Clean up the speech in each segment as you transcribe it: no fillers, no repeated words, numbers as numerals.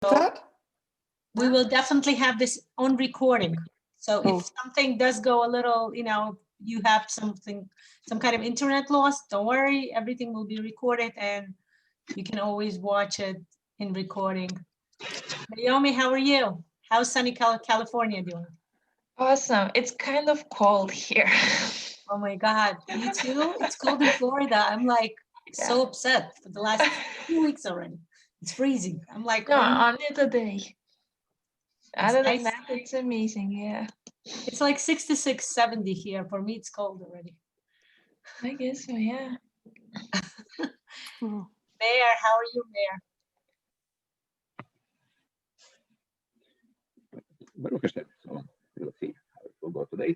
that? We will definitely have this on recording. So Oh. if something does go a little, you know, you have something, some kind of internet loss, don't worry, everything will be recorded and you can always watch it in recording. Naomi, how are you? How's sunny California doing? Awesome. It's kind of cold here. Oh my God, you too? It's cold in Florida. I'm like so upset for the last 2 weeks already. It's freezing. I'm like, No, oh, only today. Other than that, it's amazing. Yeah, it's like 66, 70 here. For me, it's cold already. I guess so. Yeah. Mayor, how are you, Mayor? So we'll see how it will go today.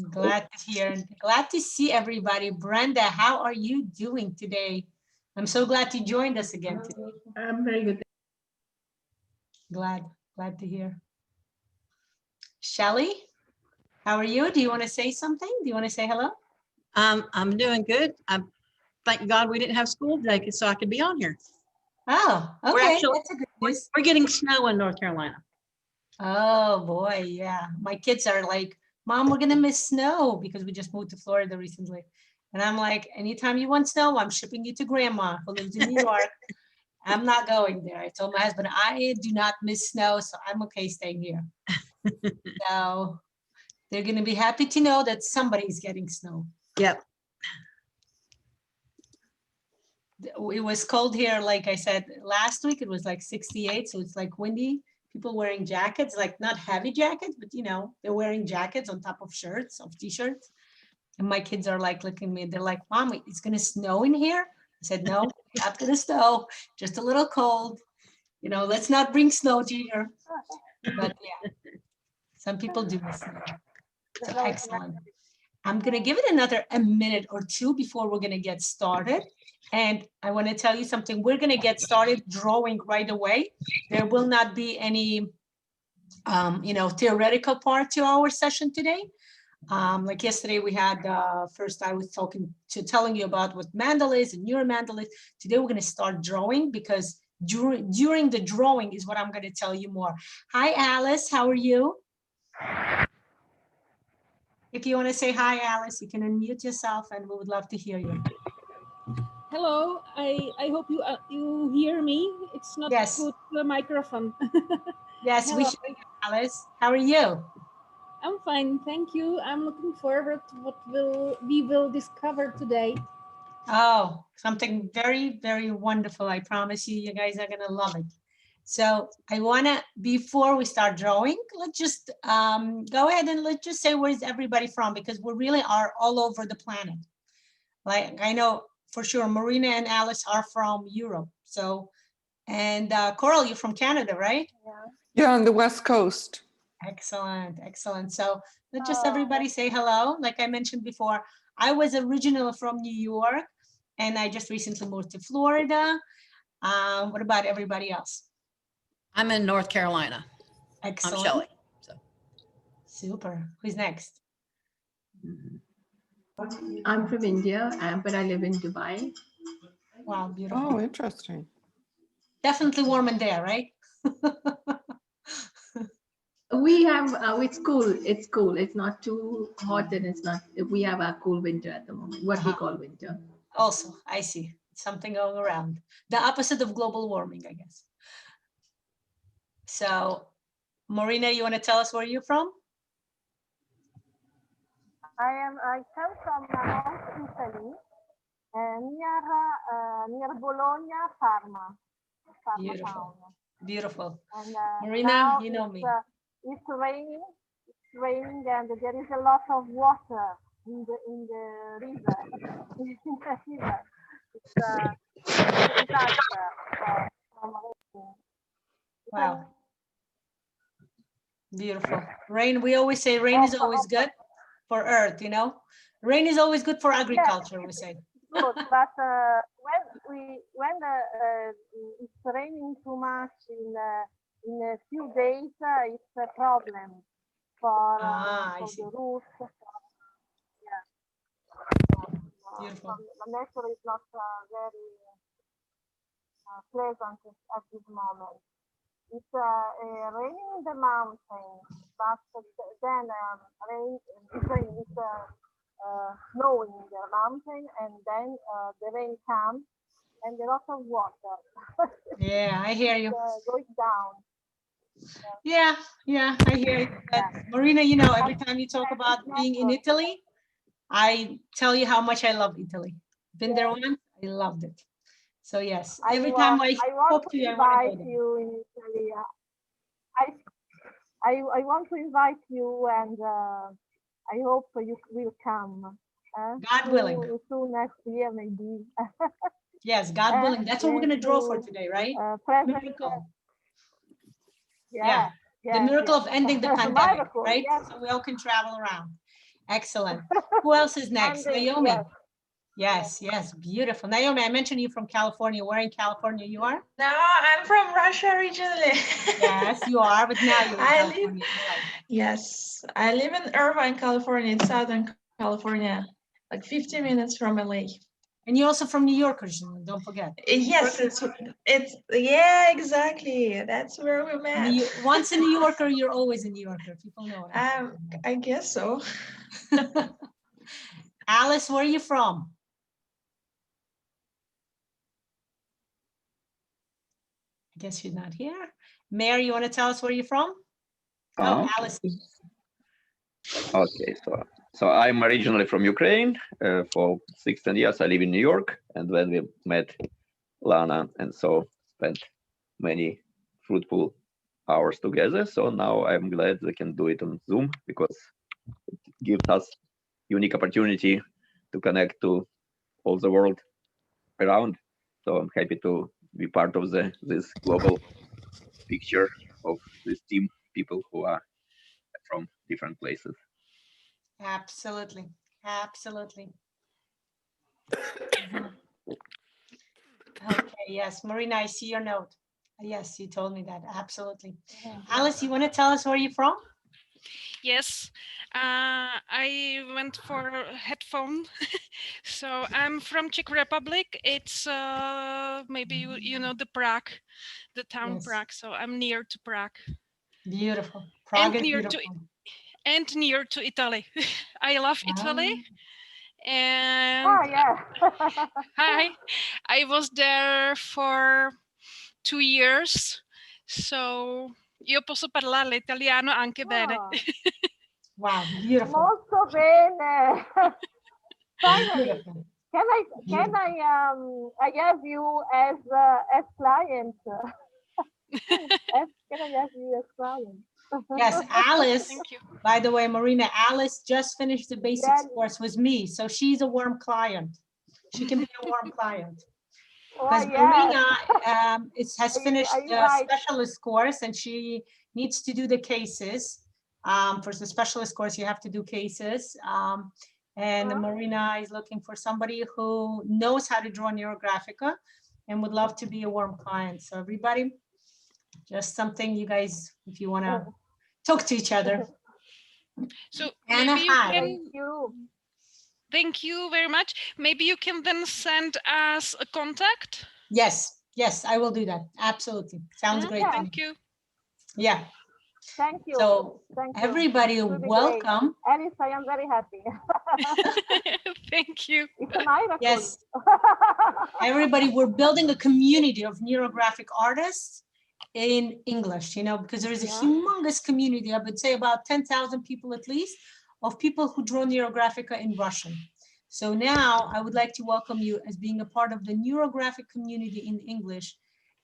Glad to hear. Glad to see everybody. Brenda, how are you doing today? I'm so glad you joined us again today. I'm very good. Glad to hear. Shelly, how are you? Do you want to say something? Do you want to say hello? I'm doing good. Thank God we didn't have school today so I could be on here. Oh, okay. That's a good news. We're getting snow in North Carolina. Oh boy, yeah. My kids are like, Mom, we're gonna miss snow because we just moved to Florida recently. And I'm like, anytime you want snow, I'm shipping you to grandma who lives in New York. I'm not going there. I told my husband, I do not miss snow, so I'm okay staying here. So they're gonna be happy to know that somebody's getting snow. Yep. It was cold here, like I said, last week it was like 68, so it's like windy. People wearing jackets, like not heavy jackets, but you know, they're wearing jackets on top of shirts, of t-shirts. And my kids are like looking at me, they're like, Mom, it's gonna snow in here? I said, no, not gonna snow, just a little cold. You know, let's not bring snow to here. But yeah, some people do miss snow. So excellent. I'm gonna give it a minute or two before we're gonna get started. And I want to tell you something. We're going to get started drawing right away. There will not be any, you know, theoretical part to our session today. Like yesterday, we had first I was telling you about what mandala is and neuromandala is. Today, we're going to start drawing because during the drawing is what I'm going to tell you more. Hi, Alice. How are you? If you want to say hi, Alice, you can unmute yourself and we would love to hear you. Hello, I hope you hear me. It's not Yes. good the microphone. Yes, Hello. we should hear you, Alice. How are you? I'm fine, thank you. I'm looking forward to what we will discover today. Oh, something very, very wonderful. I promise you, you guys are gonna love it. So I wanna, before we start drawing, let's just go ahead and let's just say where's everybody from, because we really are all over the planet. Like I know for sure Marina and Alice are from Europe. So, and Coral, you're from Canada, right? Yeah, on the West Coast. Excellent, excellent. So let's just everybody say hello. Like I mentioned before, I was originally from New York and I just recently moved to Florida. What about everybody else? I'm in North Carolina. Excellent. I'm Shelly. So. Super. Who's next? I'm from India, but I live in Dubai. Wow, beautiful. Oh, interesting. Definitely warm in there, right? We have, it's cool. It's cool. It's not too hot and it's not, we have a cool winter at the moment, what we call winter. Also, I see something going around. The opposite of global warming, I guess. So, Marina, you want to tell us where you're from? I come from North Italy, near Bologna, Parma Beautiful. town. Beautiful. And, Marina, you know me. It's raining. It's raining, and there is a lot of water in the river. It's a disaster from raining. Wow. Beautiful. Rain, we always say rain is always good for earth, you know? Rain is always good for agriculture, we say. Good, but when it's raining too much in a few days, it's a problem for the roof. Yeah. Beautiful. The nature is not very pleasant at this moment. It's raining in the mountain, but then it's snowing in the mountain, and then the rain comes and a lot of water. Yeah, I hear you. Goes down. Yeah, I hear you. But Marina, you know, every time you talk about being in Italy, I tell you how much I love Italy. Been there once, I loved it. So yes, every time I want talk to to you, I want to invite go there. you in Italy. I want to invite you, and I hope you will come. God willing. Soon next year, maybe. Yes, God willing. That's what we're going to draw for today, right? Present. Miracle. Yeah. The miracle of ending the pandemic, Miracle, right? yes. So we all can travel around. Excellent. Who else is next? And, Naomi. yes. Yes, beautiful. Naomi, I mentioned you from California. Where in California you are? No, I'm from Russia originally. Yes, you are, but now you're in I California. Yes, I live in Irvine, California, in Southern California, like 15 minutes from LA. And you're also from New York originally, don't forget. Yes, it's yeah, exactly. That's where we met. Once a New Yorker, you're always a New Yorker. People know it. I guess so. Alice, where are you from? I guess she's not here. Mary, you want to tell us where you're from? Oh, Alice. Okay, so I'm originally from Ukraine. For 16 years, I live in New York, and when we met Lana, and so spent many fruitful hours together. So now I'm glad we can do it on Zoom because it gives us unique opportunity to connect to all the world around. So I'm happy to be part of this global picture of this team, people who are from different places. Absolutely. Okay, yes, Marina, I see your note. Yes, you told me that. Absolutely. Alice, you want to tell us where you're from? Yes, I went for headphone. So I'm from Czech Republic. It's maybe you know the Prague, the town Yes. Prague. So I'm near to Prague. Beautiful. Prague is near beautiful. And near to Italy. I love Italy. And I was there for 2 years. So io posso parlare l'italiano anche bene. Wow, beautiful. Molto bene. Finally, Beautiful. can I have you as client? Can I have you as client? Yes, Alice. Thank you. By the way, Marina, Alice just finished the basics course with me, so she's a warm client. She can be a warm client. Because Marina has finished the specialist course and she needs to do the cases. For the specialist course, you have to do cases. And Marina is looking for somebody who knows how to draw NeuroGraphica and would love to be a warm client. So everybody, just something you guys, if you want to talk to each other. So Anna, maybe you hi. can, thank you very much. Maybe you can then send us a contact. Yes, I will do that. Absolutely. Sounds great. Thank you. Yeah. Thank you. So Thank you. everybody, welcome. Alice, I am very happy. Thank you. It's a miracle. Yes. Everybody, we're building a community of neurographic artists in English, you know, because there is a humongous community, I would say about 10,000 people at least, of people who draw NeuroGraphica in Russian. So now I would like to welcome you as being a part of the neurographic community in English.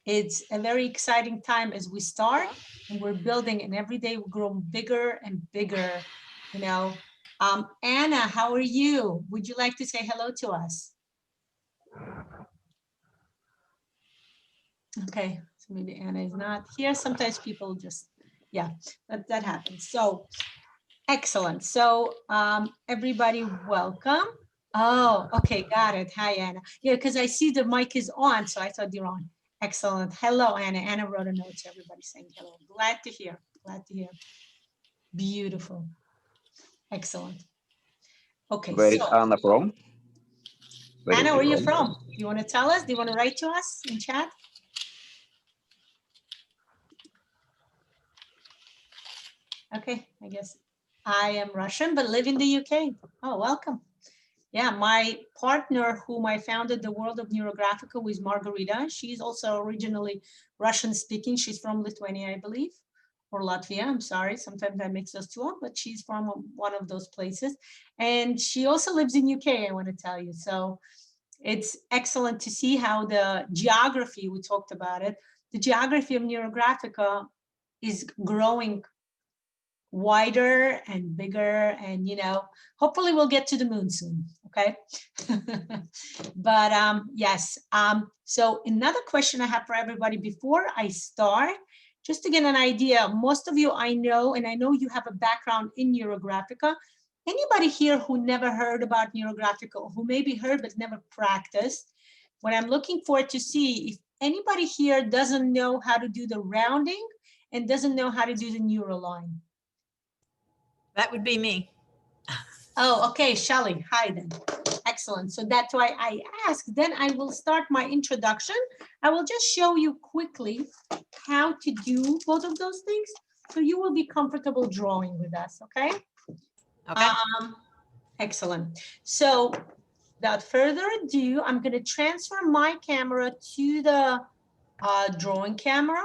It's a very exciting time as we start and we're building, and every day we're growing bigger and bigger, you know. Anna, how are you? Would you like to say hello to us? Okay, so maybe Anna is not here. Sometimes people just, yeah, that happens. So excellent. So everybody, welcome. Oh, okay, got it. Hi, Anna. Yeah, because I see the mic is on, so I thought you're on. Excellent. Hello, Anna. Anna wrote a note to everybody saying hello. Glad to hear. Glad to hear. Beautiful. Excellent. Okay. Where is Anna from? Anna, where are you from? Do you want to tell us? Do you want to write to us in chat? Okay, I guess I am Russian, but live in the UK. Oh, welcome. Yeah, my partner whom I founded the World of Neurographica with Margarita. She's also originally Russian speaking. She's from Lithuania, I believe, or Latvia. I'm sorry, sometimes I mix those two up, but she's from one of those places. And she also lives in UK, I want to tell you. So it's excellent to see how the geography, we talked about it, the geography of NeuroGraphica is growing wider and bigger, and hopefully we'll get to the moon soon. Okay. But yes, so another question I have for everybody before I start, just to get an idea, most of you I know, and I know you have a background in NeuroGraphica. Anybody here who never heard about NeuroGraphica, or who maybe heard but never practiced? What I'm looking for to see if anybody here doesn't know how to do the rounding and doesn't know how to do the neuroline. That would be me. Oh, okay, Shelly, hi then. Excellent. So that's why I asked. Then I will start my introduction. I will just show you quickly how to do both of those things, so you will be comfortable drawing with us, okay? Okay. Excellent. So without further ado, I'm going to transfer my camera to the drawing camera,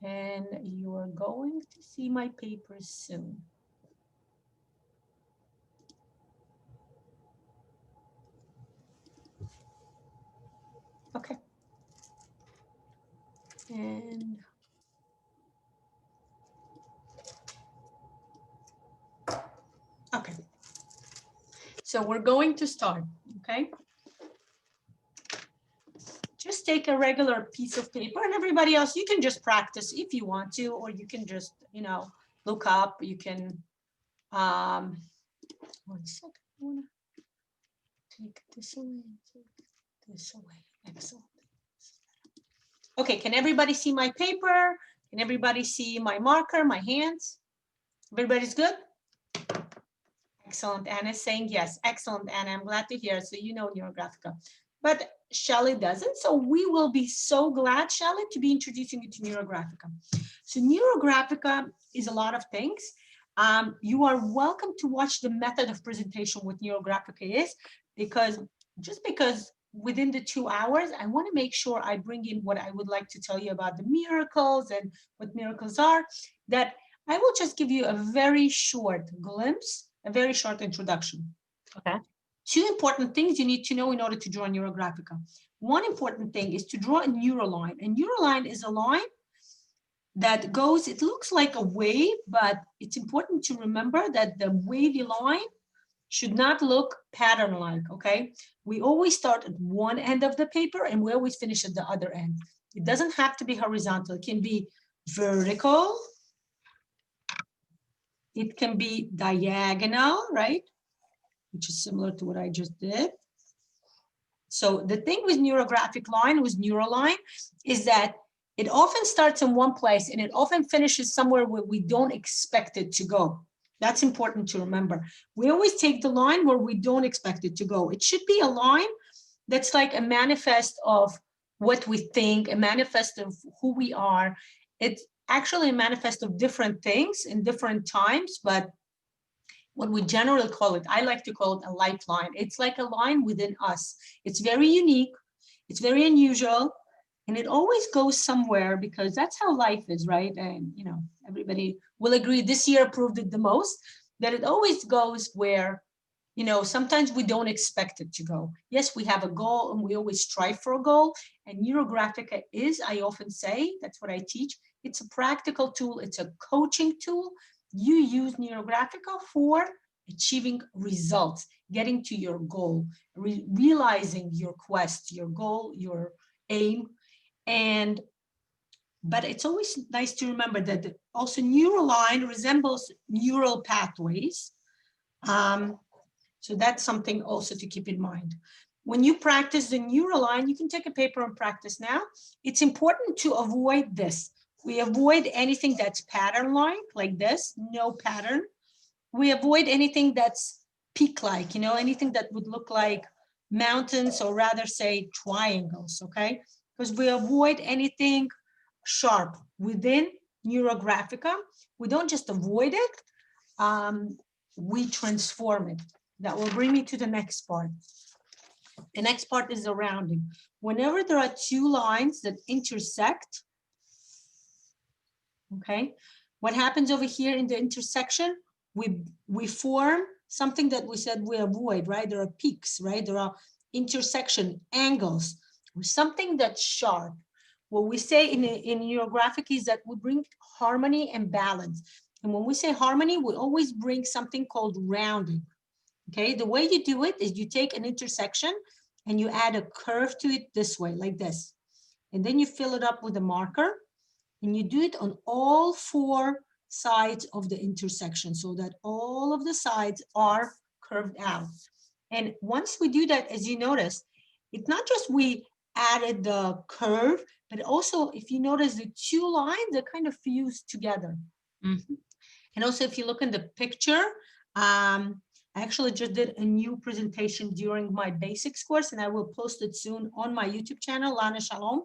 and you are going to see my papers soon. Okay. And okay. So we're going to start, okay? Just take a regular piece of paper, and everybody else, you can just practice if you want to, or you can just, look up. You can, 1 second, I wanna take this away, take this away. Excellent. Okay, can everybody see my paper? Can everybody see my marker, my hands? Everybody's good? Excellent. Anna's saying yes. Excellent, Anna. I'm glad to hear. So you know NeuroGraphica. But Shelly doesn't. So we will be so glad, Shelly, to be introducing you to NeuroGraphica. So NeuroGraphica is a lot of things. You are welcome to watch the method of presentation what NeuroGraphica is, because within the 2 hours, I want to make sure I bring in what I would like to tell you about the miracles and what miracles are, that I will just give you a very short glimpse, a very short introduction. Okay. 2 important things you need to know in order to draw NeuroGraphica. One important thing is to draw a neuroline. A neuroline is a line that goes, it looks like a wave, but it's important to remember that the wavy line should not look pattern-like, okay? We always start at one end of the paper and we always finish at the other end. It doesn't have to be horizontal. It can be vertical. It can be diagonal, right? Which is similar to what I just did. So the thing with neurographic line, with neuroline, is that it often starts in one place and it often finishes somewhere where we don't expect it to go. That's important to remember. We always take the line where we don't expect it to go. It should be a line that's like a manifest of what we think, a manifest of who we are. It's actually a manifest of different things in different times, but what we generally call it, I like to call it a lifeline. It's like a line within us. It's very unique. It's very unusual. And it always goes somewhere, because that's how life is, right? And, everybody will agree this year proved it the most, that it always goes where, sometimes we don't expect it to go. Yes, we have a goal and we always strive for a goal. And NeuroGraphica is, I often say, that's what I teach. It's a practical tool. It's a coaching tool. You use NeuroGraphica for achieving results, getting to your goal, realizing your quest, your goal, your aim. But it's always nice to remember that also neuroline resembles neural pathways. So that's something also to keep in mind. When you practice the neuroline, you can take a paper and practice now. It's important to avoid this. We avoid anything that's pattern-like this, no pattern. We avoid anything that's peak-like, anything that would look like mountains, or rather say triangles, okay? Because we avoid anything sharp within NeuroGraphica, we don't just avoid it, we transform it. That will bring me to the next part. The next part is the rounding. Whenever there are two lines that intersect, okay, what happens over here in the intersection? We form something that we said we avoid, right? There are peaks, right? There are intersection angles, something that's sharp. What we say in NeuroGraphic is that we bring harmony and balance. And when we say harmony, we always bring something called rounding. Okay, the way you do it is you take an intersection and you add a curve to it this way, like this. And then you fill it up with a marker and you do it on all four sides of the intersection so that all of the sides are curved out. And once we do that, as you notice, it's not just we added the curve, but also if you notice the two lines are kind of fused together. Mm-hmm. And also if you look in the picture, I actually just did a new presentation during my basics course, and I will post it soon on my YouTube channel, Lana Shalom.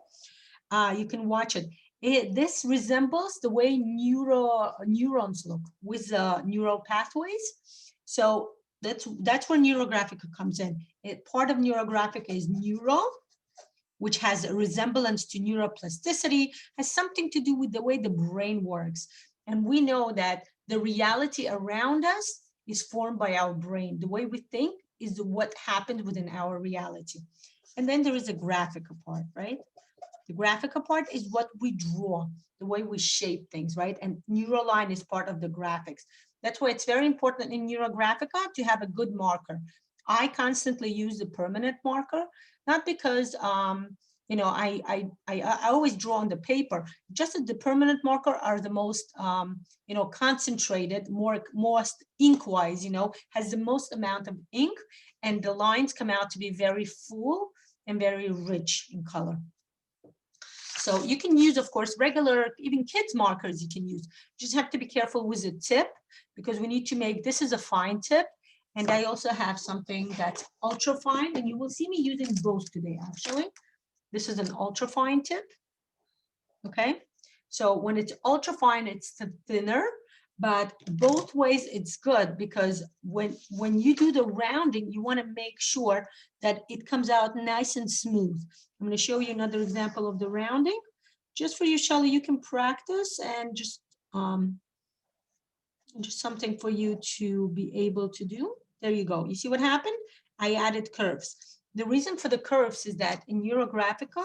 You can watch it. This resembles the way neurons look with neural pathways. So that's where NeuroGraphica comes in. Part of NeuroGraphica is neural, which has a resemblance to neuroplasticity, has something to do with the way the brain works. And we know that the reality around us is formed by our brain. The way we think is what happened within our reality. And then there is a graphical part, right? The graphical part is what we draw, the way we shape things, right? And Neuroline is part of the graphics. That's why it's very important in NeuroGraphica to have a good marker. I constantly use the permanent marker, not because you know, I always draw on the paper. Just that the permanent marker are the most you know, concentrated, most ink-wise, you know, has the most amount of ink, and the lines come out to be very full and very rich in color. So you can use, of course, regular, even kids markers you can use. You just have to be careful with the tip, because we need to make, this is a fine tip. And I also have something that's ultra fine, and you will see me using both today, actually. This is an ultra fine tip, okay? So when it's ultra fine, it's thinner, but both ways it's good, because when you do the rounding, you wanna make sure that it comes out nice and smooth. I'm gonna show you another example of the rounding. Just for you, Shelly, you can practice, and just something for you to be able to do. There you go. You see what happened? I added curves. The reason for the curves is that in NeuroGraphica,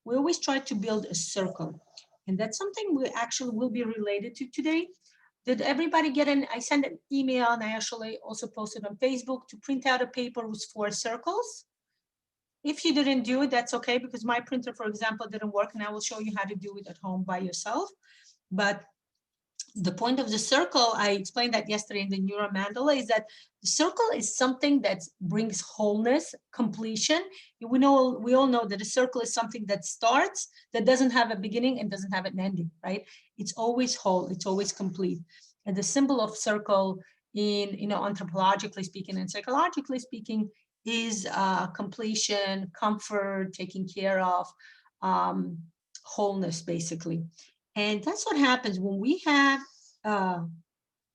we always try to build a circle. And that's something we actually will be related to today. Did everybody get in? I sent an email, and I actually also posted on Facebook to print out a paper with 4 circles. If you didn't do it, that's okay, because my printer, for example, didn't work, and I will show you how to do it at home by yourself. But the point of the circle, I explained that yesterday in the Neuro Mandala, is that the circle is something that brings wholeness, completion. We all know that a circle is something that starts, that doesn't have a beginning and doesn't have an ending, right? It's always whole, it's always complete. And the symbol of circle in, you know, anthropologically speaking and psychologically speaking is completion, comfort, taking care of, wholeness, basically. And that's what happens when we have an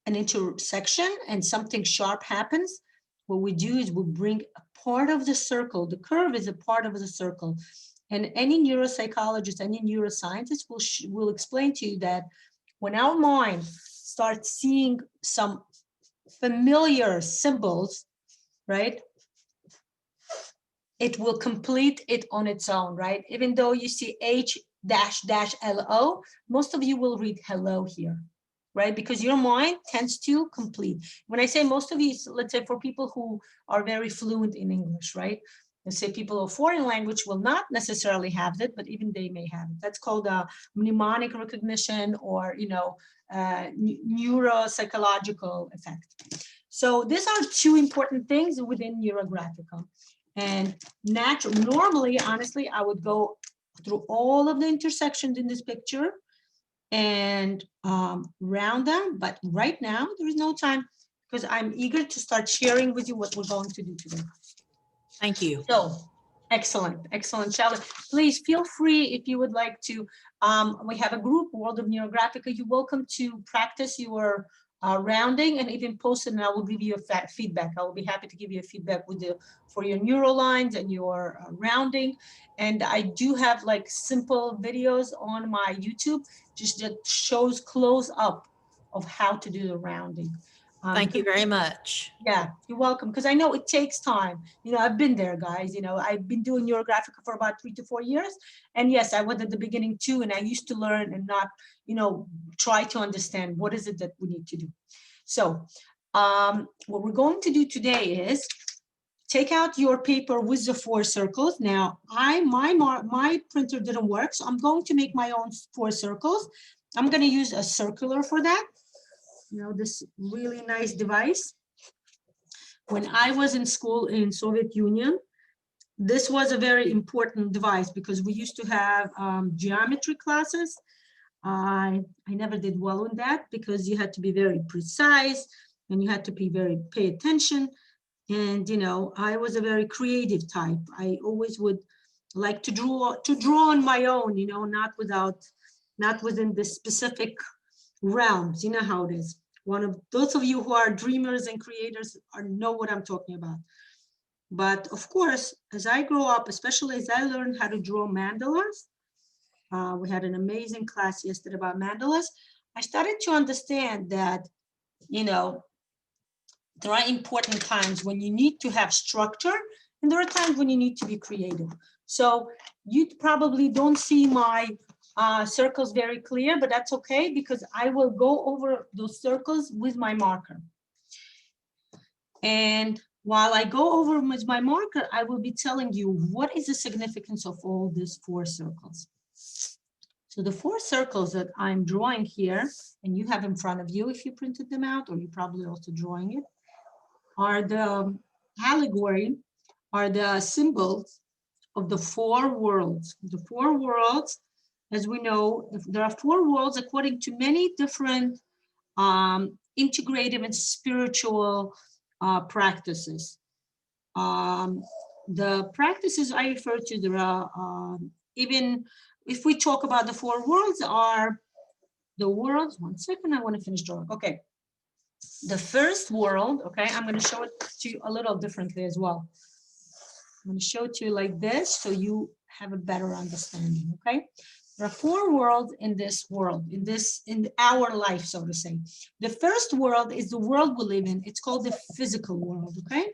intersection and something sharp happens. What we do is we bring a part of the circle. The curve is a part of the circle. And any neuropsychologist, any neuroscientist will explain to you that when our mind starts seeing some familiar symbols, right, it will complete it on its own, right? Even though you see H-LO, most of you will read hello here, right? Because your mind tends to complete. When I say most of you, let's say for people who are very fluent in English, right? Let's say people of foreign language will not necessarily have that, but even they may have it. That's called a mnemonic recognition, or, you know, neuropsychological effect. So these are 2 important things within NeuroGraphica. And normally, honestly, I would go through all of the intersections in this picture and round them. But right now, there is no time, because I'm eager to start sharing with you what we're going to do today. Thank you. So, excellent, excellent challenge. Please feel free, if you would like to We have a group, World of Neurographica. You're welcome to practice your rounding and even post it, and I will give you a feedback. I will be happy to give you a feedback for your neural lines and your rounding. And I do have like simple videos on my YouTube, just that shows close up of how to do the rounding. Thank you very much. Yeah, you're welcome. Because I know it takes time. You know, I've been there, guys. You know, I've been doing NeuroGraphica for about 3 to 4 years. And yes, I was at the beginning too. And I used to learn and not, you know, try to understand what is it that we need to do. So what we're going to do today is take out your paper with the 4 circles. Now, my printer didn't work, so I'm going to make my own 4 circles. I'm going to use a circular for that. You know, this really nice device. When I was in school in Soviet Union, this was a very important device because we used to have geometry classes. I never did well in that because you had to be very precise and you had to pay attention. And, you know, I was a very creative type. I always would like to draw on my own, you know, not within the specific realms. You know how it is. One of those of you who are dreamers and creators know what I'm talking about. But of course, as I grow up, especially as I learned how to draw mandalas, we had an amazing class yesterday about mandalas. I started to understand that, you know, there are important times when you need to have structure, and there are times when you need to be creative. So you probably don't see my circles very clear, but that's okay because I will go over those circles with my marker. And while I go over with my marker, I will be telling you what is the significance of all these 4 circles. So the 4 circles that I'm drawing here, and you have in front of you if you printed them out, or you're probably also drawing it, are the allegory, are the symbols of the 4 worlds. The 4 worlds, as we know, there are 4 worlds according to many different integrative and spiritual practices. The practices I refer to, there are even if we talk about the 4 worlds, are the worlds. 1 second, I want to finish drawing. Okay. The first world, okay, I'm going to show it to you a little differently as well. I'm going to show it to you like this so you have a better understanding, okay? There are 4 worlds in this world, in our life, so to say. The first world is the world we live in. It's called the physical world, okay?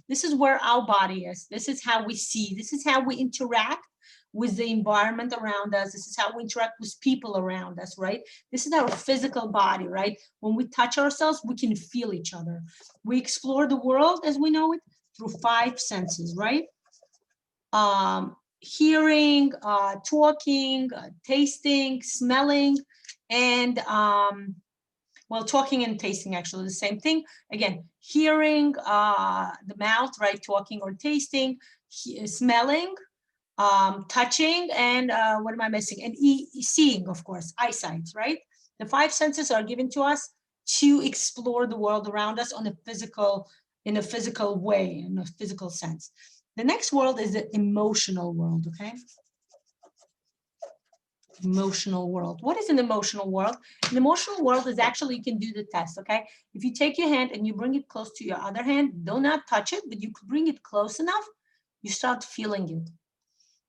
This is where our body is. This is how we see. This is how we interact with the environment around us. This is how we interact with people around us, right? This is our physical body, right? When we touch ourselves, we can feel each other. We explore the world as we know it through 5 senses, right? Hearing, talking, tasting, smelling, and well, talking and tasting actually the same thing. Again, hearing, the mouth, right? Talking or tasting, smelling, touching, and what am I missing? And seeing, of course, eyesight, right? The 5 senses are given to us to explore the world around us in a physical way, in a physical sense. The next world is the emotional world, okay? Emotional world. What is an emotional world? An emotional world is actually, you can do the test, okay? If you take your hand and you bring it close to your other hand, do not touch it, but you could bring it close enough, you start feeling it.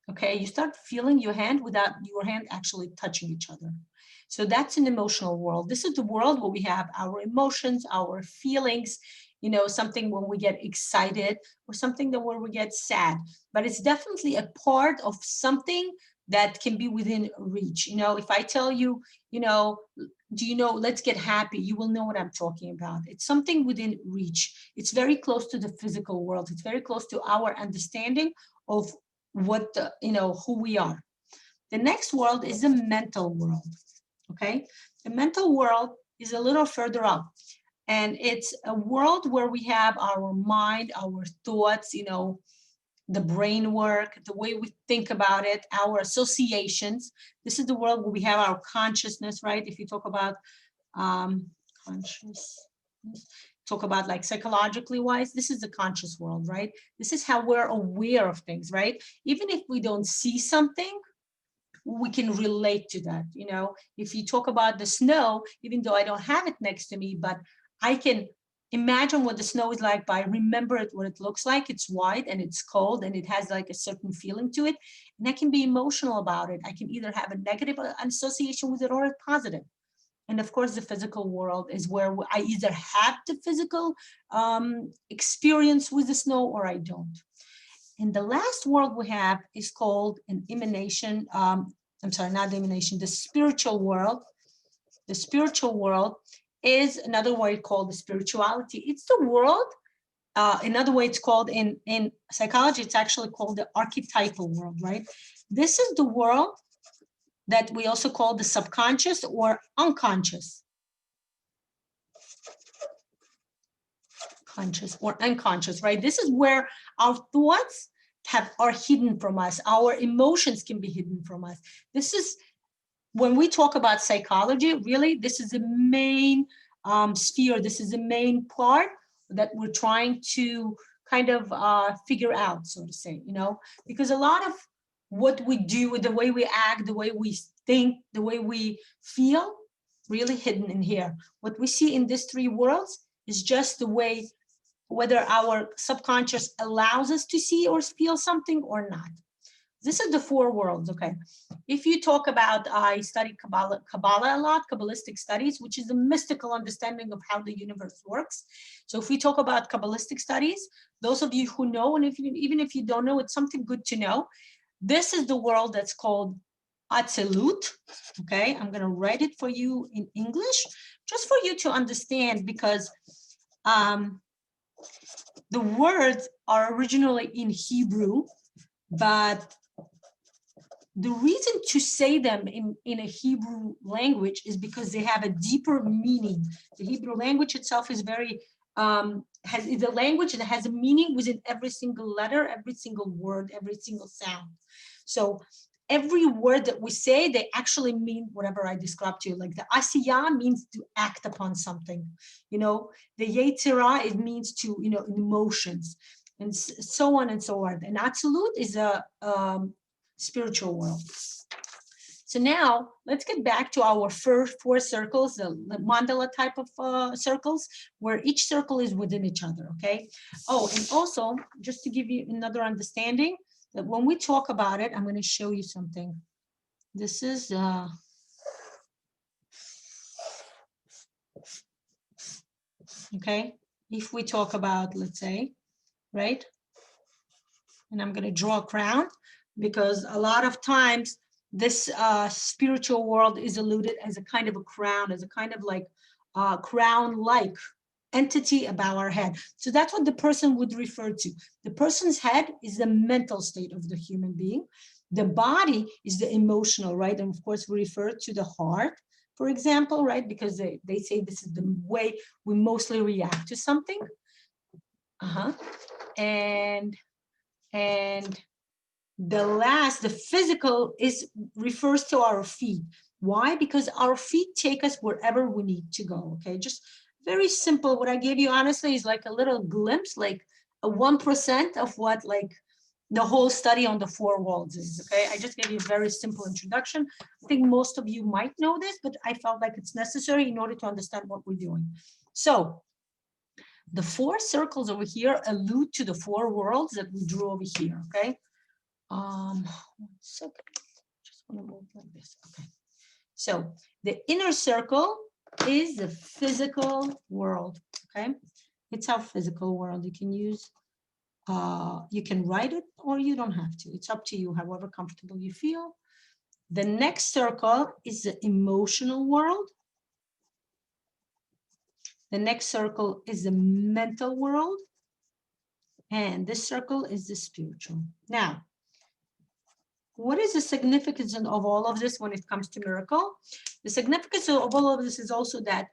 Okay, you start feeling your hand without your hand actually touching each other. So that's an emotional world. This is the world where we have our emotions, our feelings, you know, something when we get excited or something that where we get sad. But it's definitely a part of something that can be within reach. You know, if I tell you, you know, do you know, let's get happy, you will know what I'm talking about. It's something within reach. It's very close to the physical world. It's very close to our understanding of what the, you know, who we are. The next world is the mental world. Okay, the mental world is a little further up, and it's a world where we have our mind, our thoughts, you know, the brain work, the way we think about it, our associations. This is the world where we have our consciousness, right? If you talk about consciousness, talk about like psychologically wise, this is the conscious world, right? This is how we're aware of things, right? Even if we don't see something, we can relate to that. You know, if you talk about the snow, even though I don't have it next to me, but I can imagine what the snow is like by remember it, what it looks like. It's white and it's cold and it has like a certain feeling to it. And I can be emotional about it. I can either have a negative association with it or a positive. And of course, the physical world is where I either have the physical experience with the snow or I don't. And the last world we have is called an emanation. I'm sorry, not the emanation, the spiritual world. The spiritual world is another word called the spirituality. It's the world. Another way it's called in psychology, it's actually called the archetypal world, right? This is the world that we also call the subconscious or unconscious. Conscious or unconscious, right? This is where our thoughts are hidden from us. Our emotions can be hidden from us. This is, when we talk about psychology, really, this is the main sphere. This is the main part that we're trying to kind of figure out, so to say, you know, because a lot of what we do, the way we act, the way we think, the way we feel, really hidden in here. What we see in these three worlds is just the way, whether our subconscious allows us to see or feel something or not. This is the four worlds, okay? If you talk about, I study Kabbalah a lot, Kabbalistic studies, which is a mystical understanding of how the universe works. So if we talk about Kabbalistic studies, those of you who know, and even if you don't know, it's something good to know. This is the world that's called Atzilut, okay? I'm gonna write it for you in English, just for you to understand, because the words are originally in Hebrew, but the reason to say them in a Hebrew language is because they have a deeper meaning. The Hebrew language itself is very, is a language that has a meaning within every single letter, every single word, every single sound. So every word that we say, they actually mean whatever I described to you. Like the asiyah means to act upon something. You know, the yetzirah, it means to, you know, emotions, and so on and so on. And Atzilut is a spiritual world. So now let's get back to our first four circles, the mandala type of circles, where each circle is within each other, okay? Oh, and also, just to give you another understanding, that when we talk about it, I'm going to show you something. This is, okay, if we talk about, let's say, right? And I'm going to draw a crown, because a lot of times this spiritual world is alluded as a kind of a crown, as a kind of like crown-like entity above our head. So that's what the person would refer to. The person's head is the mental state of the human being. The body is the emotional, right? And of course, we refer to the heart, for example, right? Because they say this is the way we mostly react to something. And the physical refers to our feet. Why? Because our feet take us wherever we need to go, okay? Just very simple. What I gave you, honestly, is like a little glimpse, like a 1% of what like the whole study on the four worlds is, okay? I just gave you a very simple introduction. I think most of you might know this, but I felt like it's necessary in order to understand what we're doing. So the four circles over here allude to the four worlds that we drew over here, okay? 1 second, just want to move like this, okay? So the inner circle is the physical world, okay? It's our physical world. You can use, you can write it or you don't have to. It's up to you, however comfortable you feel. The next circle is the emotional world. The next circle is the mental world. And this circle is the spiritual. Now, what is the significance of all of this when it comes to miracle? The significance of all of this is also that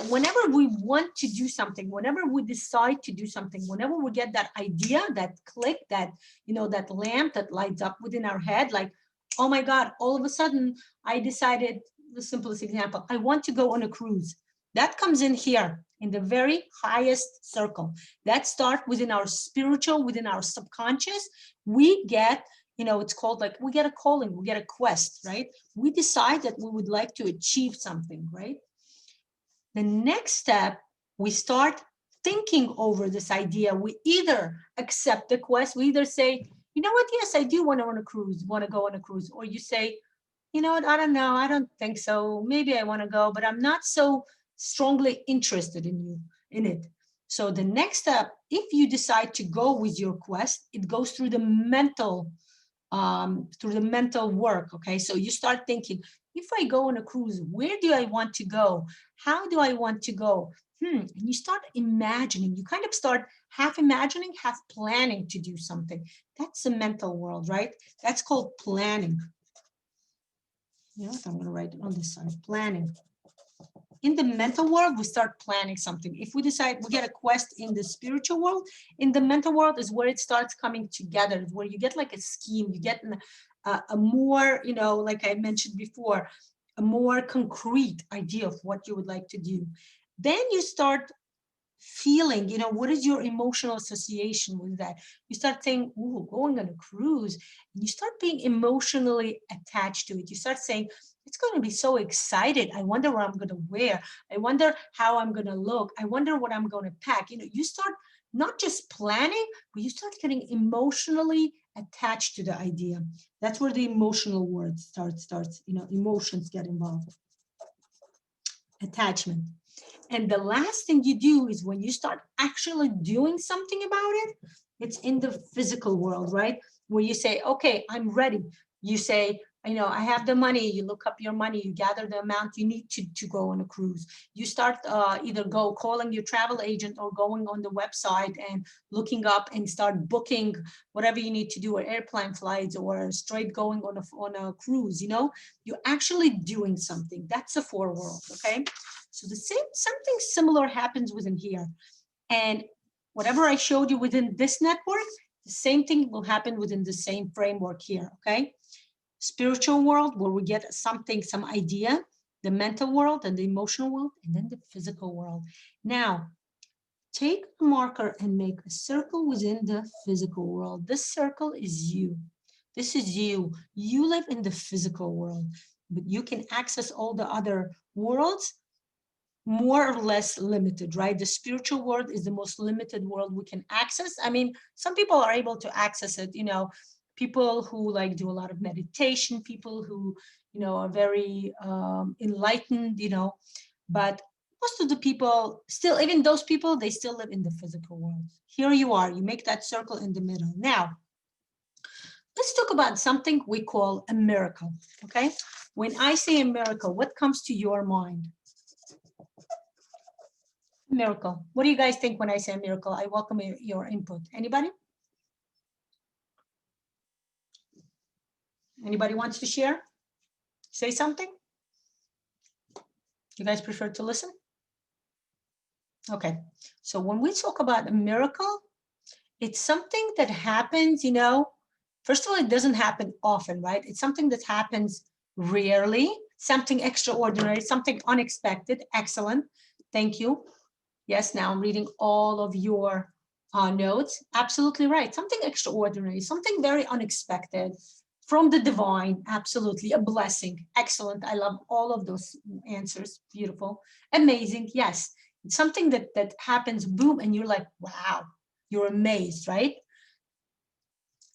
whenever we want to do something, whenever we decide to do something, whenever we get that idea, that click, that, you know, that lamp that lights up within our head, like, oh my God, all of a sudden I decided, the simplest example, I want to go on a cruise. That comes in here in the very highest circle. That starts within our spiritual, within our subconscious. We get you know, it's called like, we get a calling, we get a quest, right? We decide that we would like to achieve something, right? The next step, we start thinking over this idea. We either accept the quest, we either say, you know what, yes, I do want to go on a cruise, or you say, you know what, I don't know, I don't think so. Maybe I want to go, but I'm not so strongly interested in it. So the next step, if you decide to go with your quest, it goes through the mental work. Okay, so you start thinking, if I go on a cruise, where do I want to go? How do I want to go? And you start imagining, you kind of start half imagining, half planning to do something. That's the mental world, right? That's called planning. You know what, I'm going to write it on this side, planning. In the mental world, we start planning something. If we decide we get a quest in the spiritual world, in the mental world is where it starts coming together, where you get like a scheme, you get a more, you know, like I mentioned before, a more concrete idea of what you would like to do. Then you start feeling, you know, what is your emotional association with that? You start saying, ooh, going on a cruise, and you start being emotionally attached to it. You start saying, it's going to be so excited. I wonder what I'm going to wear. I wonder how I'm going to look. I wonder what I'm going to pack. You know, you start not just planning, but you start getting emotionally attached to the idea. That's where the emotional word starts, you know, emotions get involved. Attachment. And the last thing you do is when you start actually doing something about it, it's in the physical world, right? Where you say, okay, I'm ready. You say, you know, I have the money. You look up your money, you gather the amount you need to go on a cruise. You start either calling your travel agent or going on the website and looking up and start booking whatever you need to do, or airplane flights, or straight going on a cruise. You know, you're actually doing something. That's the four world, okay? So something similar happens within here. And whatever I showed you within this network, the same thing will happen within the same framework here, okay? Spiritual world, where we get something, some idea, the mental world and the emotional world, and then the physical world. Now, take a marker and make a circle within the physical world. This circle is you. This is you. You live in the physical world, but you can access all the other worlds more or less limited, right? The spiritual world is the most limited world we can access. I mean, some people are able to access it, you know, people who like do a lot of meditation, people who, you know, are very enlightened, you know, but most of the people still, even those people, they still live in the physical world. Here you are, you make that circle in the middle. Now, let's talk about something we call a miracle, okay? When I say a miracle, what comes to your mind? Miracle. What do you guys think when I say miracle? I welcome your input. Anybody? Anybody wants to share? Say something? You guys prefer to listen? Okay. So when we talk about a miracle, it's something that happens, you know, first of all, it doesn't happen often, right? It's something that happens rarely, something extraordinary, something unexpected. Excellent. Thank you. Yes, now I'm reading all of your notes. Absolutely right. Something extraordinary, something very unexpected from the divine. Absolutely. A blessing. Excellent. I love all of those answers. Beautiful. Amazing. Yes. It's something that happens, boom, and you're like, wow, you're amazed, right?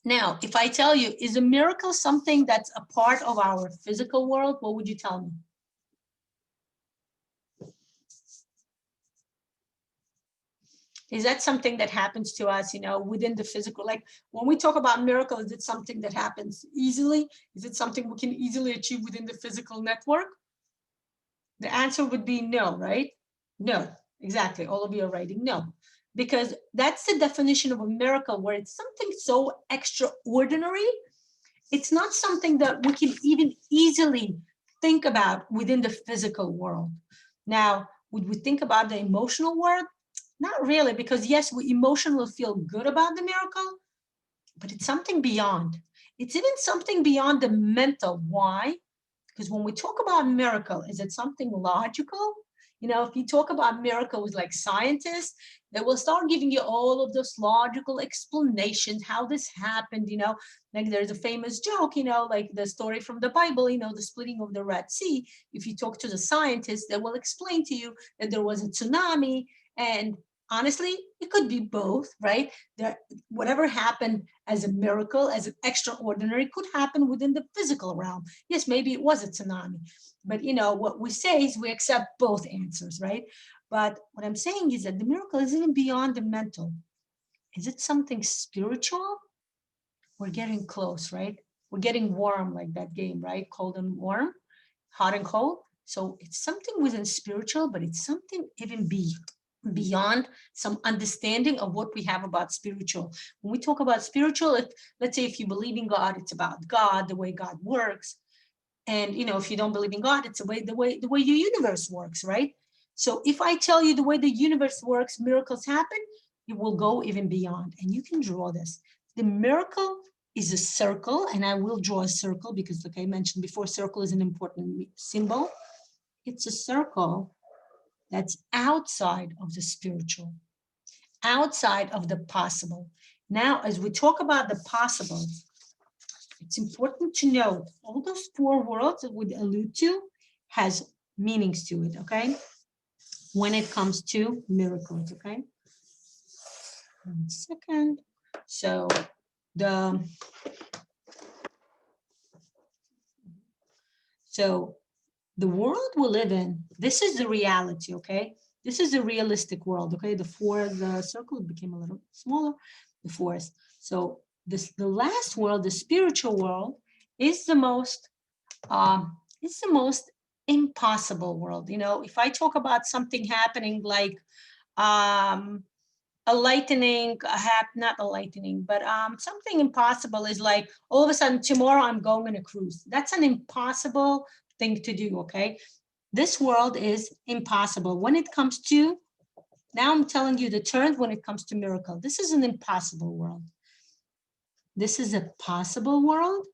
Now, if I tell you, is a miracle something that's a part of our physical world? What would you tell me? Is that something that happens to us, you know, within the physical? Like when we talk about miracle, is it something that happens easily? Is it something we can easily achieve within the physical network? The answer would be no, right? No, exactly. All of you are writing no, because that's the definition of a miracle, where it's something so extraordinary. It's not something that we can even easily think about within the physical world. Now, would we think about the emotional world? Not really, because yes, we emotionally feel good about the miracle, but it's something beyond. It's even something beyond the mental. Why? Because when we talk about miracle, is it something logical? You know, if you talk about miracles like scientists, they will start giving you all of those logical explanations, how this happened, you know, like there's a famous joke, you know, like the story from the Bible, you know, the splitting of the Red Sea. If you talk to the scientists, they will explain to you that there was a tsunami. And honestly, it could be both, right? There, whatever happened as a miracle, as an extraordinary, could happen within the physical realm. Yes, maybe it was a tsunami. But you know, what we say is we accept both answers, right? But what I'm saying is that the miracle is even beyond the mental. Is it something spiritual? We're getting close, right? We're getting warm, like that game, right? Cold and warm, hot and cold. So it's something within spiritual, but it's something even beyond some understanding of what we have about spiritual. When we talk about spiritual, let's say if you believe in God, it's about God, the way God works. And you know, if you don't believe in God, it's the way your universe works, right? So if I tell you the way the universe works, miracles happen, it will go even beyond. And you can draw this. The miracle is a circle, and I will draw a circle because, like I mentioned before, circle is an important symbol. It's a circle that's outside of the spiritual, outside of the possible. Now, as we talk about the possible, it's important to note all those four worlds that we allude to has meanings to it, okay? When it comes to miracles, okay? 1 second. So the world we live in, this is the reality, okay? This is a realistic world, okay? The circle became a little smaller, the forest. So the last world, the spiritual world, is the most impossible world. You know, if I talk about something happening like a lightning, not a lightning, but something impossible is like all of a sudden tomorrow I'm going on a cruise. That's an impossible thing to do, okay? This world is impossible. When it comes to, now I'm telling you the terms when it comes to miracle. This is an impossible world. This is a possible world,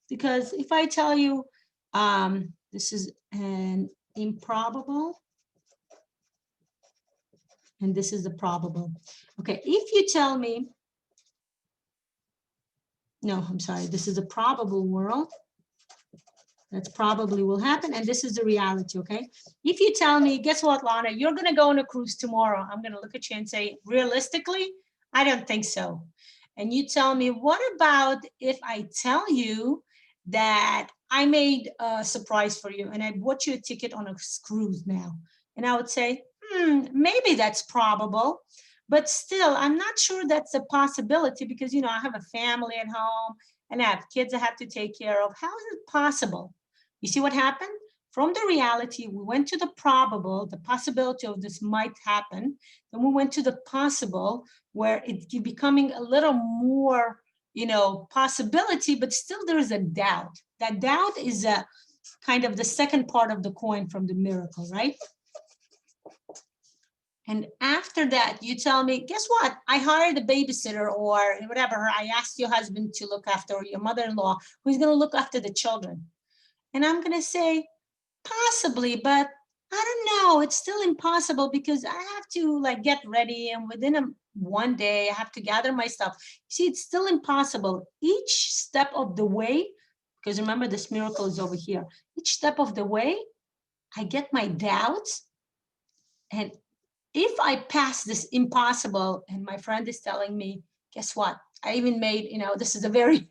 because if I tell you this is an improbable, and this is the probable. Okay, if you tell me, no, I'm sorry, this is a probable world, that's probably will happen, and this is the reality, okay? If you tell me, guess what, Lana, you're gonna go on a cruise tomorrow, I'm gonna look at you and say, realistically, I don't think so. And you tell me, what about if I tell you that I made a surprise for you and I bought you a ticket on a cruise now? And I would say, maybe that's probable, but still, I'm not sure that's a possibility because, you know, I have a family at home and I have kids I have to take care of. How is it possible? You see what happened? From the reality, we went to the probable, the possibility of this might happen. Then we went to the possible, where it's becoming a little more, you know, possibility, but still there is a doubt. That doubt is a kind of the second part of the coin from the miracle, right? And after that, you tell me, guess what? I hired a babysitter or whatever. I asked your husband to look after, or your mother-in-law, who's going to look after the children. And I'm going to say, possibly, but I don't know. It's still impossible because I have to like get ready, and within one day I have to gather my stuff. See, it's still impossible. Each step of the way, because remember this miracle is over here. Each step of the way, I get my doubts, and if I pass this impossible, and my friend is telling me, guess what? I even made, you know, this is a very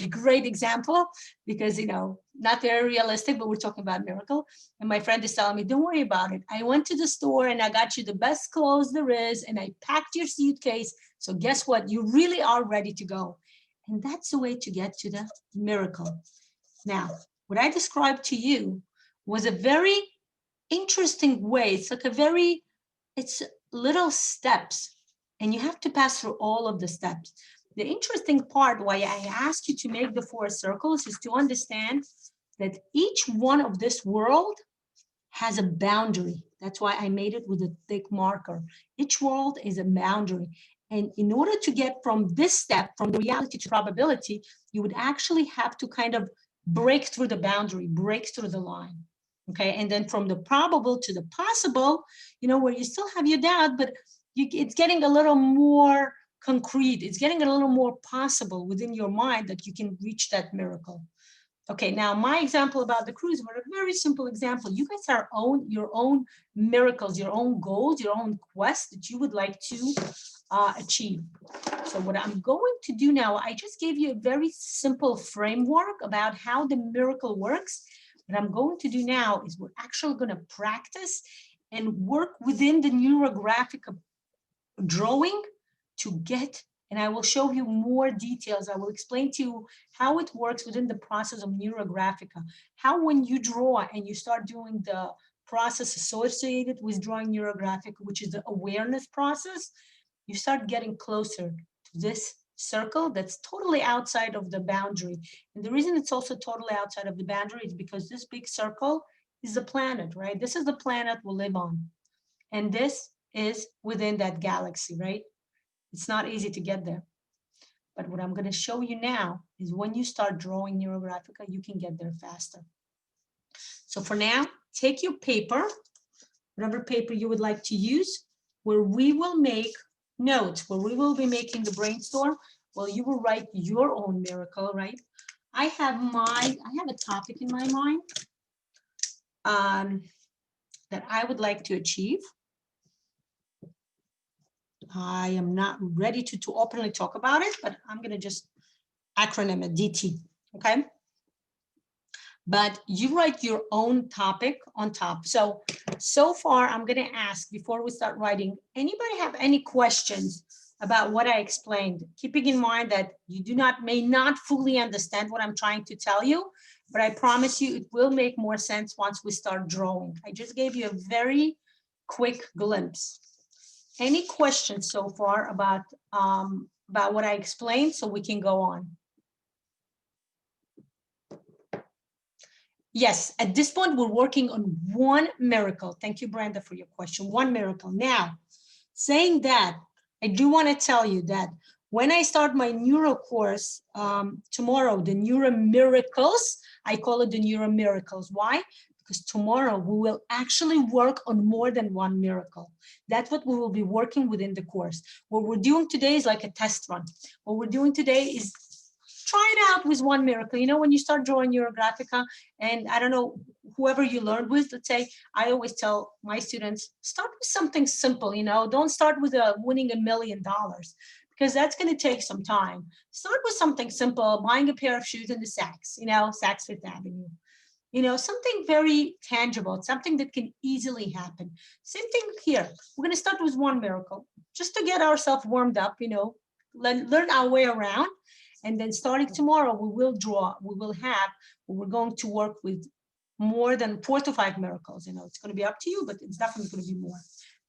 great example because, you know, not very realistic, but we're talking about miracle. And my friend is telling me, don't worry about it. I went to the store and I got you the best clothes there is, and I packed your suitcase. So guess what? You really are ready to go. And that's the way to get to the miracle. Now, what I described to you was a very interesting way. It's like it's little steps, and you have to pass through all of the steps. The interesting part why I asked you to make the 4 circles is to understand that each one of this world has a boundary. That's why I made it with a thick marker. Each world is a boundary. And in order to get from this step, from the reality to probability, you would actually have to kind of break through the boundary, break through the line. Okay, and then from the probable to the possible, you know, where you still have your doubt, but it's getting a little more concrete. It's getting a little more possible within your mind that you can reach that miracle. Okay, now my example about the cruise was a very simple example. You guys are your own miracles, your own goals, your own quest that you would like to achieve. So what I'm going to do now, I just gave you a very simple framework about how the miracle works. What I'm going to do now is we're actually going to practice and work within the NeuroGraphic drawing to get, and I will show you more details. I will explain to you how it works within the process of NeuroGraphica. How when you draw and you start doing the process associated with drawing NeuroGraphic, which is the awareness process, you start getting closer to this circle that's totally outside of the boundary. And the reason it's also totally outside of the boundary is because this big circle is the planet, right? This is the planet we live on. And this is within that galaxy, right? It's not easy to get there. But what I'm going to show you now is when you start drawing NeuroGraphica, you can get there faster. So for now, take your paper, whatever paper you would like to use, where we will make notes, where we will be making the brainstorm. Well, you will write your own miracle, right? I have a topic in my mind that I would like to achieve. I am not ready to openly talk about it, but I'm going to just acronym it DT, okay? But you write your own topic on top. So far, I'm going to ask before we start writing, anybody have any questions about what I explained? Keeping in mind that you may not fully understand what I'm trying to tell you, but I promise you it will make more sense once we start drawing. I just gave you a very quick glimpse. Any questions so far about what I explained so we can go on? Yes, at this point, we're working on one miracle. Thank you, Brenda, for your question. One miracle. Now, saying that, I do want to tell you that when I start my neuro course tomorrow, the NeuroMiracles, I call it the NeuroMiracles. Why? Because tomorrow we will actually work on more than one miracle. That's what we will be working within the course. What we're doing today is like a test run. What we're doing today is try it out with one miracle. You know, when you start drawing NeuroGraphica, and I don't know, whoever you learned with, let's say, I always tell my students, start with something simple, you know, don't start with winning $1 million, because that's going to take some time. Start with something simple, buying a pair of shoes in the Saks, you know, Saks Fifth Avenue. You know, something very tangible, something that can easily happen. Same thing here. We're going to start with one miracle, just to get ourselves warmed up, you know, learn our way around. And then starting tomorrow, we will we're going to work with more than 4 to 5 miracles. You know, it's going to be up to you, but it's definitely going to be more.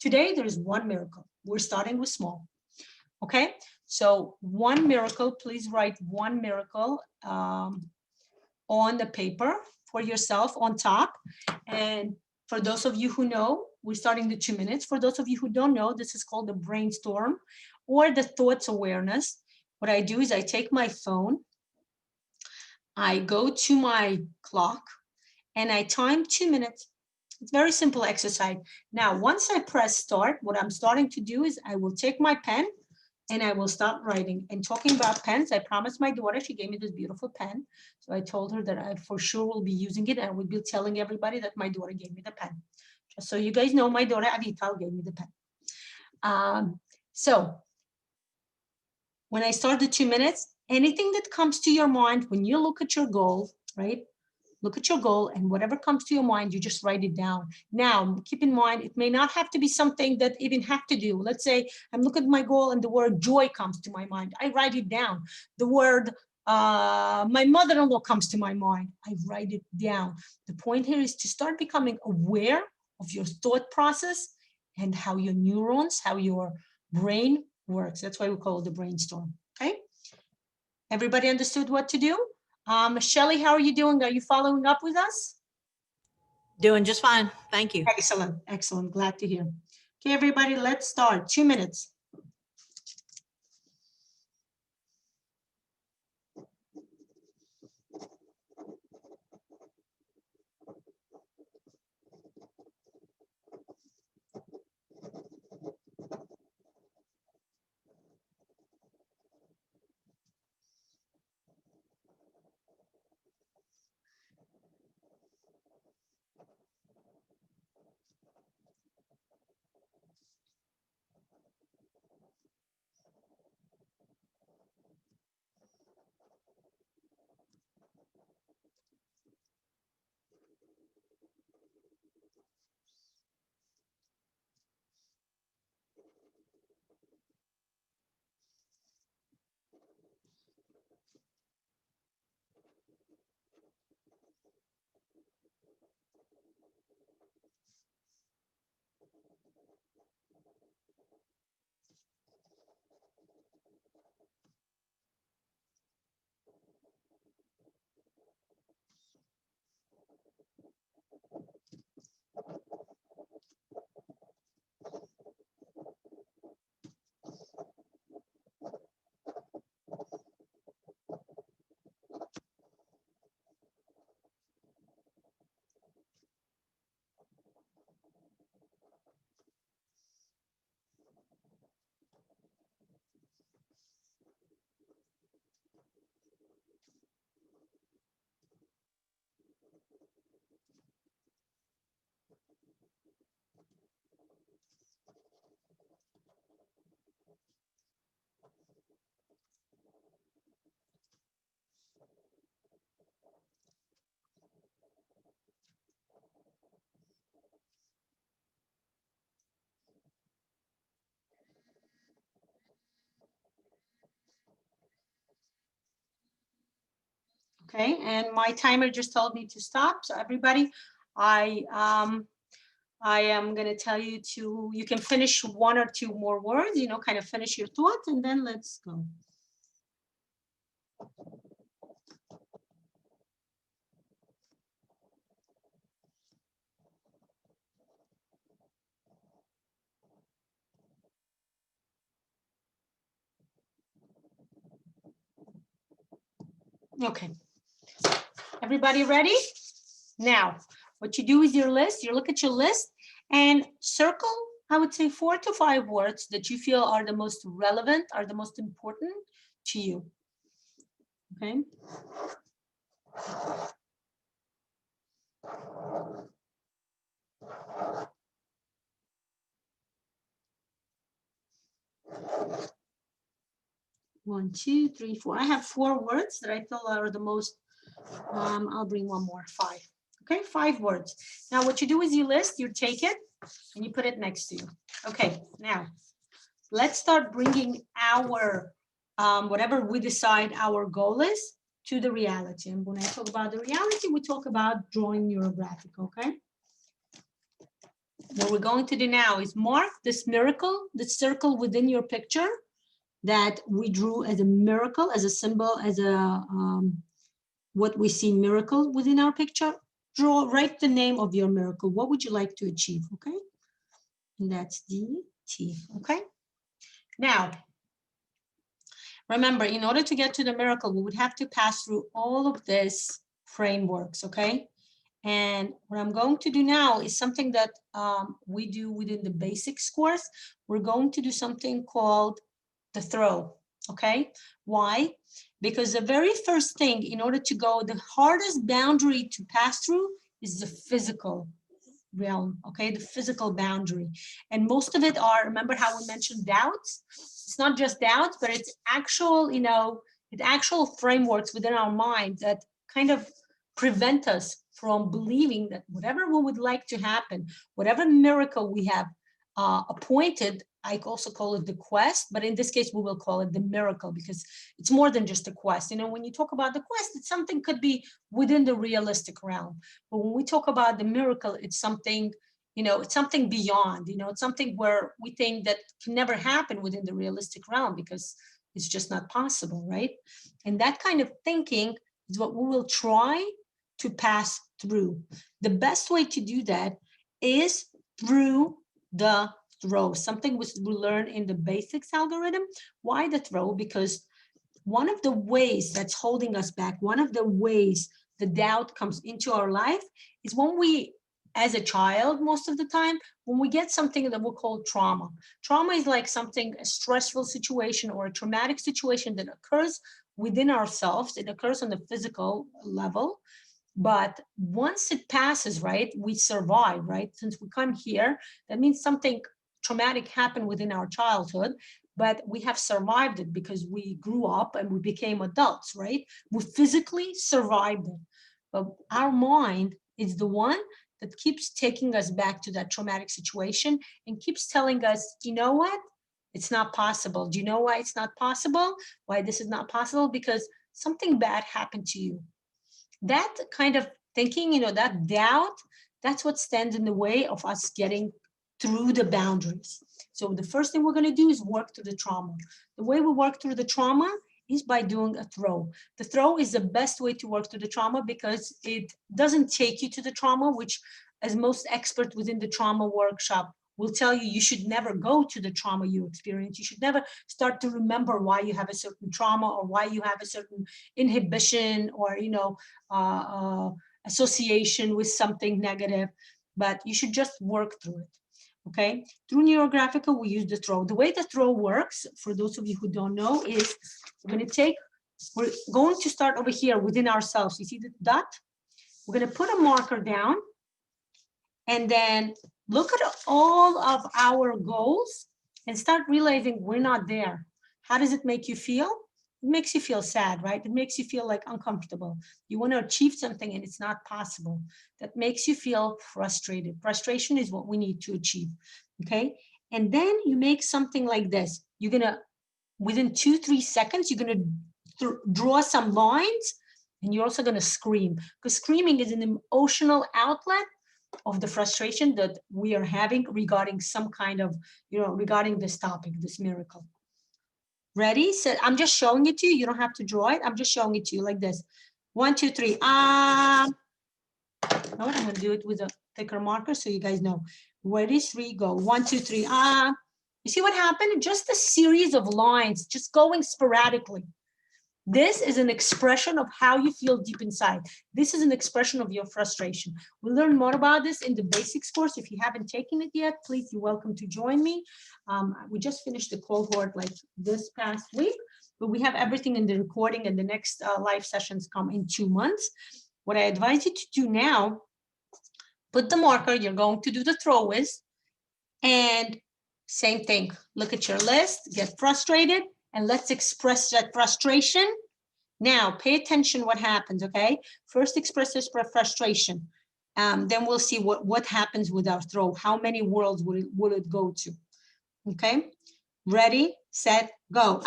Today, there is one miracle. We're starting with small. Okay, so one miracle, please write one miracle on the paper for yourself on top. And for those of you who know, we're starting the 2 minutes. For those of you who don't know, this is called the brainstorm or the thoughts awareness. What I do is I take my phone, I go to my clock, and I time 2 minutes. It's very simple exercise. Now, once I press start, what I'm starting to do is I will take my pen and I will start writing. And talking about pens, I promised my daughter, she gave me this beautiful pen. So I told her that I for sure will be using it, and I will be telling everybody that my daughter gave me the pen. Just so you guys know, my daughter Avital gave me the pen. So when I start the 2 minutes, anything that comes to your mind when you look at your goal, right? Look at your goal, and whatever comes to your mind, you just write it down. Now, keep in mind, it may not have to be something that even have to do. Let's say I'm looking at my goal and the word joy comes to my mind. I write it down. The word my mother-in-law comes to my mind. I write it down. The point here is to start becoming aware of your thought process and how your neurons, how your brain works. That's why we call it the brainstorm. Okay. Everybody understood what to do? Shelly, how are you doing? Are you following up with us? Doing just fine. Thank you. Excellent. Excellent. Glad to hear. Okay, everybody, let's start. 2 minutes. Okay, and my timer just told me to stop. So everybody, I am going to tell you to, you can finish one or two more words, you know, kind of finish your thoughts, and then let's go. Okay, everybody ready? Now, what you do is your list, you look at your list and circle, I would say 4 to 5 words that you feel are the most relevant, are the most important to you. Okay. One, two, three, four. I have 4 words that I feel are the most, I'll bring one more, 5. Okay, 5 words. Now what you do is you list, you take it and you put it next to you. Okay, now let's start bringing our, whatever we decide our goal is to the reality. And when I talk about the reality, we talk about drawing NeuroGraphic, okay? What we're going to do now is mark this miracle, the circle within your picture that we drew as a miracle, as a symbol, as a, what we see miracle within our picture. Write the name of your miracle. What would you like to achieve, okay? And that's DT, okay? Now, remember, in order to get to the miracle, we would have to pass through all of this frameworks, okay? And what I'm going to do now is something that we do within the basics course. We're going to do something called the throw, okay? Why? Because the very first thing, in order to go, the hardest boundary to pass through is the physical realm, okay? The physical boundary. And most of it are, remember how we mentioned doubts? It's not just doubts, but it's actual, you know, it's actual frameworks within our mind that kind of prevent us from believing that whatever we would like to happen, whatever miracle we have appointed, I also call it the quest, but in this case, we will call it the miracle because it's more than just a quest. You know, when you talk about the quest, it's something could be within the realistic realm. But when we talk about the miracle, it's something, you know, it's something beyond, you know, it's something where we think that can never happen within the realistic realm because it's just not possible, right? And that kind of thinking is what we will try to pass through. The best way to do that is through the throw, something we learn in the basics algorithm. Why the throw? Because one of the ways that's holding us back, one of the ways the doubt comes into our life is when we, as a child, most of the time, when we get something that we'll call trauma. Trauma is like something, a stressful situation or a traumatic situation that occurs within ourselves. It occurs on the physical level. But once it passes, right, we survive, right? Since we come here, that means something traumatic happened within our childhood. but we have survived it because we grew up and we became adults, right? We physically survived it. But our mind is the one that keeps taking us back to that traumatic situation and keeps telling us, you know what? It's not possible. Do you know why it's not possible? Why this is not possible? Because something bad happened to you. That kind of thinking, you know, that doubt, that's what stands in the way of us getting through the boundaries. So the first thing we're going to do is work through the trauma. The way we work through the trauma is by doing a throw. The throw is the best way to work through the trauma because it doesn't take you to the trauma, which, as most experts within the trauma workshop will tell you, you should never go to the trauma you experience. You should never start to remember why you have a certain trauma or why you have a certain inhibition or, you know, association with something negative, but you should just work through it. Okay, through NeuroGraphica, we use the throw. The way the throw works, for those of you who don't know, is we're going to start over here within ourselves. You see the dot? We're going to put a marker down and then look at all of our goals and start realizing we're not there. How does it make you feel? It makes you feel sad, right? It makes you feel like uncomfortable. You want to achieve something and it's not possible. That makes you feel frustrated. Frustration is what we need to achieve, okay? And then you make something like this. You're going to, within 2-3 seconds, you're going to draw some lines and you're also going to scream, because screaming is an emotional outlet of the frustration that we are having regarding some kind of, you know, regarding this topic, this miracle. Ready? So I'm just showing it to you. You don't have to draw it. I'm just showing it to you like this. 1, 2, 3. You know what? I'm going to do it with a thicker marker so you guys know. Ready? 3, go. 1, 2, 3. You see what happened? Just a series of lines, just going sporadically. This is an expression of how you feel deep inside. This is an expression of your frustration. We'll learn more about this in the basics course. If you haven't taken it yet, please, you're welcome to join me. We just finished the cohort like this past week, but we have everything in the recording and the next live sessions come in 2 months. What I advise you to do now, put the marker you're going to do the throw with, and same thing, look at your list, get frustrated, and let's express that frustration. Now, pay attention what happens, okay? First express this frustration. Then we'll see what happens with our throw. How many worlds will it go to? Okay? Ready, set, go.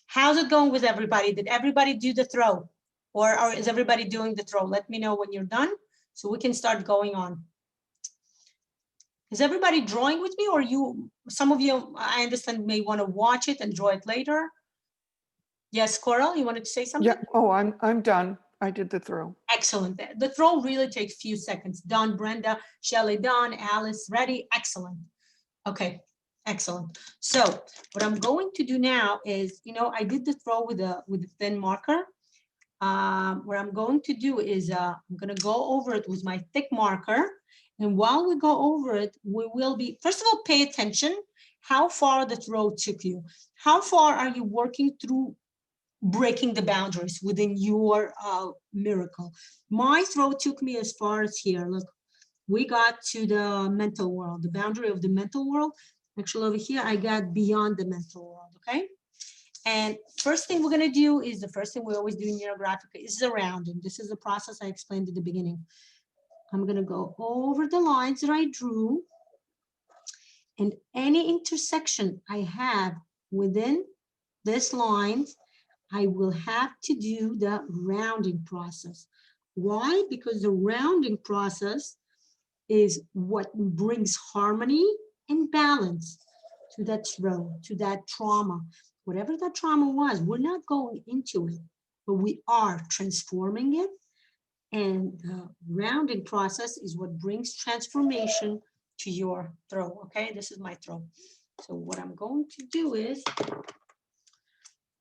How's it going with everybody? Did everybody do the throw? Or is everybody doing the throw? Let me know when you're done so we can start going on. Is everybody drawing with me, or some of you, I understand, may want to watch it and draw it later? Yes, Coral, you wanted to say something? Yeah. Oh, I'm done. I did the throw. Excellent. The throw really takes a few seconds. Done, Brenda, Shelley, done, Alice, ready? Excellent. Okay, excellent. So what I'm going to do now is, you know, I did the throw with a thin marker. What I'm going to do is I'm going to go over it with my thick marker. And while we go over it, we will be, first of all, pay attention how far the throw took you. How far are you working through breaking the boundaries within your miracle? My throw took me as far as here. Look, we got to the mental world, the boundary of the mental world. Actually, over here, I got beyond the mental world, okay? And first thing we're going to do is the first thing we always do in NeuroGraphica is the rounding. This is the process I explained at the beginning. I'm going to go over the lines that I drew, and any intersection I have within this line, I will have to do the rounding process. Why? Because the rounding process is what brings harmony and balance to that throw, to that trauma. Whatever that trauma was, we're not going into it, but we are transforming it. And the rounding process is what brings transformation to your throw, okay? This is my throw. So what I'm going to do is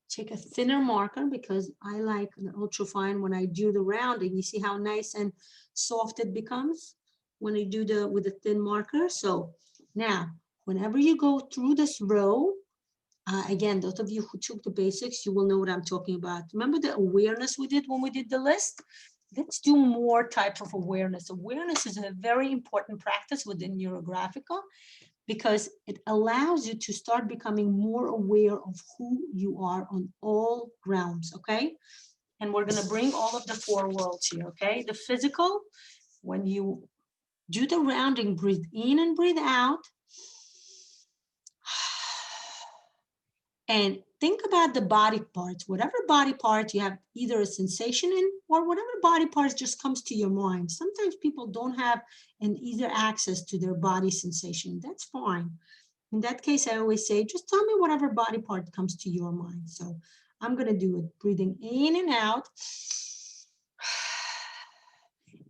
take a thinner marker, because I like the ultra fine when I do the rounding. You see how nice and soft it becomes when you do with the thin marker. So now, whenever you go through this row, again, those of you who took the basics, you will know what I'm talking about. Remember the awareness we did when we did the list? Let's do more types of awareness. Awareness is a very important practice within NeuroGraphica, because it allows you to start becoming more aware of who you are on all realms, okay? And we're gonna bring all of the 4 worlds here, okay? The physical, when you do the rounding, breathe in and breathe out. And think about the body parts, whatever body part you have either a sensation in, or whatever body parts just comes to your mind. Sometimes people don't have an either access to their body sensation. That's fine. In that case, I always say, just tell me whatever body part comes to your mind. So I'm gonna do it, breathing in and out.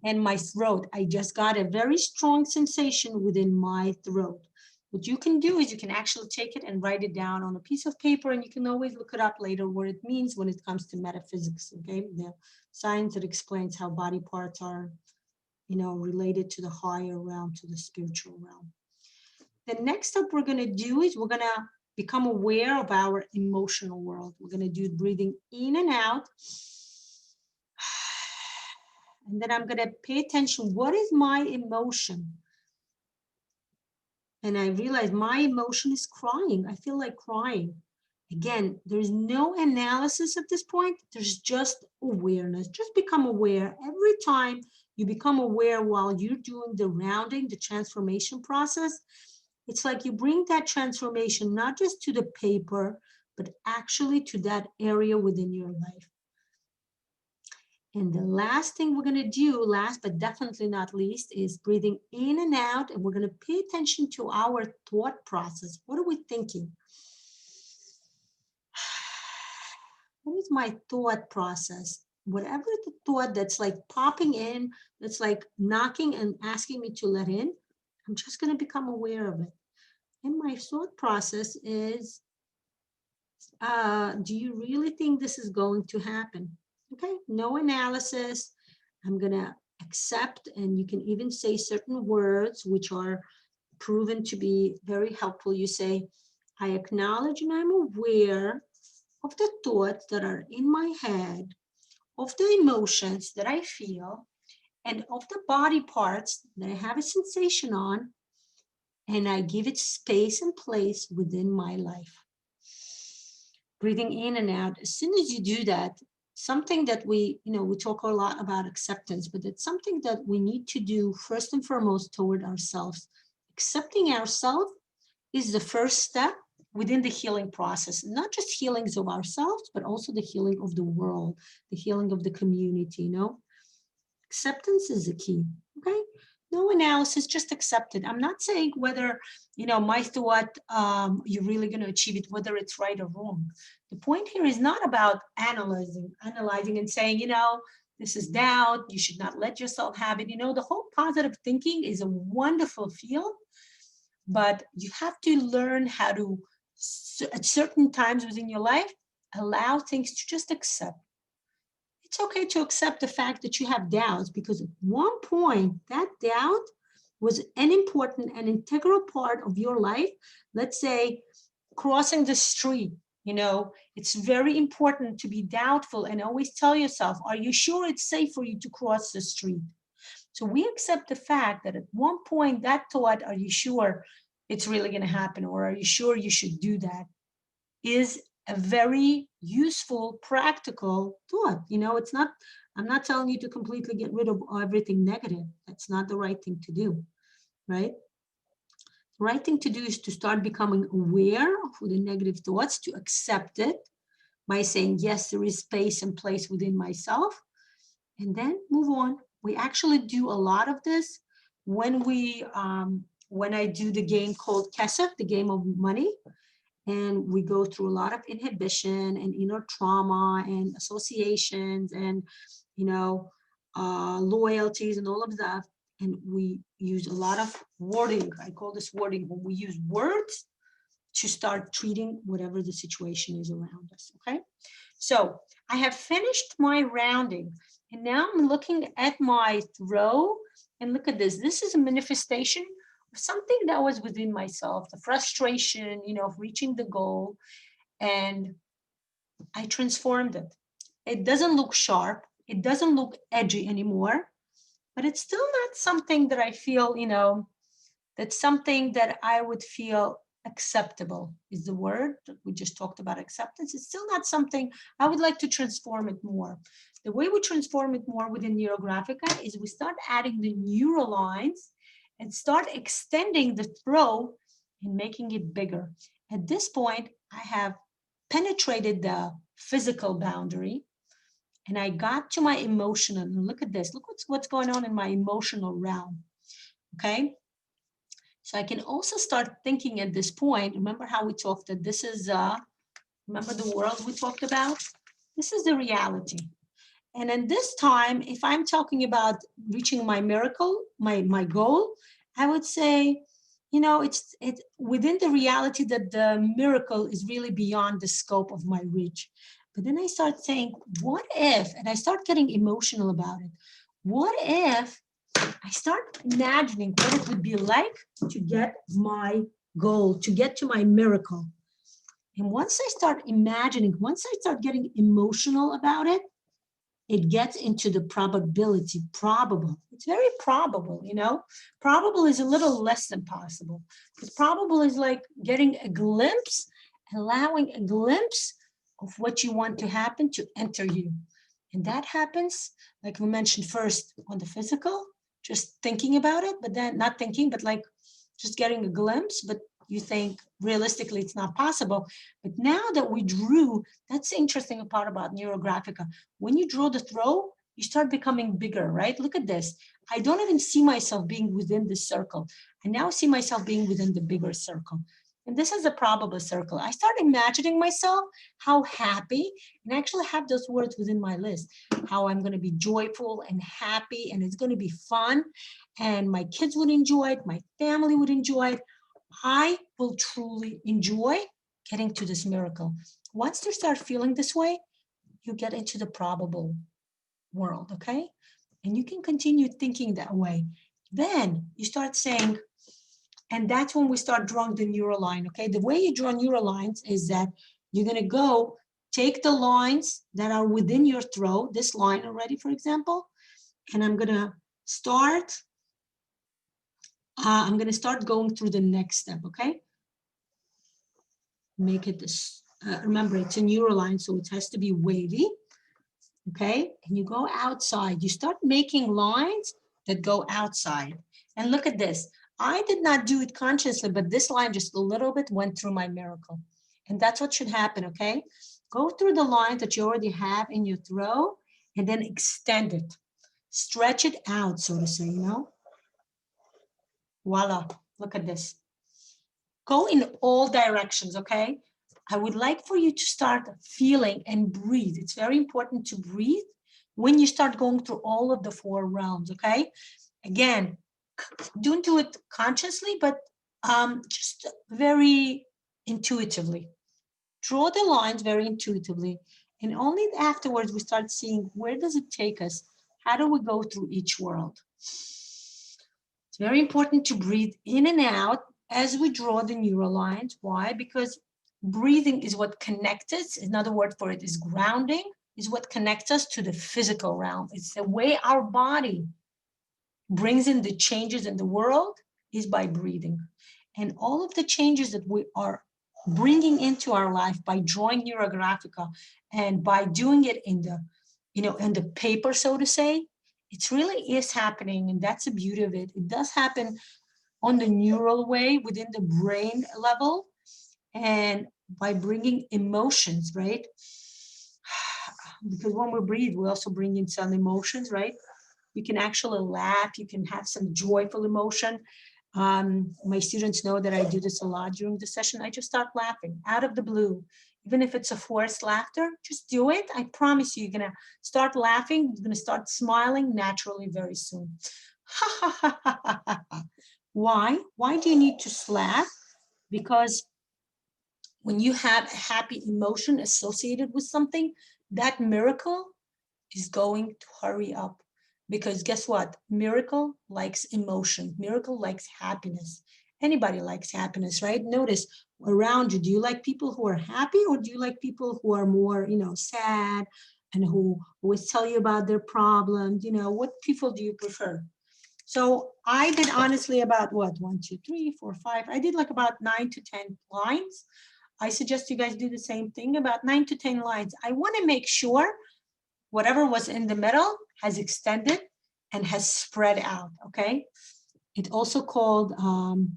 And my throat, I just got a very strong sensation within my throat. What you can do is you can actually take it and write it down on a piece of paper, and you can always look it up later what it means when it comes to metaphysics, okay? The science that explains how body parts are, you know, related to the higher realm, to the spiritual realm. The next step we're gonna do is we're gonna become aware of our emotional world. We're gonna do breathing in and out. And then I'm gonna pay attention, what is my emotion? And I realized my emotion is crying. I feel like crying. Again, there's no analysis at this point. There's just awareness. Just become aware. Every time you become aware while you're doing the rounding, the transformation process, it's like you bring that transformation not just to the paper, but actually to that area within your life. And the last thing we're going to do, last but definitely not least, is breathing in and out. And we're going to pay attention to our thought process. What are we thinking? What is my thought process? Whatever the thought that's like popping in, that's like knocking and asking me to let in, I'm just going to become aware of it. And my thought process is, do you really think this is going to happen? Okay, no analysis. I'm gonna accept, and you can even say certain words which are proven to be very helpful. You say, I acknowledge and I'm aware of the thoughts that are in my head, of the emotions that I feel, and of the body parts that I have a sensation on, and I give it space and place within my life. Breathing in and out. As soon as you do that, something that we talk a lot about acceptance, but it's something that we need to do first and foremost toward ourselves. Accepting ourselves is the first step within the healing process, not just healings of ourselves, but also the healing of the world, the healing of the community, you know? Acceptance is the key, okay? No analysis, just accept it. I'm not saying whether, my thought, you're really going to achieve it, whether it's right or wrong. The point here is not about analyzing and saying, this is doubt, you should not let yourself have it. The whole positive thinking is a wonderful field, but you have to learn how to, at certain times within your life, allow things to just accept. It's okay to accept the fact that you have doubts, because at one point that doubt was an important and integral part of your life. Let's say crossing the street, it's very important to be doubtful and always tell yourself, are you sure it's safe for you to cross the street? So we accept the fact that at one point that thought, are you sure it's really going to happen? Or are you sure you should do that? Is a very useful, practical thought. It's not, I'm not telling you to completely get rid of everything negative. That's not the right thing to do, right? The right thing to do is to start becoming aware of the negative thoughts, to accept it by saying, yes, there is space and place within myself, and then move on. We actually do a lot of this when I do the game called Kesef, the game of money. And we go through a lot of inhibition and inner trauma and associations and, loyalties and all of that. And we use a lot of wording. I call this wording, when we use words to start treating whatever the situation is around us, okay? So I have finished my rounding, and now I'm looking at my throw, and look at this. This is a manifestation something that was within myself, the frustration, of reaching the goal, and I transformed it. It doesn't look sharp. It doesn't look edgy anymore, but it's still not something that I feel, That's something that I would feel acceptable is the word. We just talked about acceptance. It's still not something I would like to transform it more. The way we transform it more within NeuroGraphica is we start adding the neural lines and start extending the throw and making it bigger. At this point, I have penetrated the physical boundary and I got to my emotional. And look at this. Look what's going on in my emotional realm. Okay. So I can also start thinking at this point. Remember how we talked that this is, remember the world we talked about? This is the reality. And in this time, if I'm talking about reaching my miracle, my goal, I would say, you know, it's within the reality that the miracle is really beyond the scope of my reach. But then I start saying, what if, and I start getting emotional about it. What if I start imagining what it would be like to get my goal, to get to my miracle. And once I start imagining, once I start getting emotional about it, it gets into the probability, probable. It's very probable, you know. Probable is a little less than possible. Because probable is like getting a glimpse, allowing a glimpse of what you want to happen to enter you. And that happens, like we mentioned first, on the physical, just thinking about it, but then not thinking, but like just getting a glimpse, but you think realistically it's not possible. But now that we drew, that's the interesting part about NeuroGraphica. When you draw the throw, you start becoming bigger, right? Look at this. I don't even see myself being within this circle. I now see myself being within the bigger circle. And this is a probable circle. I start imagining myself how happy, and I actually have those words within my list, how I'm going to be joyful and happy, and it's going to be fun, and my kids would enjoy it, my family would enjoy it. I will truly enjoy getting to this miracle. Once you start feeling this way, you get into the probable world, okay? And you can continue thinking that way. Then you start saying, and that's when we start drawing the neural line, okay? The way you draw neural lines is that you're gonna go take the lines that are within your throw, this line already, for example, and I'm gonna start going through the next step, okay? Make it this, remember it's a neural line, so it has to be wavy, okay? And you go outside, you start making lines that go outside. And look at this. I did not do it consciously, but this line just a little bit went through my miracle. And that's what should happen, okay? Go through the lines that you already have in your throw and then extend it. Stretch it out, so to say, you know? Voila, look at this. Go in all directions, okay? I would like for you to start feeling and breathe. It's very important to breathe when you start going through all of the 4 realms, okay? Again, don't do it consciously, but just very intuitively. Draw the lines very intuitively, and only afterwards we start seeing where does it take us? How do we go through each world? It's very important to breathe in and out as we draw the neural lines. Why? Because breathing is what connects us. Another word for it is grounding, is what connects us to the physical realm. It's the way our body brings in the changes in the world is by breathing. And all of the changes that we are bringing into our life by drawing NeuroGraphica and by doing it in the, you know, in the paper, so to say, it really is happening. And that's the beauty of it. It does happen on the neural way within the brain level and by bringing emotions, right? Because when we breathe, we also bring in some emotions, right? You can actually laugh, you can have some joyful emotion. My students know that I do this a lot during the session. I just start laughing out of the blue. Even if it's a forced laughter, just do it. I promise you, you're gonna start laughing, you're gonna start smiling naturally very soon. Why? Why do you need to laugh? Because when you have a happy emotion associated with something, that miracle is going to hurry up. Because guess what? Miracle likes emotion. Miracle likes happiness. Anybody likes happiness, right? Notice around you, do you like people who are happy or do you like people who are more, you know, sad and who always tell you about their problems? You know, what people do you prefer? So I did honestly about what, 1, 2, 3, 4, 5. I did like about 9 to 10 lines. I suggest you guys do the same thing, about 9 to 10 lines. I want to make sure whatever was in the middle has extended and has spread out, okay? It's also called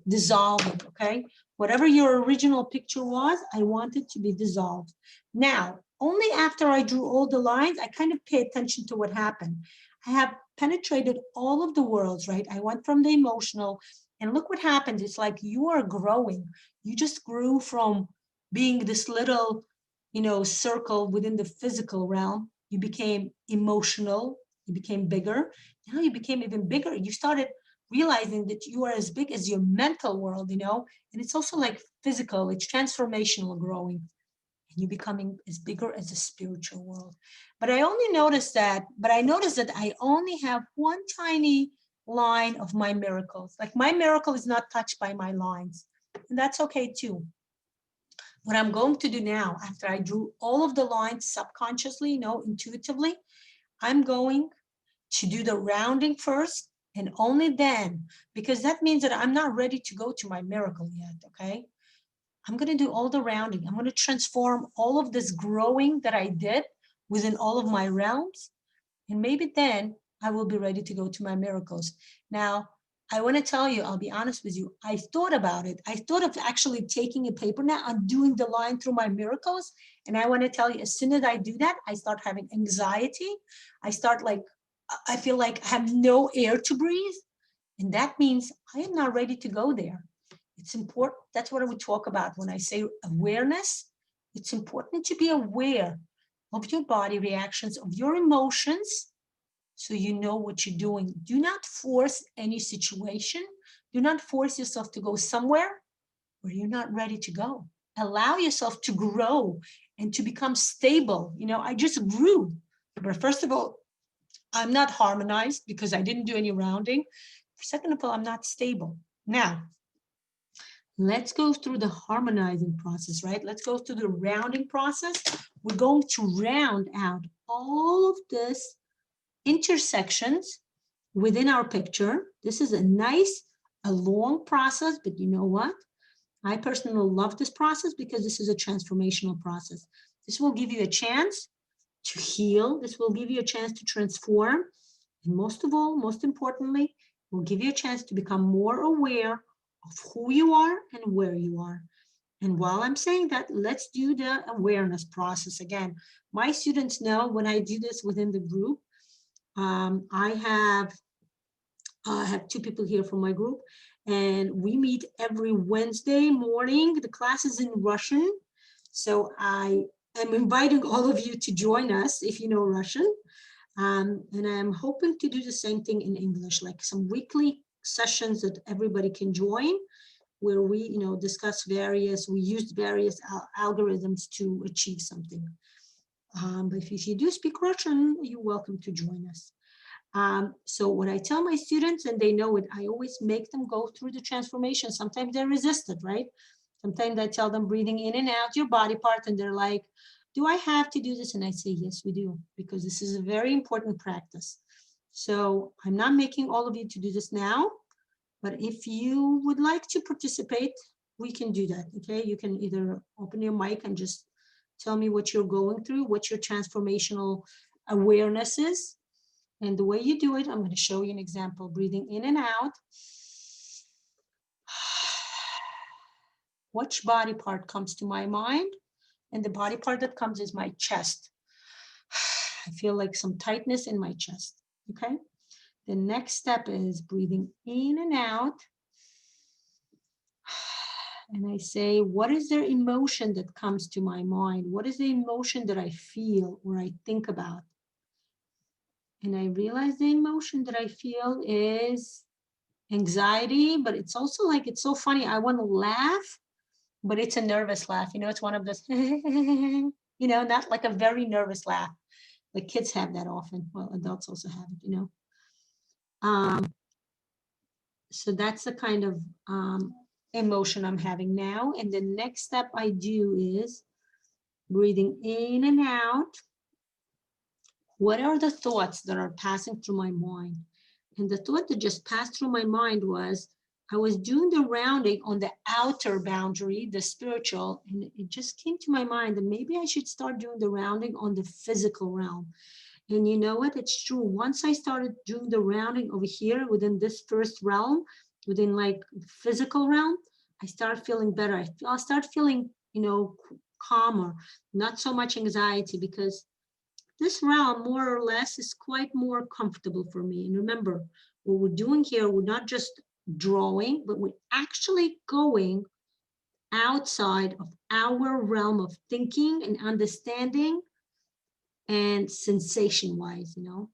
dissolving, okay? Whatever your original picture was, I want it to be dissolved. Now, only after I drew all the lines, I kind of pay attention to what happened. I have penetrated all of the worlds, right? I went from the emotional, and look what happened. It's like you are growing. You just grew from being this little, circle within the physical realm. You became emotional. You became bigger. Now you became even bigger. You started realizing that you are as big as your mental world, and it's also like physical, it's transformational growing, and you're becoming as bigger as the spiritual world. But I noticed that I only have one tiny line of my miracles. Like my miracle is not touched by my lines, and that's okay too. What I'm going to do now, after I drew all of the lines subconsciously, intuitively, I'm going to do the rounding first, and only then, because that means that I'm not ready to go to my miracle yet, okay? I'm going to do all the rounding. I'm going to transform all of this growing that I did within all of my realms, and maybe then I will be ready to go to my miracles. Now, I want to tell you, I'll be honest with you, I thought about it. I thought of actually taking a paper now and doing the line through my miracles, and I want to tell you, as soon as I do that, I start having anxiety. I feel like I have no air to breathe. And that means I am not ready to go there. It's important. That's what I would talk about when I say awareness. It's important to be aware of your body reactions, of your emotions, so you know what you're doing. Do not force any situation. Do not force yourself to go somewhere where you're not ready to go. Allow yourself to grow and to become stable. I just grew. But first of all, I'm not harmonized because I didn't do any rounding. Second of all, I'm not stable. Now, let's go through the harmonizing process, right? Let's go through the rounding process. We're going to round out all of this intersections within our picture. This is a long process, but you know what? I personally love this process because this is a transformational process. This will give you a chance to heal. This will give you a chance to transform. And most of all, most importantly, will give you a chance to become more aware of who you are and where you are. And while I'm saying that, let's do the awareness process again. My students know when I do this within the group, I have 2 people here from my group, and we meet every Wednesday morning. The class is in Russian, so I am inviting all of you to join us if you know Russian. And I'm hoping to do the same thing in English, like some weekly sessions that everybody can join, where we, discuss we use various algorithms to achieve something. But if you do speak Russian, you're welcome to join us. So what I tell my students, and they know it, I always make them go through the transformation. Sometimes they resist it, right? Sometimes I tell them breathing in and out your body part, and they're like, do I have to do this? And I say, yes, we do, because this is a very important practice. So I'm not making all of you to do this now, but if you would like to participate, we can do that, okay? You can either open your mic and just tell me what you're going through, what your transformational awareness is. And the way you do it, I'm going to show you an example. Breathing in and out. Which body part comes to my mind? And the body part that comes is my chest. I feel like some tightness in my chest, okay? The next step is breathing in and out. And I say, what is the emotion that comes to my mind? What is the emotion that I feel or I think about? And I realize the emotion that I feel is anxiety, but it's also like, it's so funny. I want to laugh, but it's a nervous laugh. It's one of those, not like a very nervous laugh. Like kids have that often. Well, adults also have it, So that's the kind of emotion I'm having now. And the next step I do is breathing in and out. What are the thoughts that are passing through my mind? And the thought that just passed through my mind was, I was doing the rounding on the outer boundary, the spiritual, and it just came to my mind that maybe I should start doing the rounding on the physical realm. And you know what? It's true. Once I started doing the rounding over here within this first realm, within like physical realm, I started feeling better. I started feeling, you know, calmer, not so much anxiety, because this realm more or less is quite more comfortable for me. And remember, what we're doing here, we're not just drawing, but we're actually going outside of our realm of thinking and understanding and sensation wise, you know.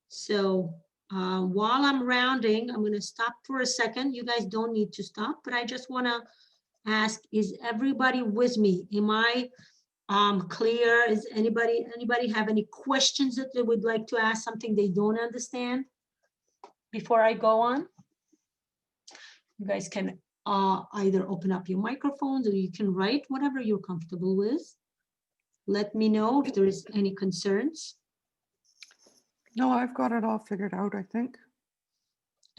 So while I'm rounding, I'm going to stop for a second. You guys don't need to stop, but I just want to ask, is everybody with me? Am I clear? Is anybody have any questions that they would like to ask, something they don't understand before I go on? You guys can either open up your microphones or you can write whatever you're comfortable with. Let me know if there is any concerns. No, I've got it all figured out, I think.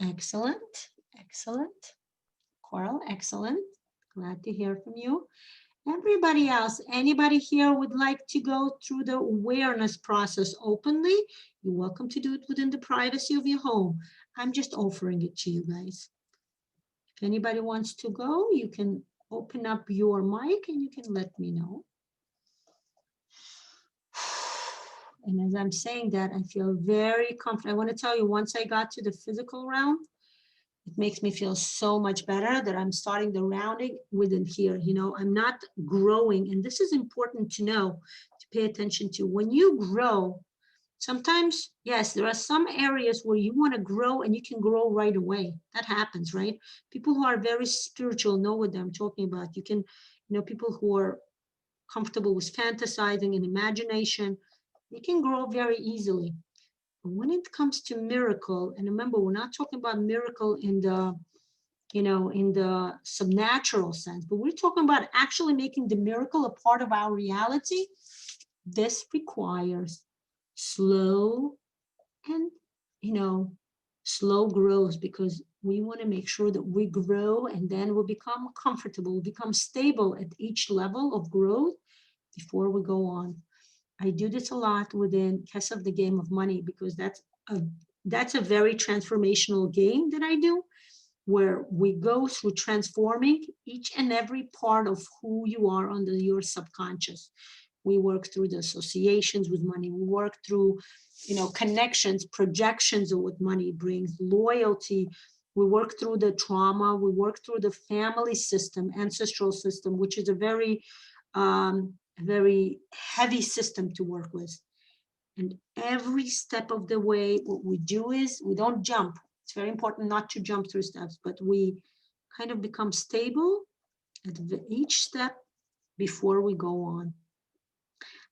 Excellent, excellent. Coral, excellent. Glad to hear from you. Everybody else, anybody here would like to go through the awareness process openly? You're welcome to do it within the privacy of your home. I'm just offering it to you guys. If anybody wants to go, you can open up your mic and you can let me know. And as I'm saying that, I feel very comfortable. I want to tell you, once I got to the physical realm, it makes me feel so much better that I'm starting the rounding within here. You know, I'm not growing. And this is important to know, to pay attention to. When you grow, sometimes, yes, there are some areas where you want to grow and you can grow right away. That happens, right? People who are very spiritual know what I'm talking about. You can, you know, people who are comfortable with fantasizing and imagination, you can grow very easily. But when it comes to miracle, and remember, we're not talking about miracle in the, you know, in the subnatural sense, but we're talking about actually making the miracle a part of our reality. This requires slow and, you know, slow growth, because we want to make sure that we grow and then we'll become comfortable, we'll become stable at each level of growth before we go on. I do this a lot within Kesef, the Game of Money, because that's a very transformational game that I do, where we go through transforming each and every part of who you are under your subconscious. We work through the associations with money. We work through, you know, connections, projections of what money brings, loyalty. We work through the trauma. We work through the family system, ancestral system, which is a very heavy system to work with. And every step of the way, what we do is we don't jump. It's very important not to jump through steps, but we kind of become stable at each step before we go on.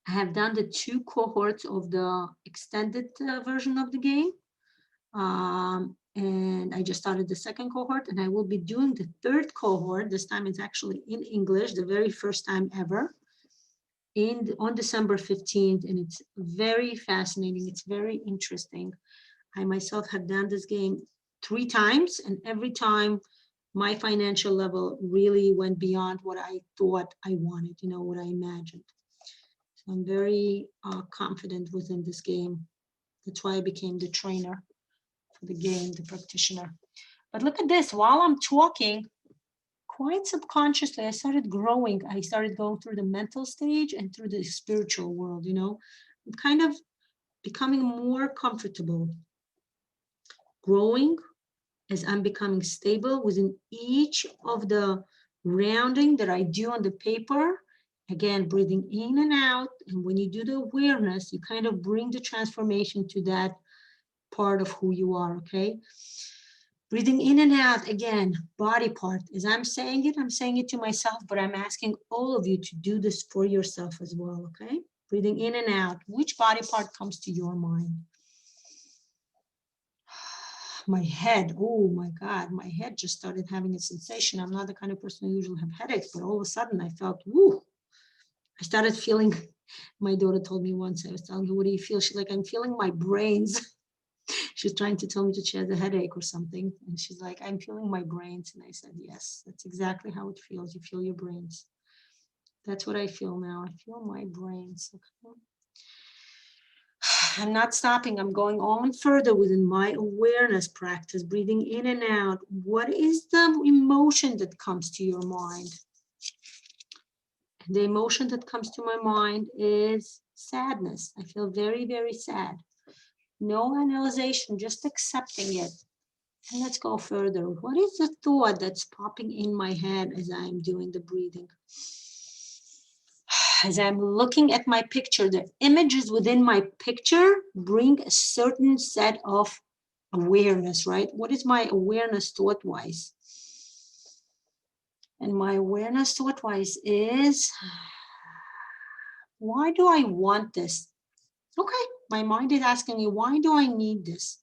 I have done the 2 cohorts of the extended version of the game. And I just started the 2nd cohort, and I will be doing the 3rd cohort. This time it's actually in English, the very first time ever, on December 15th. And it's very fascinating. It's very interesting. I myself have done this game 3 times, and every time my financial level really went beyond what I thought I wanted, you know, what I imagined. So I'm very confident within this game. That's why I became the trainer for the game, the practitioner. But look at this, while I'm talking, quite subconsciously, I started growing. I started going through the mental stage and through the spiritual world, you know. I'm kind of becoming more comfortable, growing as I'm becoming stable within each of the rounding that I do on the paper. Again, breathing in and out. And when you do the awareness, you kind of bring the transformation to that part of who you are, okay? Breathing in and out, again, body part. As I'm saying it to myself, but I'm asking all of you to do this for yourself as well, okay? Breathing in and out. Which body part comes to your mind? My head, oh my God, my head just started having a sensation. I'm not the kind of person who usually have headaches, but all of a sudden I felt, woo. I started feeling, my daughter told me once, I was telling her, what do you feel? She's like, I'm feeling my brains. She's trying to tell me that she has a headache or something. And she's like, I'm feeling my brains. And I said, yes, that's exactly how it feels. You feel your brains. That's what I feel now. I feel my brains. Okay. I'm not stopping. I'm going on further within my awareness practice, breathing in and out. What is the emotion that comes to your mind? The emotion that comes to my mind is sadness. I feel very, very sad. No analyzation, just accepting it. And let's go further. What is the thought that's popping in my head as I'm doing the breathing? As I'm looking at my picture, the images within my picture bring a certain set of awareness, right? What is my awareness thought-wise? And my awareness thought-wise is, why do I want this? Okay, my mind is asking me, why do I need this?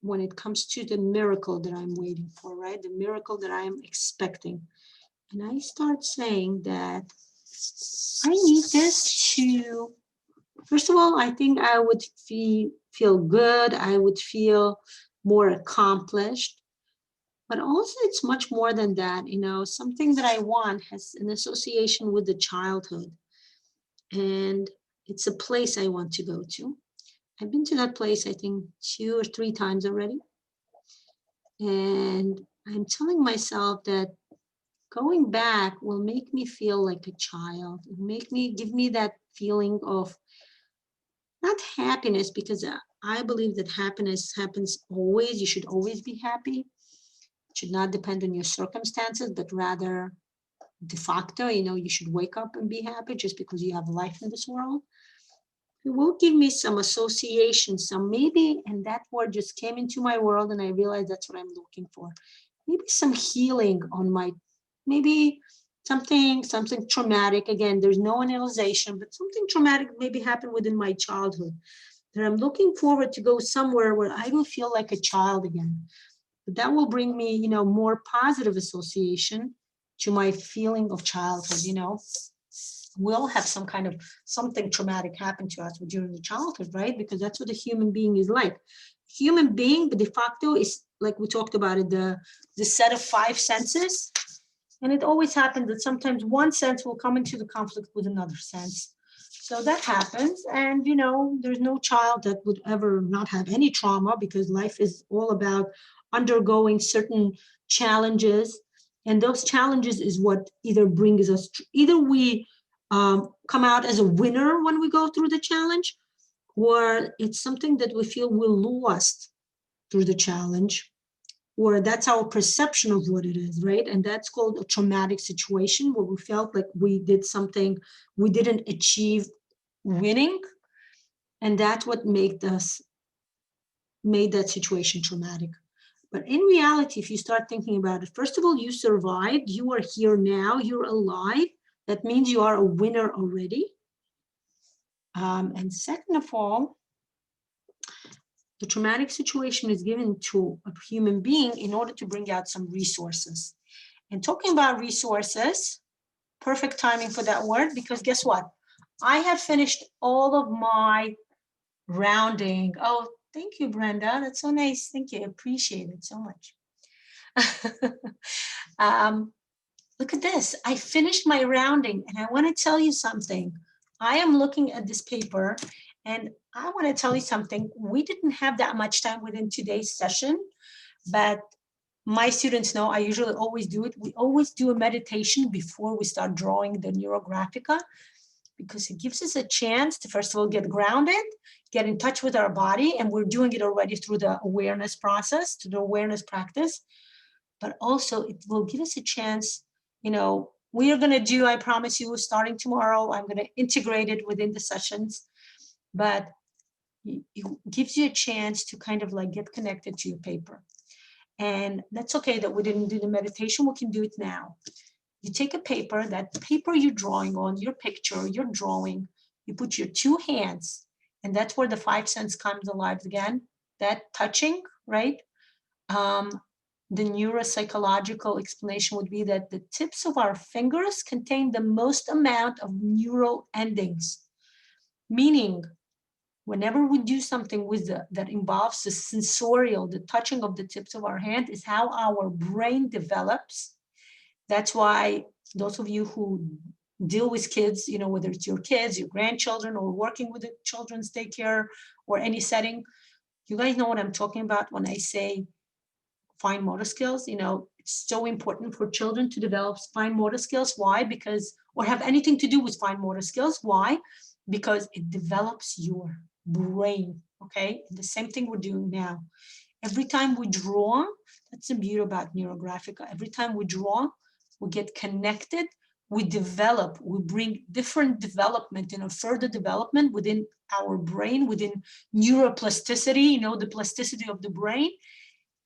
When it comes to the miracle that I'm waiting for, right? The miracle that I am expecting. And I start saying that I need this to, first of all, I think I would feel good. I would feel more accomplished. But also it's much more than that. You know, something that I want has an association with the childhood. And it's a place I want to go to. I've been to that place, I think, 2 or 3 times already. And I'm telling myself that going back will make me feel like a child. Give me that feeling of not happiness, because I believe that happiness happens always. You should always be happy. It should not depend on your circumstances, but rather de facto, you know, you should wake up and be happy just because you have life in this world. It will give me some association, some maybe, and that word just came into my world and I realized that's what I'm looking for. Maybe some healing on my, maybe something traumatic. Again, there's no analyzation, but something traumatic maybe happened within my childhood that I'm looking forward to go somewhere where I will feel like a child again. But that will bring me, you know, more positive association to my feeling of childhood, you know. We all have some kind of something traumatic happen to us during the childhood, right? Because that's what a human being is like. Human being, de facto, is like we talked about it, the set of 5 senses. And it always happens that sometimes one sense will come into the conflict with another sense. So that happens. And, you know, there's no child that would ever not have any trauma, because life is all about undergoing certain challenges. And those challenges is what either brings us, either we come out as a winner when we go through the challenge, or it's something that we feel we lost through the challenge, or that's our perception of what it is, right? And that's called a traumatic situation, where we felt like we did something, we didn't achieve winning, and that's what made that situation traumatic. But in reality, if you start thinking about it, first of all, you survived, you are here now, you're alive. That means you are a winner already. And second of all, the traumatic situation is given to a human being in order to bring out some resources. And talking about resources, perfect timing for that word, because guess what? I have finished all of my rounding. Oh, thank you, Brenda. That's so nice. Thank you. I appreciate it so much. Look at this. I finished my rounding, and I want to tell you something. I am looking at this paper, and I want to tell you something. We didn't have that much time within today's session, but my students know I usually always do it. We always do a meditation before we start drawing the NeuroGraphica, because it gives us a chance to, first of all, get grounded, get in touch with our body, and we're doing it already through the awareness process, through the awareness practice. But also it will give us a chance, you know, we are going to do, I promise you, starting tomorrow, I'm going to integrate it within the sessions, but it gives you a chance to kind of like get connected to your paper. And that's okay that we didn't do the meditation, we can do it now. You take a paper, that paper you're drawing on, your picture, your drawing, you put your 2 hands, and that's where the 5 sense comes alive again, that touching, right? The neuropsychological explanation would be that the tips of our fingers contain the most amount of neural endings, meaning Whenever we do something with that involves the sensorial, the touching of the tips of our hand, is how our brain develops. That's why those of you who deal with kids, you know, whether it's your kids, your grandchildren, or working with a children's daycare or any setting, you guys know what I'm talking about when I say fine motor skills. You know, it's so important for children to develop fine motor skills. Why? Because, or have anything to do with fine motor skills. Why? Because it develops your brain, okay? And the same thing we're doing now. Every time we draw, that's the beauty about NeuroGraphica. Every time we draw, we get connected, we develop, we bring different development, you know, further development within our brain, within neuroplasticity, you know, the plasticity of the brain.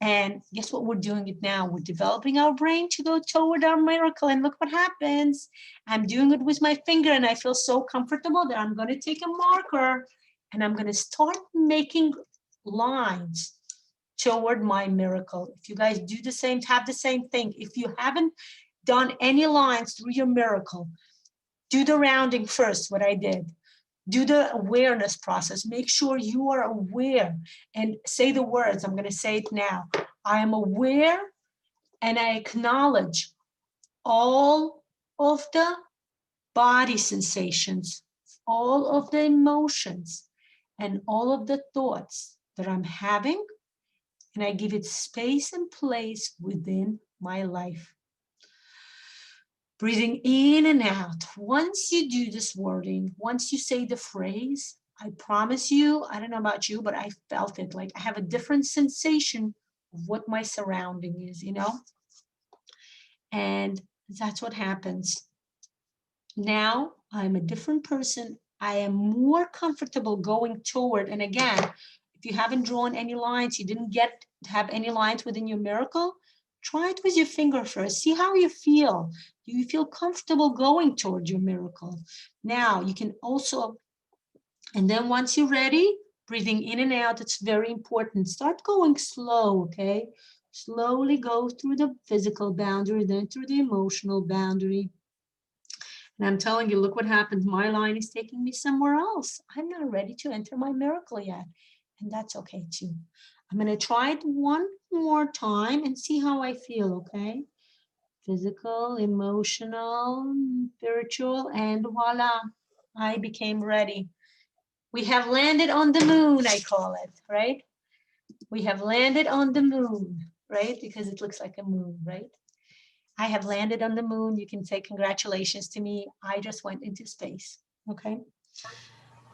And guess what we're doing it now? We're developing our brain to go toward our miracle. And look what happens. I'm doing it with my finger and I feel so comfortable that I'm going to take a marker and I'm going to start making lines toward my miracle. If you guys do the same, have the same thing. If you haven't done any lines through your miracle, do the rounding first, what I did. Do the awareness process. Make sure you are aware and say the words. I'm going to say it now. I am aware and I acknowledge all of the body sensations, all of the emotions, and all of the thoughts that I'm having, and I give it space and place within my life. Breathing in and out. Once you do this wording, once you say the phrase, I promise you, I don't know about you, but I felt it. Like I have a different sensation of what my surrounding is, you know? And that's what happens. Now I'm a different person. I am more comfortable going toward, and again, if you haven't drawn any lines, you didn't get to have any lines within your miracle, try it with your finger first. See how you feel. Do you feel comfortable going toward your miracle? Now you can also, and then once you're ready, breathing in and out, it's very important. Start going slow, okay? Slowly go through the physical boundary, then through the emotional boundary. And I'm telling you, look what happens. My line is taking me somewhere else. I'm not ready to enter my miracle yet. And that's okay too. I'm going to try it one more time and see how I feel, okay? Physical, emotional, spiritual, and voila, I became ready. We have landed on the moon, I call it, right? We have landed on the moon, right? Because it looks like a moon, right? I have landed on the moon. You can say congratulations to me. I just went into space, okay?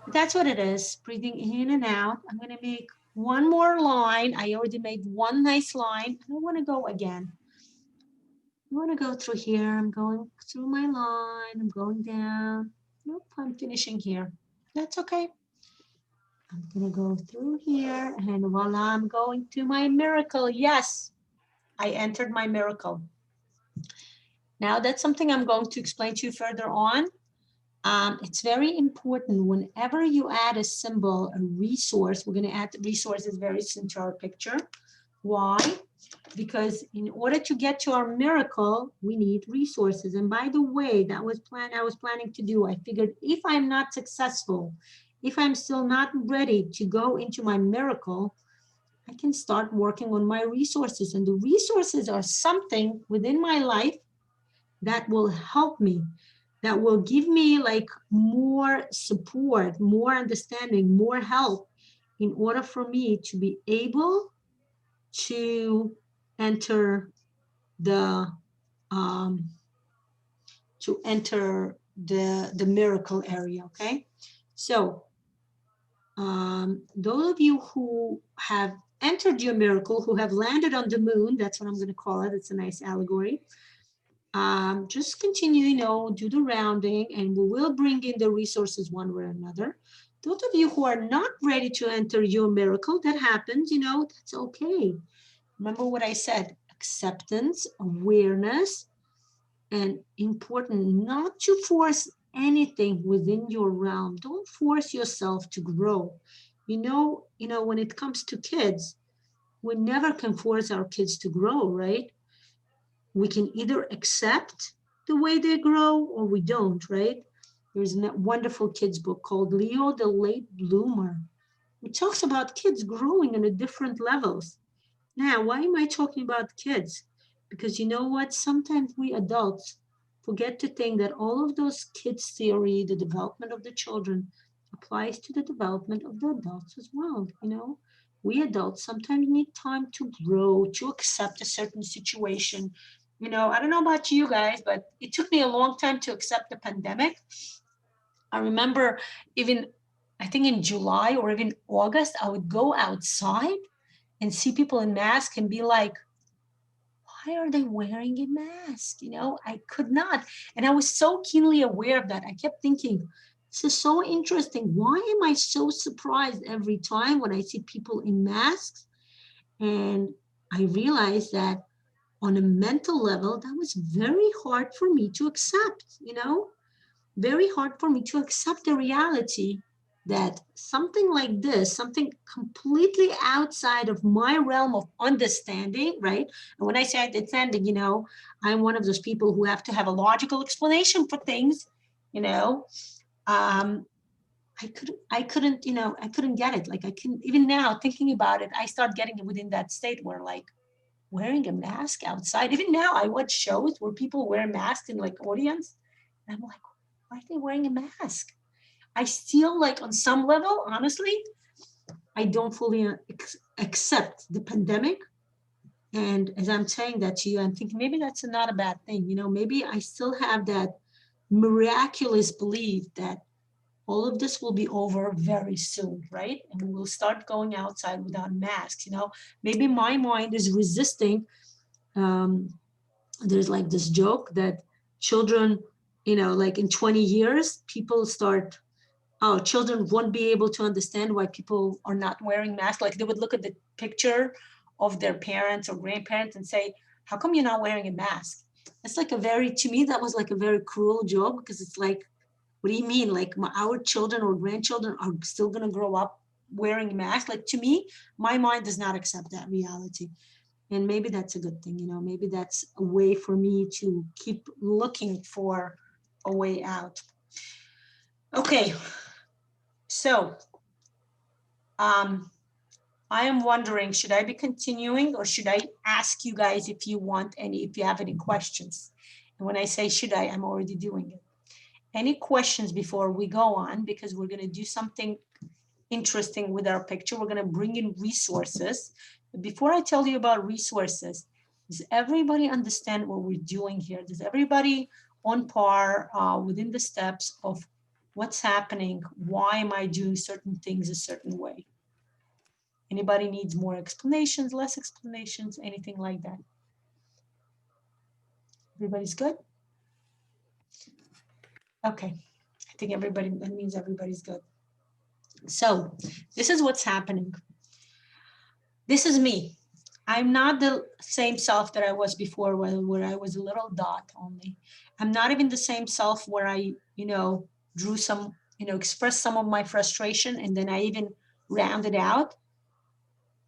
That's what it is, breathing in and out. I'm gonna make one more line. I already made one nice line. I don't wanna go again. I wanna go through here. I'm going through my line. I'm going down. Nope, I'm finishing here. That's okay. I'm gonna go through here and voila, I'm going to my miracle. Yes, I entered my miracle. Now that's something I'm going to explain to you further on. It's very important whenever you add a symbol, a resource, we're going to add resources very soon to our picture. Why? Because in order to get to our miracle, we need resources. And by the way, that was I was planning to do. I figured if I'm not successful, if I'm still not ready to go into my miracle, I can start working on my resources. And the resources are something within my life that will help me, that will give me like more support, more understanding, more help in order for me to be able to enter the miracle area, okay? So those of you who have entered your miracle, who have landed on the moon, that's what I'm going to call it. It's a nice allegory. Just continue, you know, do the rounding, and we will bring in the resources one way or another. Those of you who are not ready to enter your miracle, that happens, you know, that's okay. Remember what I said, acceptance, awareness, and important not to force anything within your realm. Don't force yourself to grow. You know, when it comes to kids, we never can force our kids to grow, right? We can either accept the way they grow or we don't, right? There's a wonderful kids book called Leo the Late Bloomer. It talks about kids growing on a different levels. Now, why am I talking about kids? Because you know what? Sometimes we adults forget to think that all of those kids theory, the development of the children, applies to the development of the adults as well. You know, we adults sometimes need time to grow, to accept a certain situation. You know, I don't know about you guys, but it took me a long time to accept the pandemic. I remember even, I think in July or even August, I would go outside and see people in masks and be like, why are they wearing a mask? You know, I could not. And I was so keenly aware of that. I kept thinking, this is so interesting. Why am I so surprised every time when I see people in masks? And I realized that on a mental level, that was very hard for me to accept, you know, very hard for me to accept the reality that something like this, something completely outside of my realm of understanding, right? And when I say understanding, you know, I'm one of those people who have to have a logical explanation for things, you know. I couldn't, you know, I couldn't get it. Like I couldn't, even now thinking about it, I start getting it within that state where like wearing a mask outside. Even now I watch shows where people wear masks in like audience. And I'm like, why are they wearing a mask? I still like on some level, honestly, I don't fully accept the pandemic. And as I'm saying that to you, I'm thinking maybe that's not a bad thing. You know, maybe I still have that miraculous belief that all of this will be over very soon, right? And we will start going outside without masks, you know. Maybe my mind is resisting. There's like this joke that children, you know, like in 20 years, people start, oh, children won't be able to understand why people are not wearing masks. Like they would look at the picture of their parents or grandparents and say, how come you're not wearing a mask? It's like a very, to me, that was like a very cruel joke because it's like, what do you mean? Like our children or grandchildren are still gonna grow up wearing masks? Like to me, my mind does not accept that reality. And maybe that's a good thing, you know, maybe that's a way for me to keep looking for a way out. Okay, so I am wondering, should I be continuing or should I ask you guys if you want any, if you have any questions? And when I say should I, I'm already doing it. Any questions before we go on? Because we're gonna do something interesting with our picture. We're gonna bring in resources. But before I tell you about resources, does everybody understand what we're doing here? Does everybody on par within the steps of what's happening? Why am I doing certain things a certain way? Anybody needs more explanations, less explanations, anything like that? Everybody's good? Okay, I think everybody, that means everybody's good. So this is what's happening. This is me. I'm not the same self that I was before where I was a little dot only. I'm not even the same self where I, you know, drew some, you know, expressed some of my frustration and then I even rounded out.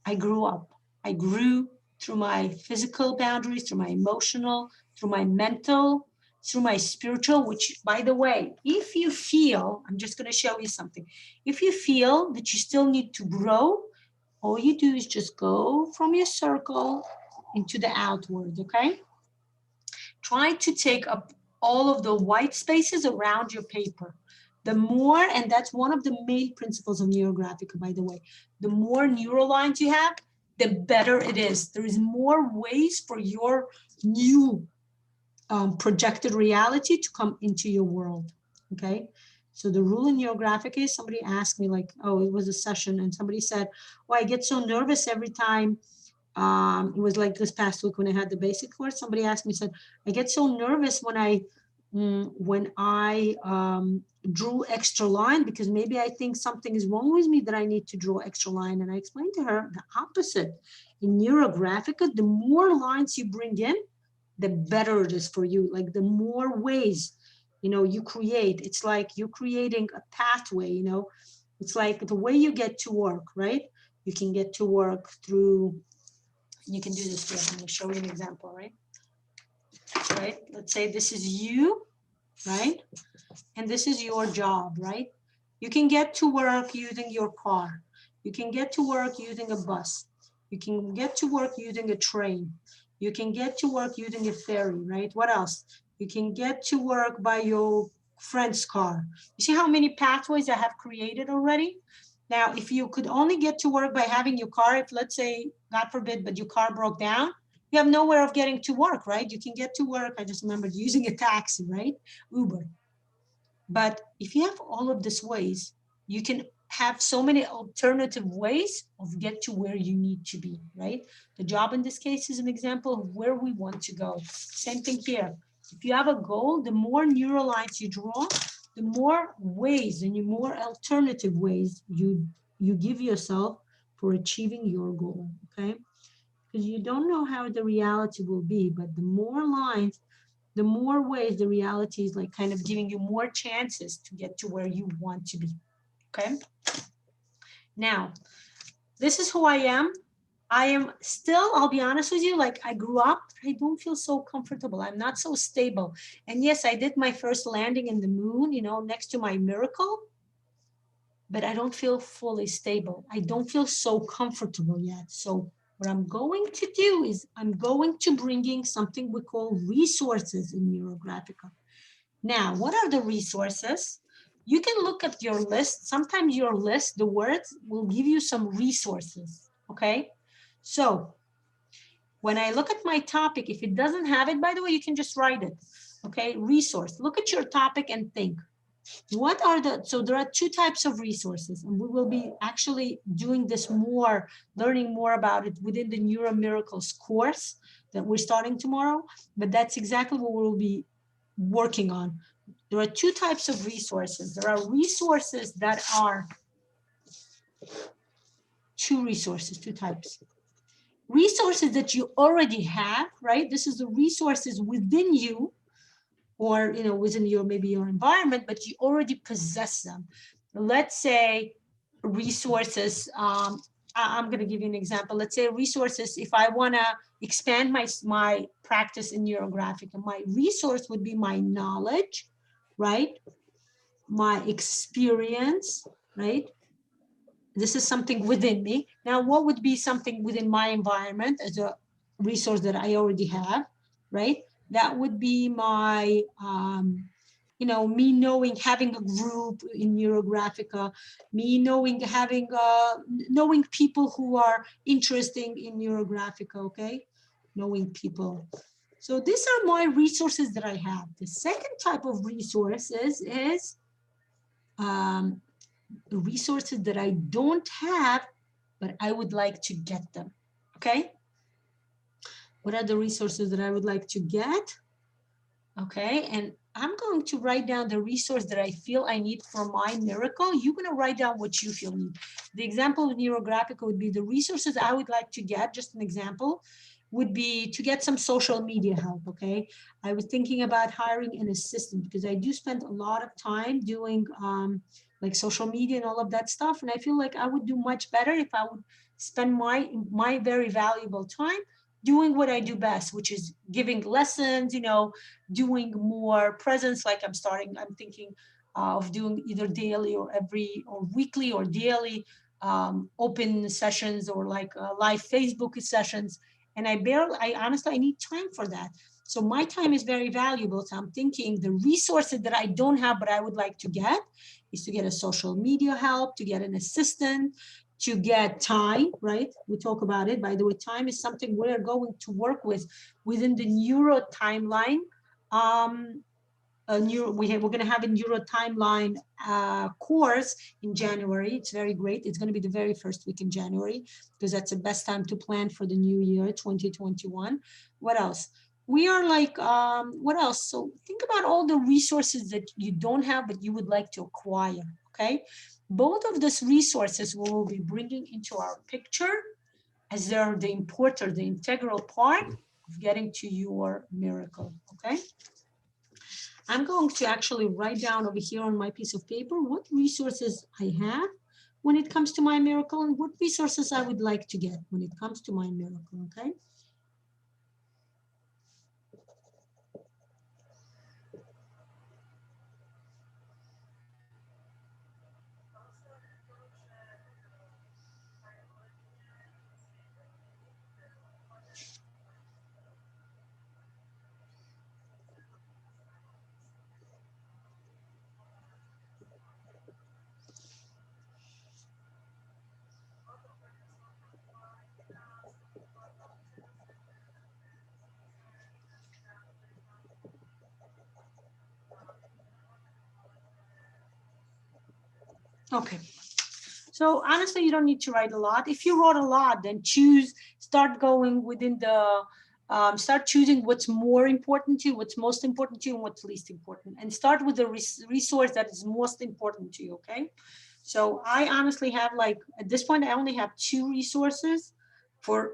I grew up. I grew through my physical boundaries, through my emotional, through my mental, through my spiritual, which, by the way, if you feel, I'm just going to show you something. If you feel that you still need to grow, all you do is just go from your circle into the outward, okay? Try to take up all of the white spaces around your paper. The more, and that's one of the main principles of NeuroGraphica, by the way, the more neural lines you have, the better it is. There is more ways for your new projected reality to come into your world, okay? So the rule in NeuroGraphic is, somebody asked me like, oh, it was a session and somebody said, well, I get so nervous every time. It was like this past week when I had the basic course, somebody asked me, said, I get so nervous when I drew extra line because maybe I think something is wrong with me that I need to draw extra line. And I explained to her the opposite. In NeuroGraphica, the more lines you bring in, the better it is for you. Like the more ways, you know, you create, it's like you're creating a pathway, you know, it's like the way you get to work, right? You can get to work through, you can do this too. I'm going to show you an example, right? Right? Let's say this is you, right? And this is your job, right? You can get to work using your car. You can get to work using a bus. You can get to work using a train. You can get to work using a ferry, right? What else? You can get to work by your friend's car. You see how many pathways I have created already? Now, if you could only get to work by having your car, if let's say, God forbid, but your car broke down, you have nowhere of getting to work, right? You can get to work. I just remembered using a taxi, right? Uber. But if you have all of these ways, you can have so many alternative ways of get to where you need to be, right? The job in this case is an example of where we want to go. Same thing here. If you have a goal, the more neural lines you draw, the more ways and the more alternative ways you give yourself for achieving your goal, okay? Because you don't know how the reality will be, but the more lines, the more ways the reality is like kind of giving you more chances to get to where you want to be, okay? Now, this is who I am. I am still, I'll be honest with you, like I grew up, I don't feel so comfortable. I'm not so stable. And yes, I did my first landing in the moon, you know, next to my miracle, but I don't feel fully stable. I don't feel so comfortable yet. So what I'm going to do is I'm going to bring in something we call resources in NeuroGraphica. Now, what are the resources? You can look at your list. Sometimes your list, the words will give you some resources, okay? So when I look at my topic, if it doesn't have it, by the way, you can just write it, okay? Resource, look at your topic and think. What are the, so there are two types of resources, and we will be actually doing this more, learning more about it within the NeuroMiracles course that we're starting tomorrow, but that's exactly what we'll be working on. There are two types of resources. There are resources that are two types. Resources that you already have, right? This is the resources within you, or you know, within your maybe your environment, but you already possess them. Let's say resources. I'm going to give you an example. Let's say resources. If I want to expand my practice in NeuroGraphica, my resource would be my knowledge, right? My experience, right? This is something within me. Now, what would be something within my environment as a resource that I already have, right? That would be my, you know, me knowing, having a group in NeuroGraphica, me knowing, having, knowing people who are interested in NeuroGraphica, okay? Knowing people. So these are my resources that I have. The second type of resources is the resources that I don't have, but I would like to get them, okay? What are the resources that I would like to get? Okay, and I'm going to write down the resource that I feel I need for my miracle. You're gonna write down what you feel need. The example of NeuroGraphica would be the resources I would like to get, just an example, would be to get some social media help, okay? I was thinking about hiring an assistant because I do spend a lot of time doing like social media and all of that stuff. And I feel like I would do much better if I would spend my very valuable time doing what I do best, which is giving lessons, you know, doing more presence. Like I'm thinking of doing either daily or weekly or daily open sessions or like live Facebook sessions. And I honestly, I need time for that. So my time is very valuable. So I'm thinking the resources that I don't have, but I would like to get is to get a social media help, to get an assistant, to get time, right? We talk about it. By the way, time is something we're going to work with within the neuro timeline. We're going to have a neuro timeline course in January. It's very great. It's going to be the very first week in January because that's the best time to plan for the new year, 2021. What else? We are like, what else? So think about all the resources that you don't have, but you would like to acquire, okay? Both of these resources we will be bringing into our picture as they're the important, the integral part of getting to your miracle, okay? I'm going to actually write down over here on my piece of paper what resources I have when it comes to my miracle and what resources I would like to get when it comes to my miracle, okay? Okay. So honestly, you don't need to write a lot. If you wrote a lot, then start going within the, start choosing what's more important to you, what's most important to you, and what's least important. And start with the resource that is most important to you, okay? So I honestly have, like, at this point, I only have 2 resources for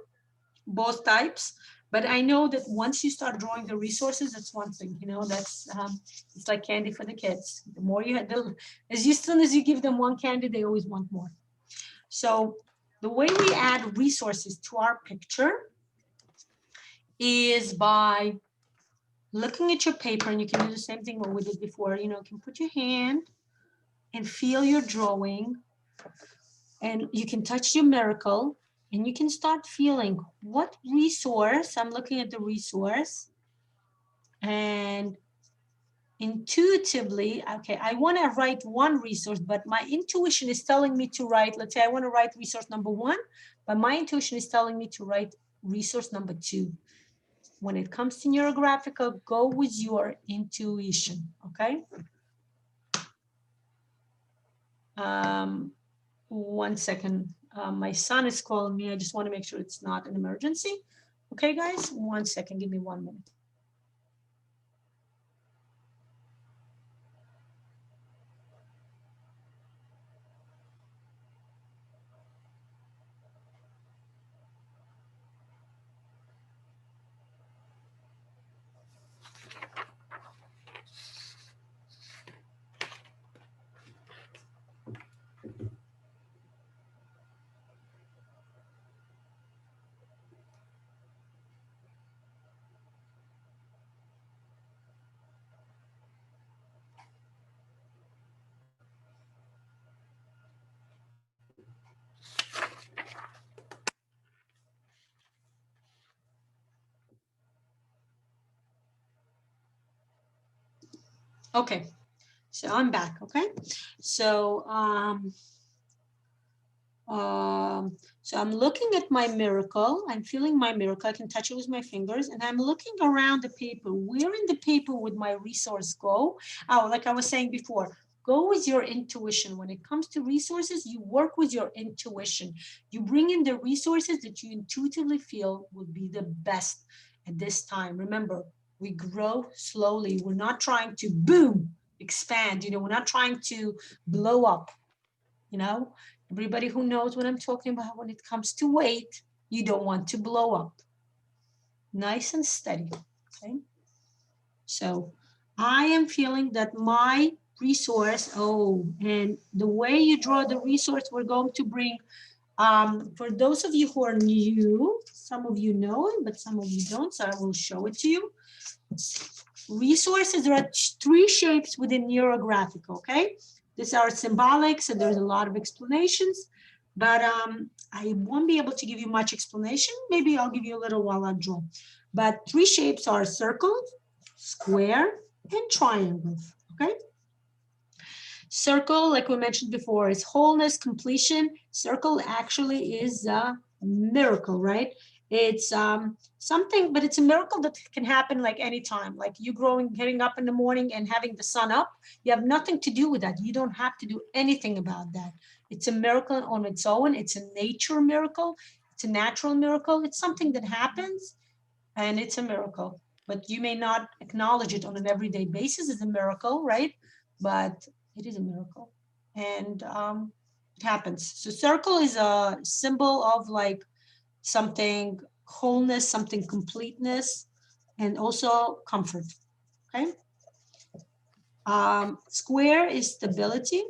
both types. But I know that once you start drawing the resources, that's one thing, you know, that's, it's like candy for the kids. The more you have, as soon as you give them one candy, they always want more. So the way we add resources to our picture is by looking at your paper, and you can do the same thing what we did before. You know, you can put your hand and feel your drawing, and you can touch your miracle, and you can start feeling what resource. I'm looking at the resource, and intuitively, okay, I want to write one resource, but my intuition is telling me to write, let's say I want to write resource number 1, but my intuition is telling me to write resource number 2. When it comes to NeuroGraphica, go with your intuition, okay? One second, my son is calling me. I just want to make sure it's not an emergency. Okay, guys, 1 second, give me 1 minute. Okay, so I'm back, okay? So, so I'm looking at my miracle. I'm feeling my miracle. I can touch it with my fingers, and I'm looking around the paper. Where in the paper would my resource go? Oh, like I was saying before, go with your intuition. When it comes to resources, you work with your intuition. You bring in the resources that you intuitively feel would be the best at this time. Remember, we grow slowly. We're not trying to boom, expand. You know, we're not trying to blow up, you know? Everybody who knows what I'm talking about, when it comes to weight, you don't want to blow up. Nice and steady, okay? So I am feeling that my resource, and the way you draw the resource, we're going to bring, for those of you who are new, some of you know it, but some of you don't, so I will show it to you. Resources, there are 3 shapes within NeuroGraphic, okay? These are symbolic, so there's a lot of explanations, but I won't be able to give you much explanation. Maybe I'll give you a little while I draw. But 3 shapes are circle, square, and triangle, okay? Circle, like we mentioned before, is wholeness, completion. Circle actually is a miracle, right? It's something, but it's a miracle that can happen like anytime. Like you getting up in the morning and having the sun up, you have nothing to do with that. You don't have to do anything about that. It's a miracle on its own. It's a nature miracle. It's a natural miracle. It's something that happens, and it's a miracle. But you may not acknowledge it on an everyday basis as a miracle, right? But it is a miracle, and it happens. So circle is a symbol of like something wholeness, something completeness, and also comfort, okay? Square is stability,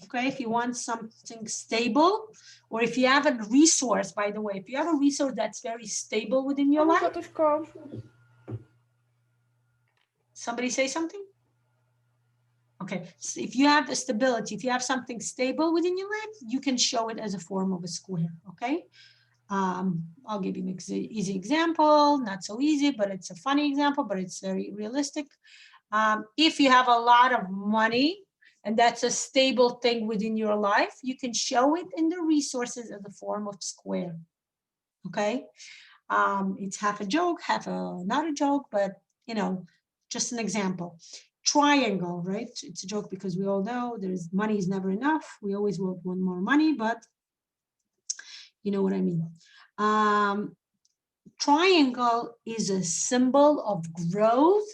okay? If you want something stable, or if you have a resource, by the way, if you have a resource that's very stable within your life. Somebody say something? Okay, so if you have a stability, if you have something stable within your life, you can show it as a form of a square, okay? I'll give you an easy example, not so easy, but it's a funny example, but it's very realistic. If you have a lot of money, and that's a stable thing within your life, you can show it in the resources as a form of square, okay? It's half a joke, not a joke, but you know, just an example. triangle, right? It's a joke because we all know there's money is never enough. We always want more money, but you know what I mean. Triangle is a symbol of growth.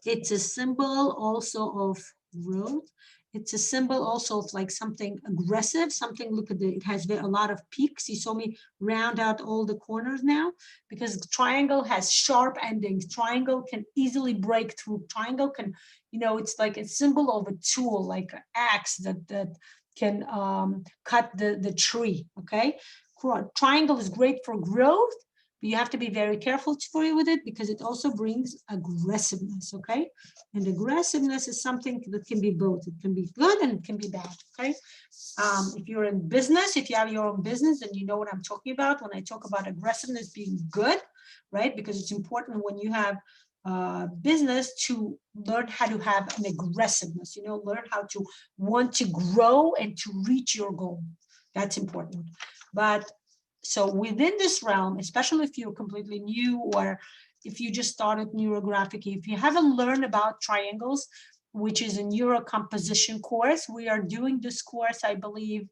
It's a symbol also of growth. It's a symbol also of like something aggressive, something, look at it has a lot of peaks. You saw me round out all the corners now because triangle has sharp endings. Triangle can easily break through. Triangle can, you know, it's like a symbol of a tool, like an axe that can cut the tree, okay? Triangle is great for growth, but you have to be very careful with it because it also brings aggressiveness, okay? And aggressiveness is something that can be both. It can be good and it can be bad, okay? If you're in business, if you have your own business, then you know what I'm talking about when I talk about aggressiveness being good, right? Because it's important when you have business to learn how to have an aggressiveness, you know, learn how to want to grow and to reach your goal. That's important. But so within this realm, especially if you're completely new or if you just started NeuroGraphic, if you haven't learned about triangles, which is a neurocomposition course, we are doing this course, I believe,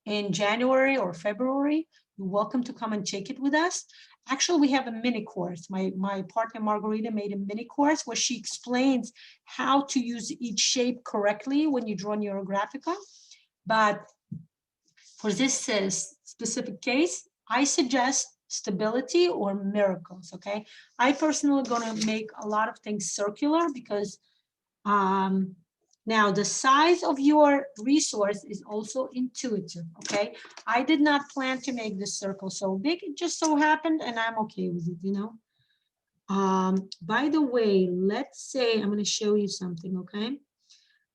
in January or February. You're welcome to come and take it with us. Actually, we have a mini course. My partner Margarita made a mini course where she explains how to use each shape correctly when you draw NeuroGraphica. But for this specific case, I suggest stability or miracles, okay? I personally gonna make a lot of things circular because now the size of your resource is also intuitive, okay? I did not plan to make this circle so big, it just so happened and I'm okay with it, you know? By the way, let's say, I'm gonna show you something, okay?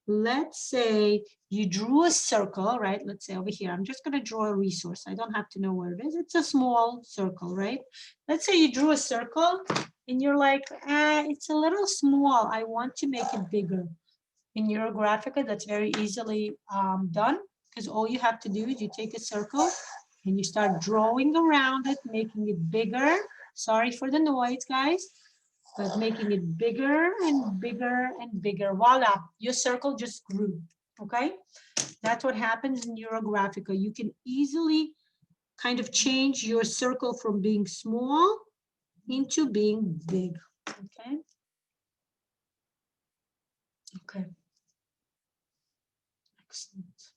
Let's say you drew a circle, right? Let's say over here, I'm just going to draw a resource. I don't have to know where it is. It's a small circle, right? Let's say you drew a circle and you're like, it's a little small. I want to make it bigger. In NeuroGraphica, that's very easily done because all you have to do is you take a circle and you start drawing around it, making it bigger. Sorry for the noise, guys. But making it bigger and bigger and bigger. Voila, your circle just grew, okay? That's what happens in NeuroGraphica. You can easily kind of change your circle from being small into being big, okay? Okay. Excellent.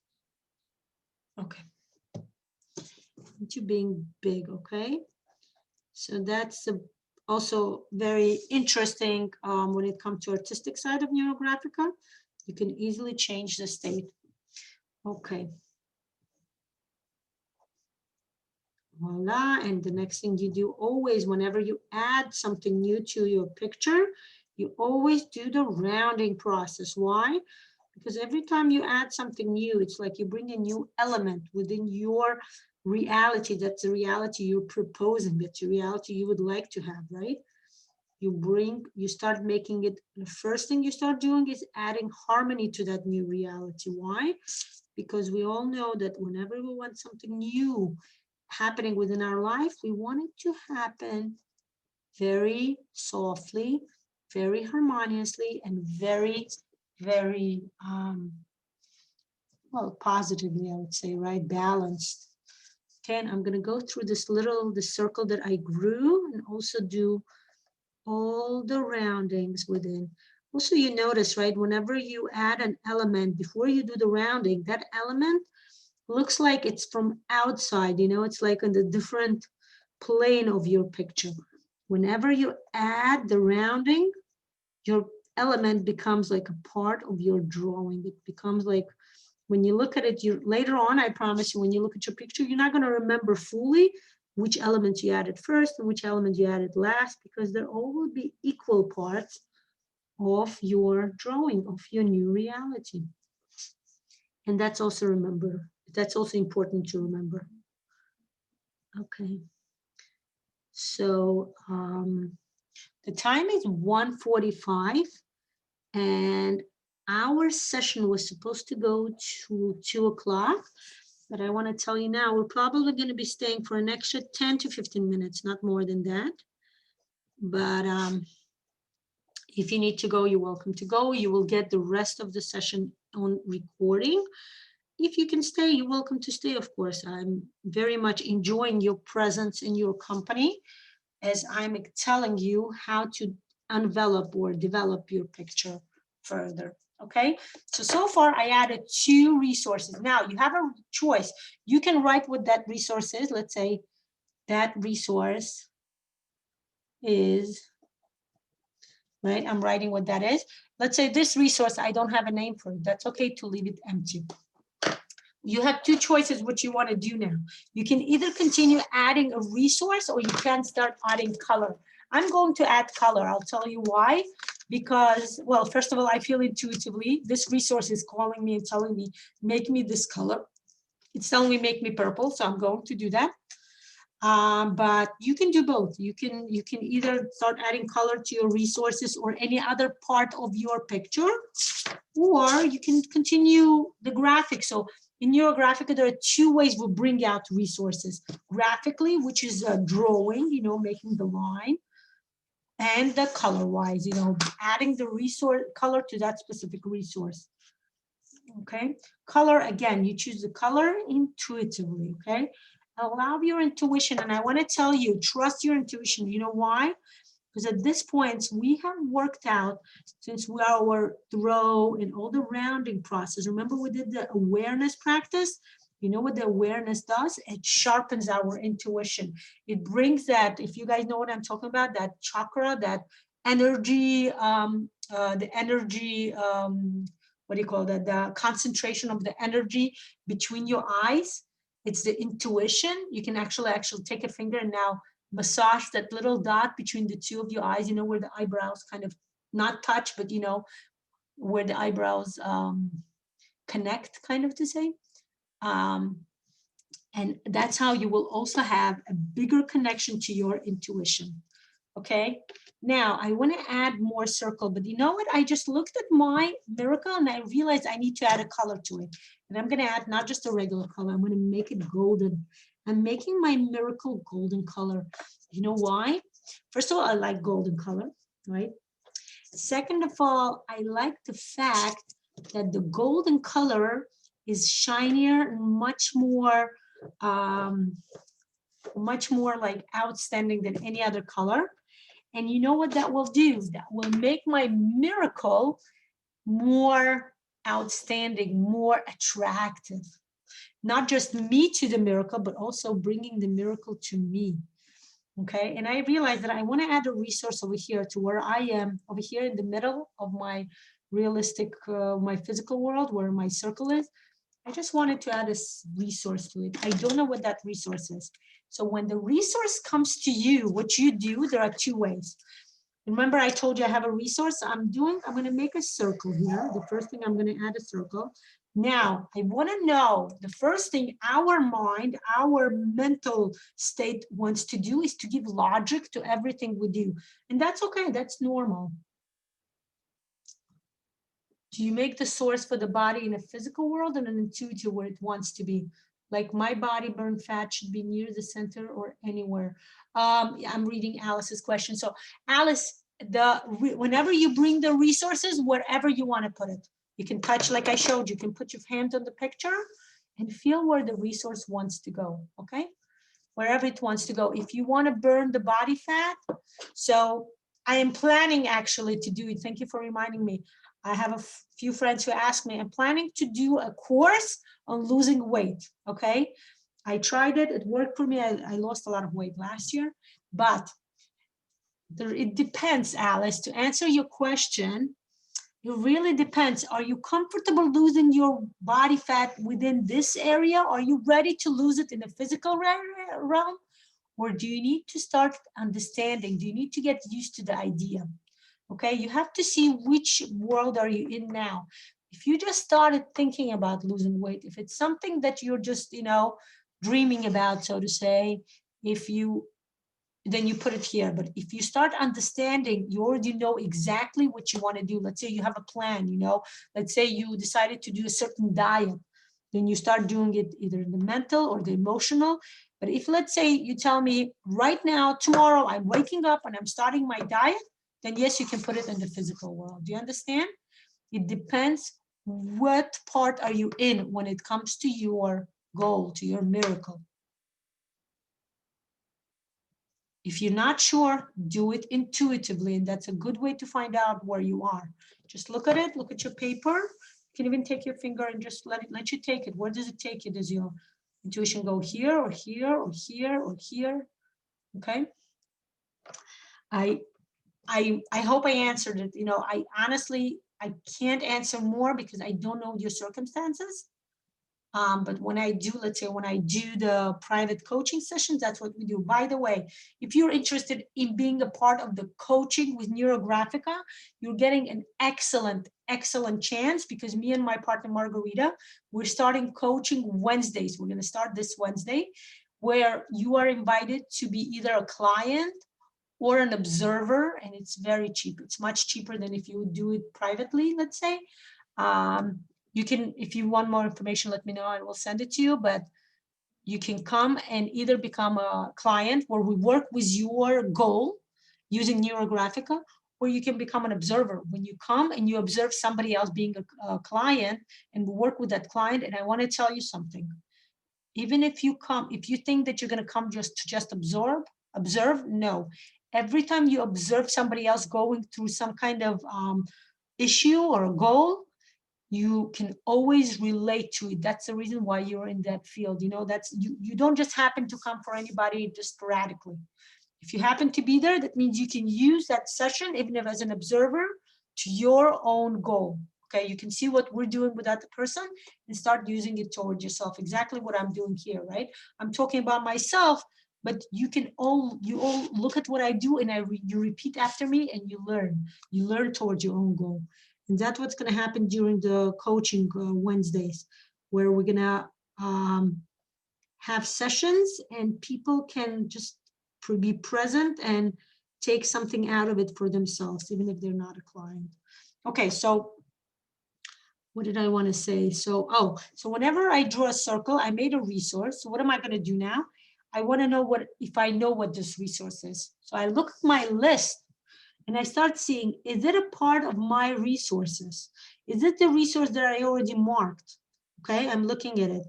Okay. Into being big, okay? So that's also very interesting when it comes to artistic side of NeuroGraphica. You can easily change the state. Okay. Voila. And the next thing you do always, whenever you add something new to your picture, you always do the rounding process. Why? Because every time you add something new, it's like you bring a new element within your reality. That's the reality you're proposing. That's the reality you would like to have, right? You start making it, the first thing you start doing is adding harmony to that new reality. Why? Because we all know that whenever we want something new happening within our life, we want it to happen very softly, very harmoniously, and very, very, well, positively, I would say, right? Balanced. Okay, and I'm going to go through the circle that I grew and also do all the roundings within. Also, you notice, right, whenever you add an element, before you do the rounding, that element looks like it's from outside, you know, it's like on the different plane of your picture. Whenever you add the rounding, your element becomes like a part of your drawing. It becomes like, when you look at it, later on, I promise you, when you look at your picture, you're not going to remember fully which elements you added first and which element you added last, because there all will be equal parts of your drawing, of your new reality. And that's also important to remember. Okay. So the time is 1:45 and our session was supposed to go to 2 o'clock. But I want to tell you now, we're probably going to be staying for an extra 10 to 15 minutes, not more than that. But If you need to go, you're welcome to go. You will get the rest of the session on recording. If you can stay, you're welcome to stay, of course. I'm very much enjoying your presence in your company as I'm telling you how to envelop or develop your picture further. Okay, so far I added 2 resources. Now you have a choice. You can write what that resource is. Let's say that resource is, right? I'm writing what that is. Let's say this resource, I don't have a name for it. That's okay to leave it empty. You have 2 choices what you want to do now. You can either continue adding a resource or you can start adding color. I'm going to add color. I'll tell you why. Because, well, first of all, I feel intuitively this resource is calling me and telling me, make me this color. It's telling me make me purple, so I'm going to do that. But you can do both. You can either start adding color to your resources or any other part of your picture, or you can continue the graphic. So in NeuroGraphica, there are 2 ways we bring out resources. Graphically, which is drawing, you know, making the line, and the color-wise, you know, adding the resource color to that specific resource. Okay, color, again, you choose the color intuitively, okay? Allow your intuition, and I want to tell you, trust your intuition. You know why? Because at this point, we have worked out, since we are our throw and all the rounding process. Remember, we did the awareness practice. You know what the awareness does? It sharpens our intuition. It brings that, if you guys know what I'm talking about, that chakra, that energy, the energy, what do you call that? The concentration of the energy between your eyes. It's the intuition. You can actually take a finger and now massage that little dot between the 2 of your eyes, you know, where the eyebrows kind of not touch, but you know, where the eyebrows connect, kind of to say. And that's how you will also have a bigger connection to your intuition. Okay, now I want to add more circle, but you know what? I just looked at my miracle and I realized I need to add a color to it. And I'm going to add not just a regular color, I'm going to make it golden. I'm making my miracle golden color. You know why? First of all, I like golden color, right? Second of all, I like the fact that the golden color is shinier and much more like outstanding than any other color. And you know what that will do? That will make my miracle more outstanding, more attractive. Not just me to the miracle, but also bringing the miracle to me. Okay, and I realized that I want to add a resource over here to where I am, over here in the middle of my realistic, my physical world, where my circle is. I just wanted to add a resource to it. I don't know what that resource is. So when the resource comes to you, what you do, there are 2 ways. Remember, I told you I have a resource. I'm going to make a circle here. The first thing, I'm going to add a circle. Now, I want to know, the first thing our mind, our mental state wants to do is to give logic to everything we do. And that's okay. That's normal. Do you make the source for the body in a physical world and an intuitive where it wants to be? Like my body burn fat should be near the center or anywhere. I'm reading Alice's question. So Alice, whenever you bring the resources, wherever you want to put it, you can touch, like I showed you, can put your hand on the picture and feel where the resource wants to go, okay? Wherever it wants to go. If you want to burn the body fat, so I am planning actually to do it. Thank you for reminding me. I have a few friends who asked me, I'm planning to do a course on losing weight, okay? I tried it, it worked for me. I lost a lot of weight last year, but it depends, Alice, to answer your question. It really depends. Are you comfortable losing your body fat within this area? Are you ready to lose it in the physical realm? Or do you need to start understanding? Do you need to get used to the idea? Okay, you have to see which world are you in now. If you just started thinking about losing weight, if it's something that you're just, dreaming about, so to say, then you put it here. But if you start understanding, you already know exactly what you want to do. Let's say you have a plan, let's say you decided to do a certain diet, then you start doing it either in the mental or the emotional. But if, let's say, you tell me right now, tomorrow, I'm waking up and I'm starting my diet, then yes, you can put it in the physical world. Do you understand? It depends what part are you in when it comes to your goal, to your miracle. If you're not sure, do it intuitively, and that's a good way to find out where you are. Just look at it, look at your paper. You can even take your finger and just let you take it. Where does it take you? Does your intuition go here or here or here or here? Okay. I hope I answered it. You know, I honestly, I can't answer more because I don't know your circumstances. But when I do, let's say when I do the private coaching sessions, that's what we do. By the way, if you're interested in being a part of the coaching with NeuroGraphica, you're getting an excellent, excellent chance, because me and my partner Margarita, we're starting coaching Wednesdays. We're going to start this Wednesday, where you are invited to be either a client or an observer, and it's very cheap. It's much cheaper than if you would do it privately, let's say. You can, if you want more information, let me know, I will send it to you, but you can come and either become a client where we work with your goal using NeuroGraphica, or you can become an observer. When you come and you observe somebody else being a client and work with that client, and I want to tell you something. Even if you come, if you think that you're going to come just to observe, no. Every time you observe somebody else going through some kind of issue or a goal, you can always relate to it. That's the reason why you're in that field. You know, that's you don't just happen to come for anybody just sporadically. If you happen to be there, that means you can use that session, even if as an observer, to your own goal. Okay, you can see what we're doing with that person and start using it towards yourself. Exactly what I'm doing here, right? I'm talking about myself, but you all look at what I do, and you repeat after me, and you learn towards your own goal. And that's what's going to happen during the coaching Wednesdays, where we're going to have sessions and people can just be present and take something out of it for themselves, even if they're not a client. Okay, so what did I want to say? So whenever I draw a circle, I made a resource. So what am I going to do now? I want to know if I know what this resource is. So I look at my list and I start seeing, is it a part of my resources? Is it the resource that I already marked? Okay, I'm looking at it.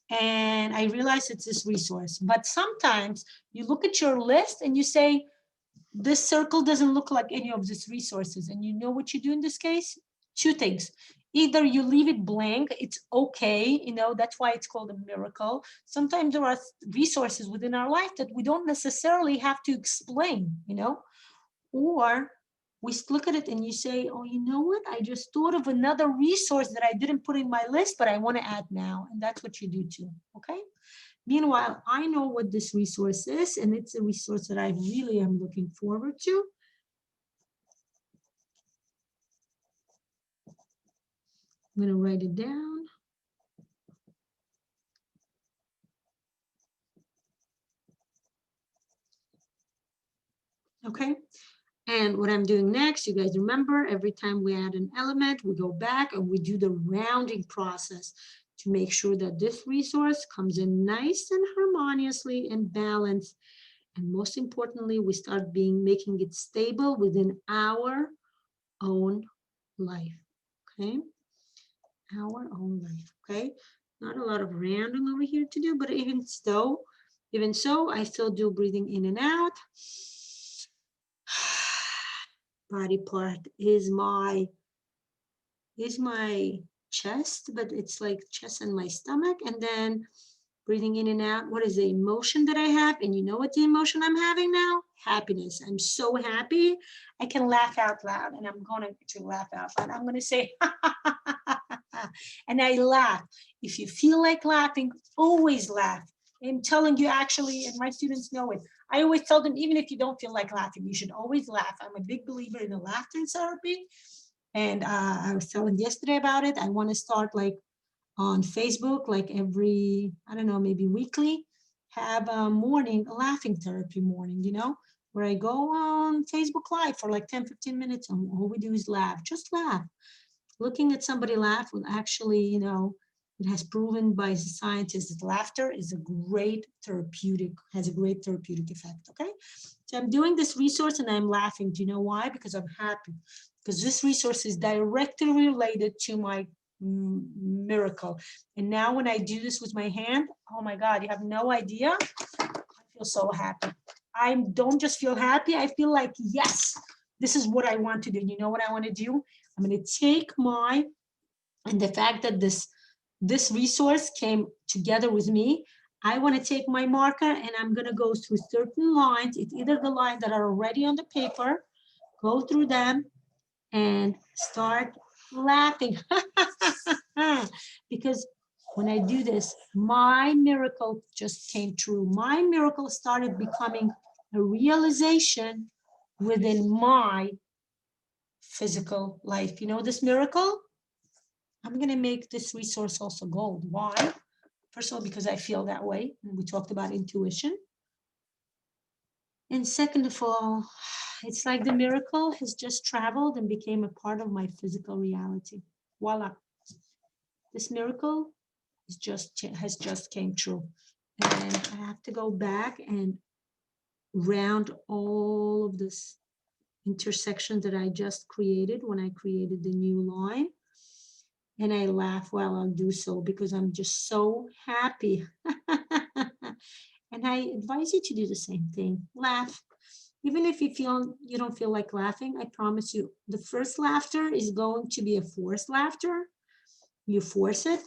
And I realize it's this resource. But sometimes you look at your list and you say, this circle doesn't look like any of these resources. And you know what you do in this case? Two things. Either you leave it blank, it's okay, you know, that's why it's called a miracle. Sometimes there are resources within our life that we don't necessarily have to explain, you know, or we look at it and you say, oh, you know what? I just thought of another resource that I didn't put in my list, but I want to add now. And that's what you do too, okay? Meanwhile, I know what this resource is, and it's a resource that I really am looking forward to. I'm going to write it down. Okay. And what I'm doing next, you guys remember, every time we add an element, we go back and we do the rounding process to make sure that this resource comes in nice and harmoniously and balanced. And most importantly, we start making it stable within our own life. Okay. Our own life. Okay. Not a lot of rounding over here to do, but even so, I still do breathing in and out. Body part is my chest, but it's like chest and my stomach, and then breathing in and out. What is the emotion that I have? And you know what the emotion I'm having now? Happiness. I'm so happy. I can laugh out loud, and I'm going to laugh out loud. I'm going to say, and I laugh. If you feel like laughing, always laugh. I'm telling you, actually, and my students know it. I always tell them, even if you don't feel like laughing, you should always laugh. I'm a big believer in the laughter therapy. And I was telling yesterday about it. I want to start like on Facebook, like every, I don't know, maybe weekly, have a laughing therapy morning, you know, where I go on Facebook Live for like 10, 15 minutes. And all we do is laugh, just laugh. Looking at somebody laugh will actually, you know, It has proven by scientists that laughter is a great therapeutic, has a great therapeutic effect, okay? So I'm doing this resource and I'm laughing. Do you know why? Because I'm happy. Because this resource is directly related to my miracle. And now when I do this with my hand, oh my God, you have no idea. I feel so happy. I don't just feel happy. I feel like, yes, this is what I want to do. You know what I want to do? I'm going to take my, and the fact that this resource came together with me, I want to take my marker and I'm going to go through certain lines. It's either the lines that are already on the paper, go through them and start laughing. Because when I do this, my miracle just came true. My miracle started becoming a realization within my physical life. You know this miracle? I'm going to make this resource also gold. Why? First of all, because I feel that way. And we talked about intuition. And second of all, it's like the miracle has just traveled and became a part of my physical reality. Voila. This miracle has just came true. And I have to go back and round all of this intersection that I just created when I created the new line. And I laugh while I do so because I'm just so happy. And I advise you to do the same thing. Laugh. Even if you don't feel like laughing, I promise you, the first laughter is going to be a forced laughter. You force it,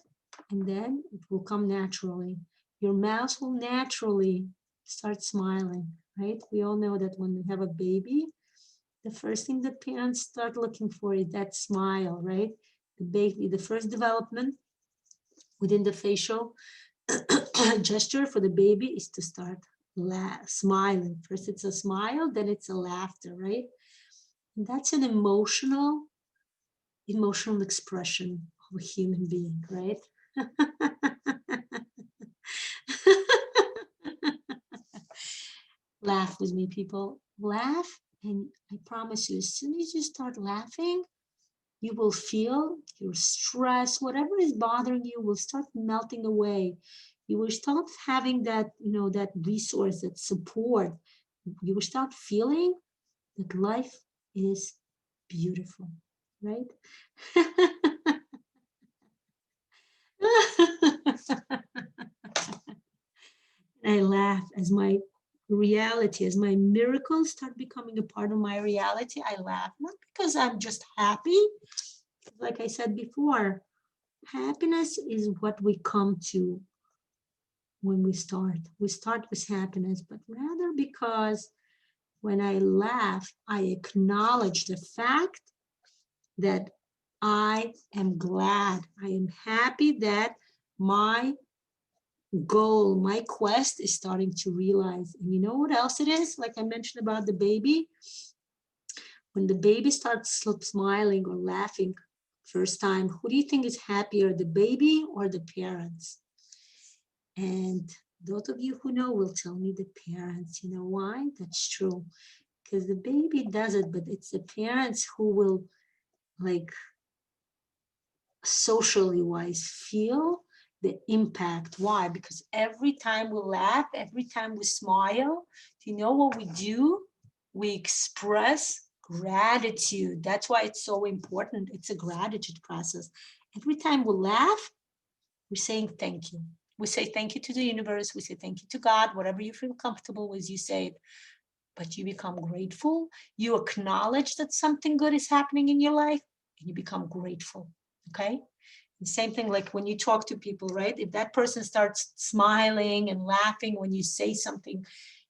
and then it will come naturally. Your mouth will naturally start smiling, right? We all know that when we have a baby, the first thing that parents start looking for is that smile, right? The baby, the first development within the facial gesture for the baby is to start smiling. First it's a smile, then it's a laughter, right? And that's an emotional expression of a human being, right? Laugh with me, people. Laugh, and I promise you, as soon as you start laughing, you will feel your stress, whatever is bothering you, will start melting away. You will start having that, that resource, that support. You will start feeling that life is beautiful, right? I laugh as my reality, as my miracles start becoming a part of my reality. I laugh, not because I'm just happy. Like I said before, happiness is what we come to when we start. We start with happiness, but rather because when I laugh, I acknowledge the fact that I am glad, I am happy that my goal, my quest is starting to realize. And you know what else it is? Like I mentioned about the baby, when the baby starts smiling or laughing first time, who do you think is happier, the baby or the parents? And those of you who know will tell me the parents. You know why? That's true. Because the baby does it, but it's the parents who will, like, socially wise, feel the impact. Why? Because every time we laugh, every time we smile, do you know what we do? We express gratitude. That's why it's so important. It's a gratitude process. Every time we laugh, we're saying thank you. We say thank you to the universe. We say thank you to God. Whatever you feel comfortable with, you say it. But you become grateful. You acknowledge that something good is happening in your life, and you become grateful. Okay? The same thing like when you talk to people, right? If that person starts smiling and laughing when you say something,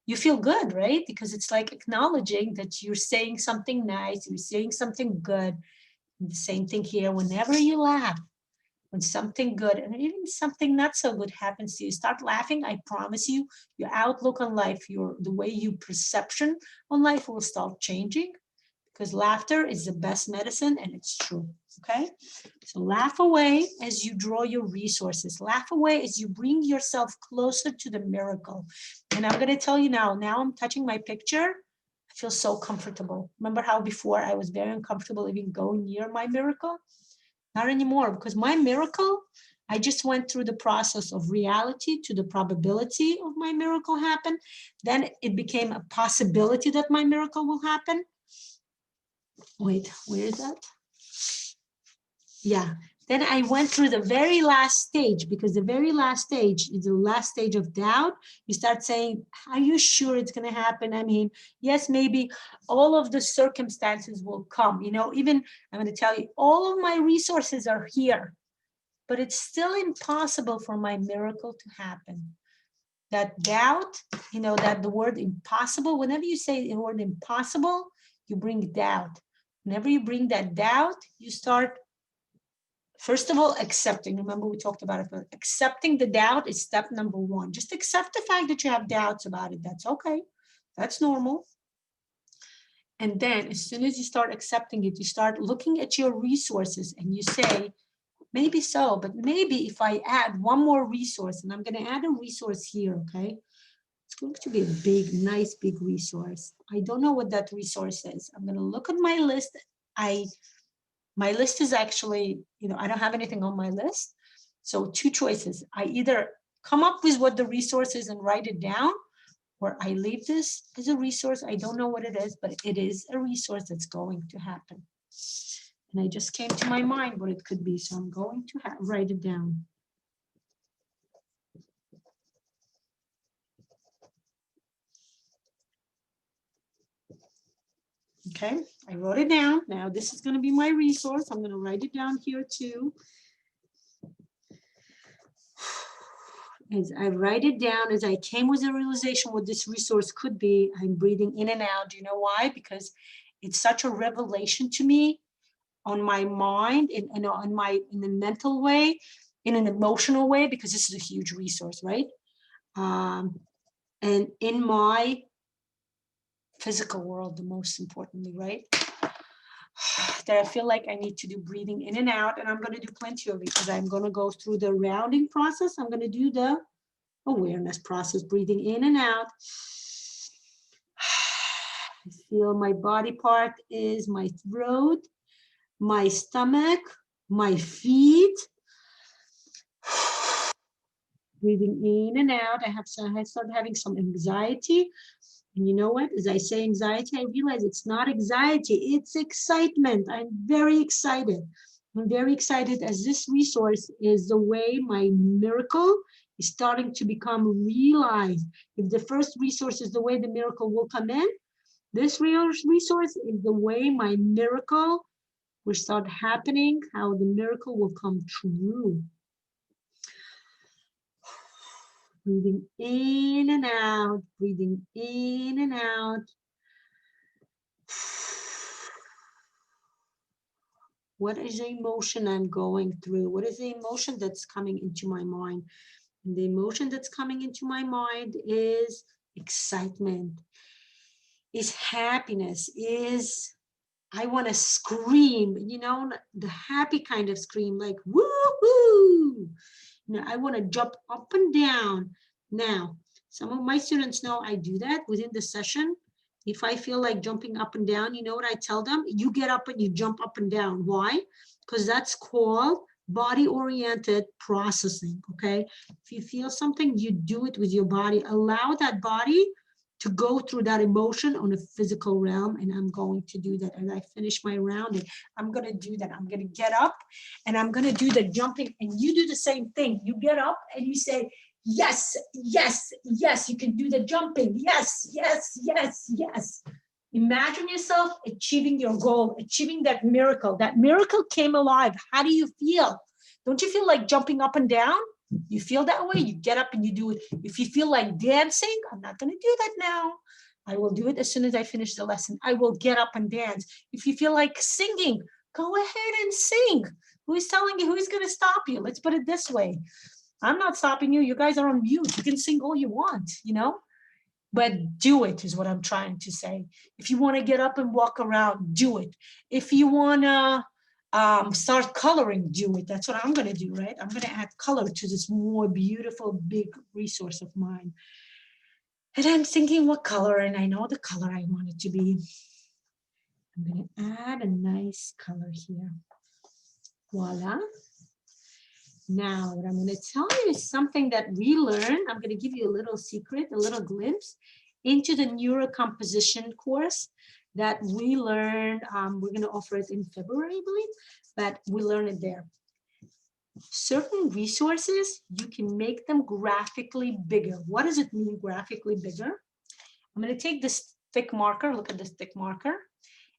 you feel good, right? Because it's like acknowledging that you're saying something nice, you're saying something good. And the same thing here, whenever you laugh, when something good and even something not so good happens to you, start laughing. I promise you, your outlook on life, the way you perception on life will start changing, because laughter is the best medicine, and it's true. Okay, so laugh away as you draw your resources. Laugh away as you bring yourself closer to the miracle. And I'm going to tell you now I'm touching my picture. I feel so comfortable. Remember how before I was very uncomfortable even going near my miracle? Not anymore, because my miracle, I just went through the process of reality to the probability of my miracle happen. Then it became a possibility that my miracle will happen. Wait, where is that? Yeah. Then I went through the very last stage, because the very last stage is the last stage of doubt. You start saying, are you sure it's going to happen? I mean, yes, maybe all of the circumstances will come. You know, even I'm going to tell you, all of my resources are here, but it's still impossible for my miracle to happen. That doubt, you know, that the word impossible, whenever you say the word impossible, you bring doubt. Whenever you bring that doubt, you start, first of all, accepting. Remember, we talked about it, but accepting the doubt is step number one. Just accept the fact that you have doubts about it. That's okay. That's normal. And then as soon as you start accepting it, you start looking at your resources and you say, maybe so, but maybe if I add one more resource, and I'm going to add a resource here, okay? It's going to be a big, nice, big resource. I don't know what that resource is. I'm going to look at my list. My list is actually, you know, I don't have anything on my list. So two choices. I either come up with what the resource is and write it down, or I leave this as a resource. I don't know what it is, but it is a resource that's going to happen. And I just came to my mind what it could be. So I'm going to write it down. Okay, I wrote it down. Now this is going to be my resource. I'm going to write it down here too. As I write it down, as I came with a realization what this resource could be, I'm breathing in and out. Do you know why? Because it's such a revelation to me on my mind, in the mental way, in an emotional way, because this is a huge resource, right? And in my physical world, the most importantly, right? That I feel like I need to do breathing in and out, and I'm going to do plenty of it because I'm going to go through the rounding process. I'm going to do the awareness process, breathing in and out. I feel my body part is my throat, my stomach, my feet. Breathing in and out. I started having some anxiety. And you know what? As I say anxiety, I realize it's not anxiety, it's excitement. I'm very excited. I'm very excited as this resource is the way my miracle is starting to become realized. If the first resource is the way the miracle will come in, this resource is the way my miracle will start happening, how the miracle will come true. Breathing in and out, breathing in and out. What is the emotion I'm going through? What is the emotion that's coming into my mind? And the emotion that's coming into my mind is excitement, is happiness, is I want to scream, you know, the happy kind of scream, like woo-hoo. You know, I want to jump up and down. Now, some of my students know I do that within the session. If I feel like jumping up and down, you know what I tell them? You get up and you jump up and down. Why? Because that's called body-oriented processing, okay? If you feel something, you do it with your body. Allow that body to go through that emotion on a physical realm, and I'm going to do that. As I finish my rounding, I'm going to do that. I'm going to get up and I'm going to do the jumping, and you do the same thing. You get up and you say, yes, yes, yes. You can do the jumping. Yes, yes, yes, yes. Imagine yourself achieving your goal, achieving that miracle. That miracle came alive. How do you feel? Don't you feel like jumping up and down? You feel that way, you get up and you do it. If you feel like dancing, I'm not going to do that now. I will do it as soon as I finish the lesson. I will get up and dance. If you feel like singing, go ahead and sing. Who is telling you? Who is going to stop you? Let's put it this way. I'm not stopping you. You guys are on mute. You can sing all you want, you know, but do it is what I'm trying to say. If you want to get up and walk around, do it. If you want to start coloring, do it. That's what I'm going to do, right? I'm going to add color to this more beautiful, big resource of mine. And I'm thinking what color, and I know the color I want it to be. I'm going to add a nice color here. Voila. Now, what I'm going to tell you is something that we learned. I'm going to give you a little secret, a little glimpse into the neurocomposition course that we learned. We're going to offer it in February, I believe, but we learned it there. Certain resources, you can make them graphically bigger. What does it mean, graphically bigger? I'm going to take this thick marker, look at this thick marker,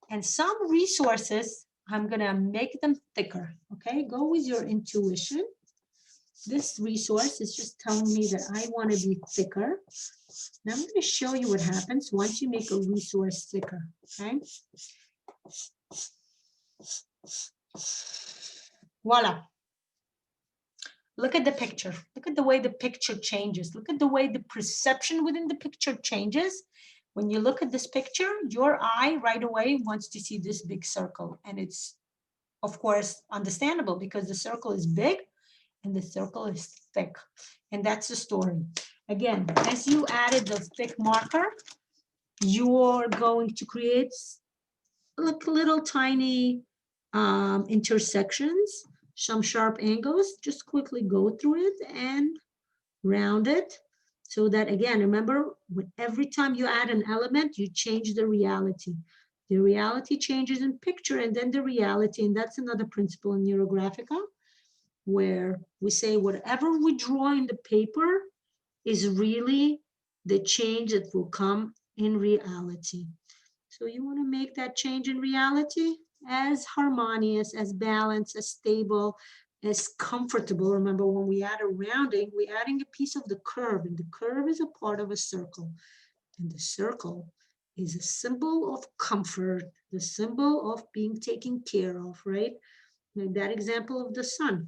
and some resources, I'm going to make them thicker, okay? Go with your intuition. This resource is just telling me that I want to be thicker. Now I'm going to show you what happens once you make a resource thicker, okay? Voila. Look at the picture. Look at the way the picture changes. Look at the way the perception within the picture changes. When you look at this picture, your eye right away wants to see this big circle. And it's, of course, understandable because the circle is big and the circle is thick. And that's the story. Again, as you added the thick marker, you're going to create like little tiny intersections, some sharp angles. Just quickly go through it and round it. So that, again, remember, every time you add an element, you change the reality. The reality changes in picture and then the reality. And that's another principle in NeuroGraphica, where we say whatever we draw in the paper is really the change that will come in reality. So you want to make that change in reality as harmonious, as balanced, as stable, as comfortable. Remember, when we add a rounding, we're adding a piece of the curve, and the curve is a part of a circle. And the circle is a symbol of comfort, the symbol of being taken care of, right? Like that example of the sun.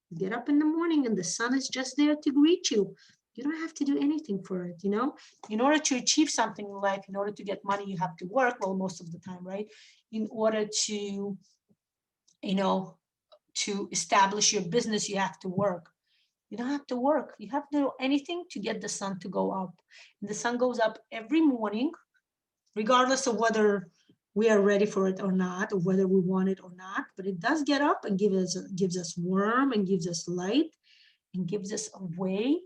You get up in the morning and the sun is just there to greet you. You don't have to do anything for it, you know? In order to achieve something in life, in order to get money, you have to work, well, most of the time, right? In order to, you know, to establish your business, you have to work. You don't have to work. You have to do anything to get the sun to go up. And the sun goes up every morning, regardless of whether we are ready for it or not, or whether we want it or not. But it does get up and gives us warmth and gives us light and gives us a way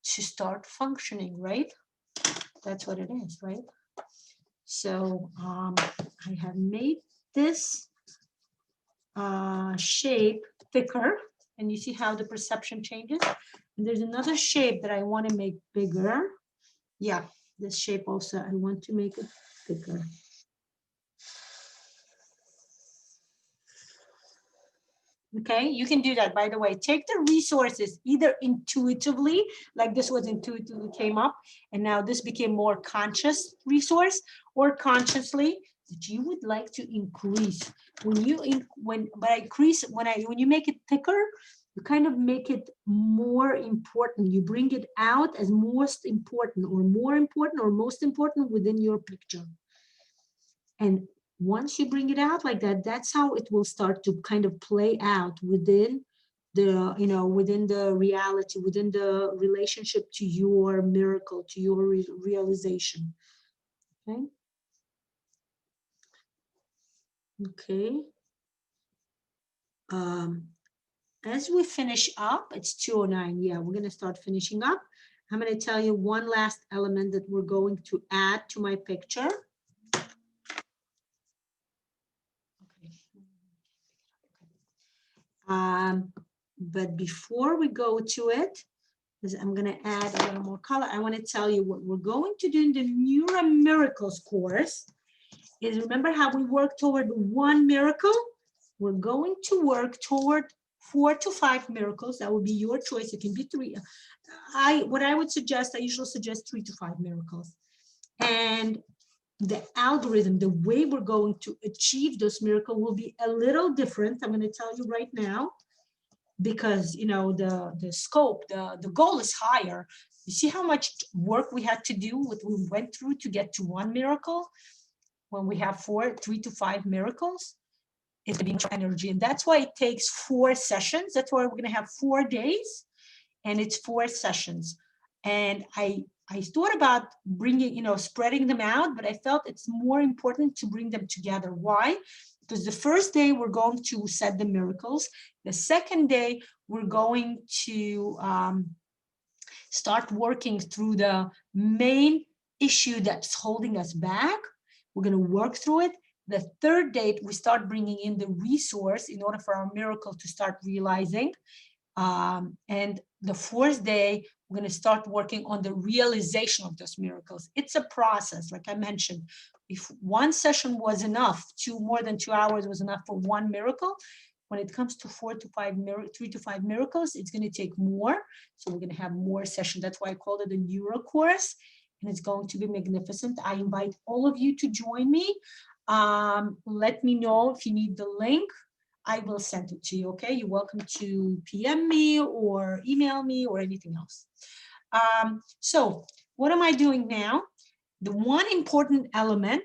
to start functioning, right? That's what it is, right? So I have made this shape thicker, and you see how the perception changes. And there's another shape that I want to make bigger. Yeah, this shape also, I want to make it thicker. Okay, you can do that. By the way, take the resources either intuitively, like this was intuitively came up, and now this became more conscious resource, or consciously that you would like to increase. When you when you make it thicker, you kind of make it more important. You bring it out as most important, or more important, or most important within your picture. And once you bring it out like that, that's how it will start to kind of play out within the, you know, within the reality, within the relationship to your miracle, to your realization. Okay. Okay. As we finish up, it's 2:09. Yeah, we're going to start finishing up. I'm going to tell you one last element that we're going to add to my picture. But before we go to it, I'm going to add a little more color. I want to tell you what we're going to do in the NeuroMiracles course is, remember how we work toward one miracle? We're going to work toward 4 to 5 miracles. That would be your choice. It can be 3. What I would suggest, I usually suggest 3 to 5 miracles. And the algorithm, the way we're going to achieve this miracle will be a little different. I'm going to tell you right now, because, you know, the scope, the goal is higher. You see how much work we had to do, what we went through to get to one miracle. When we have 3 to 5 miracles, it's going to be energy. And that's why it takes 4 sessions. That's why we're going to have 4 days, and it's 4 sessions. And I thought about bringing, you know, spreading them out, but I felt it's more important to bring them together. Why? because the first day we're going to set the miracles. The second day, we're going to start working through the main issue that's holding us back. We're going to work through it. The third day, we start bringing in the resource in order for our miracle to start realizing. And the fourth day, we're going to start working on the realization of those miracles. It's a process, like I mentioned. If one session was enough, more than 2 hours was enough for one miracle, when it comes to 3 to 5 miracles, it's going to take more. So we're going to have more sessions. That's why I called it a Neuro Course, and it's going to be magnificent. I invite all of you to join me. Let me know if you need the link. I will send it to you, okay? You're welcome to PM me or email me or anything else. So what am I doing now? The one important element